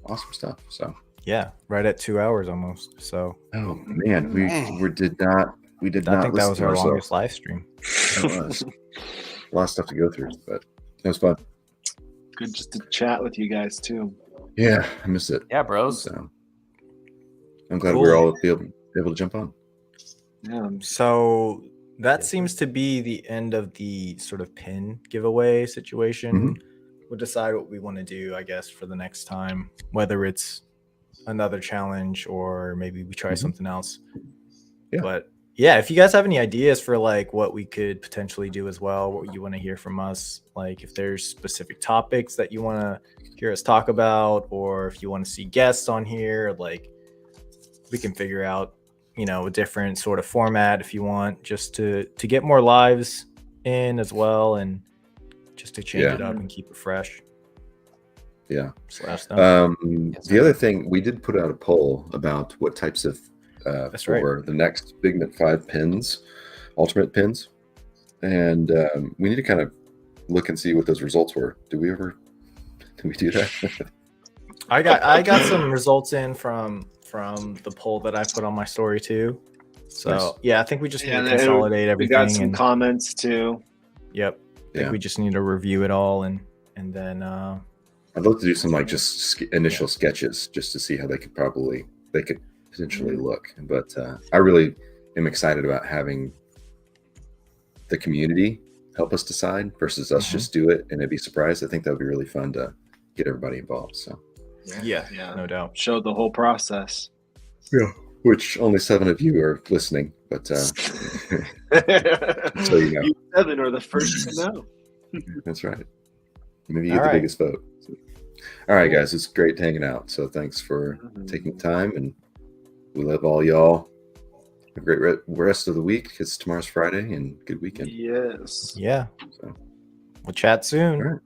awesome stuff. So Yeah, right at 2 hours almost. So oh man, we did not I listen think that was to our ourselves. longest live stream. It was a lot of stuff to go through, but it was fun. Good just to chat with you guys too. Yeah, I miss it. Yeah, bros. So I'm glad we were all able to jump on. Yeah. So that seems to be the end of the sort of pin giveaway situation. We'll decide what we want to do, I guess, for the next time, whether it's another challenge or maybe we try something else. Yeah. But yeah, if you guys have any ideas for like what we could potentially do as well, what you want to hear from us, like if there's specific topics that you want to hear us talk about, or if you want to see guests on here, like we can figure out, you know, a different sort of format if you want, just to get more lives in as well, and just to change it up and keep it fresh. Yeah. Just let us know. The other thing, we did put out a poll about what types of That's for the next Big Mint 5 pins, Ultimate pins, and we need to kind of look and see what those results were. Did we do that? I got some results in from the poll that I put on my story too. So Nice. yeah, I think we just need Yeah, to consolidate we everything. got some and, comments too. yep. I think we just need to review it all and then I'd love to do some like just initial sketches just to see how they could potentially look. But I really am excited about having the community help us decide versus us just do it and it'd be surprised. I think that would be really fun to get everybody involved. So yeah, no doubt. Showed the whole process. yeah, which only 7 of you are listening, but so you know. You 7 are the first to know. That's right. Maybe you get the biggest vote. So. All right, guys, it's great hanging out. So thanks for taking the time, and we love all y'all. Have a great rest of the week. It's tomorrow's Friday, and good weekend. Yes. Yeah. So. We'll chat soon. All right.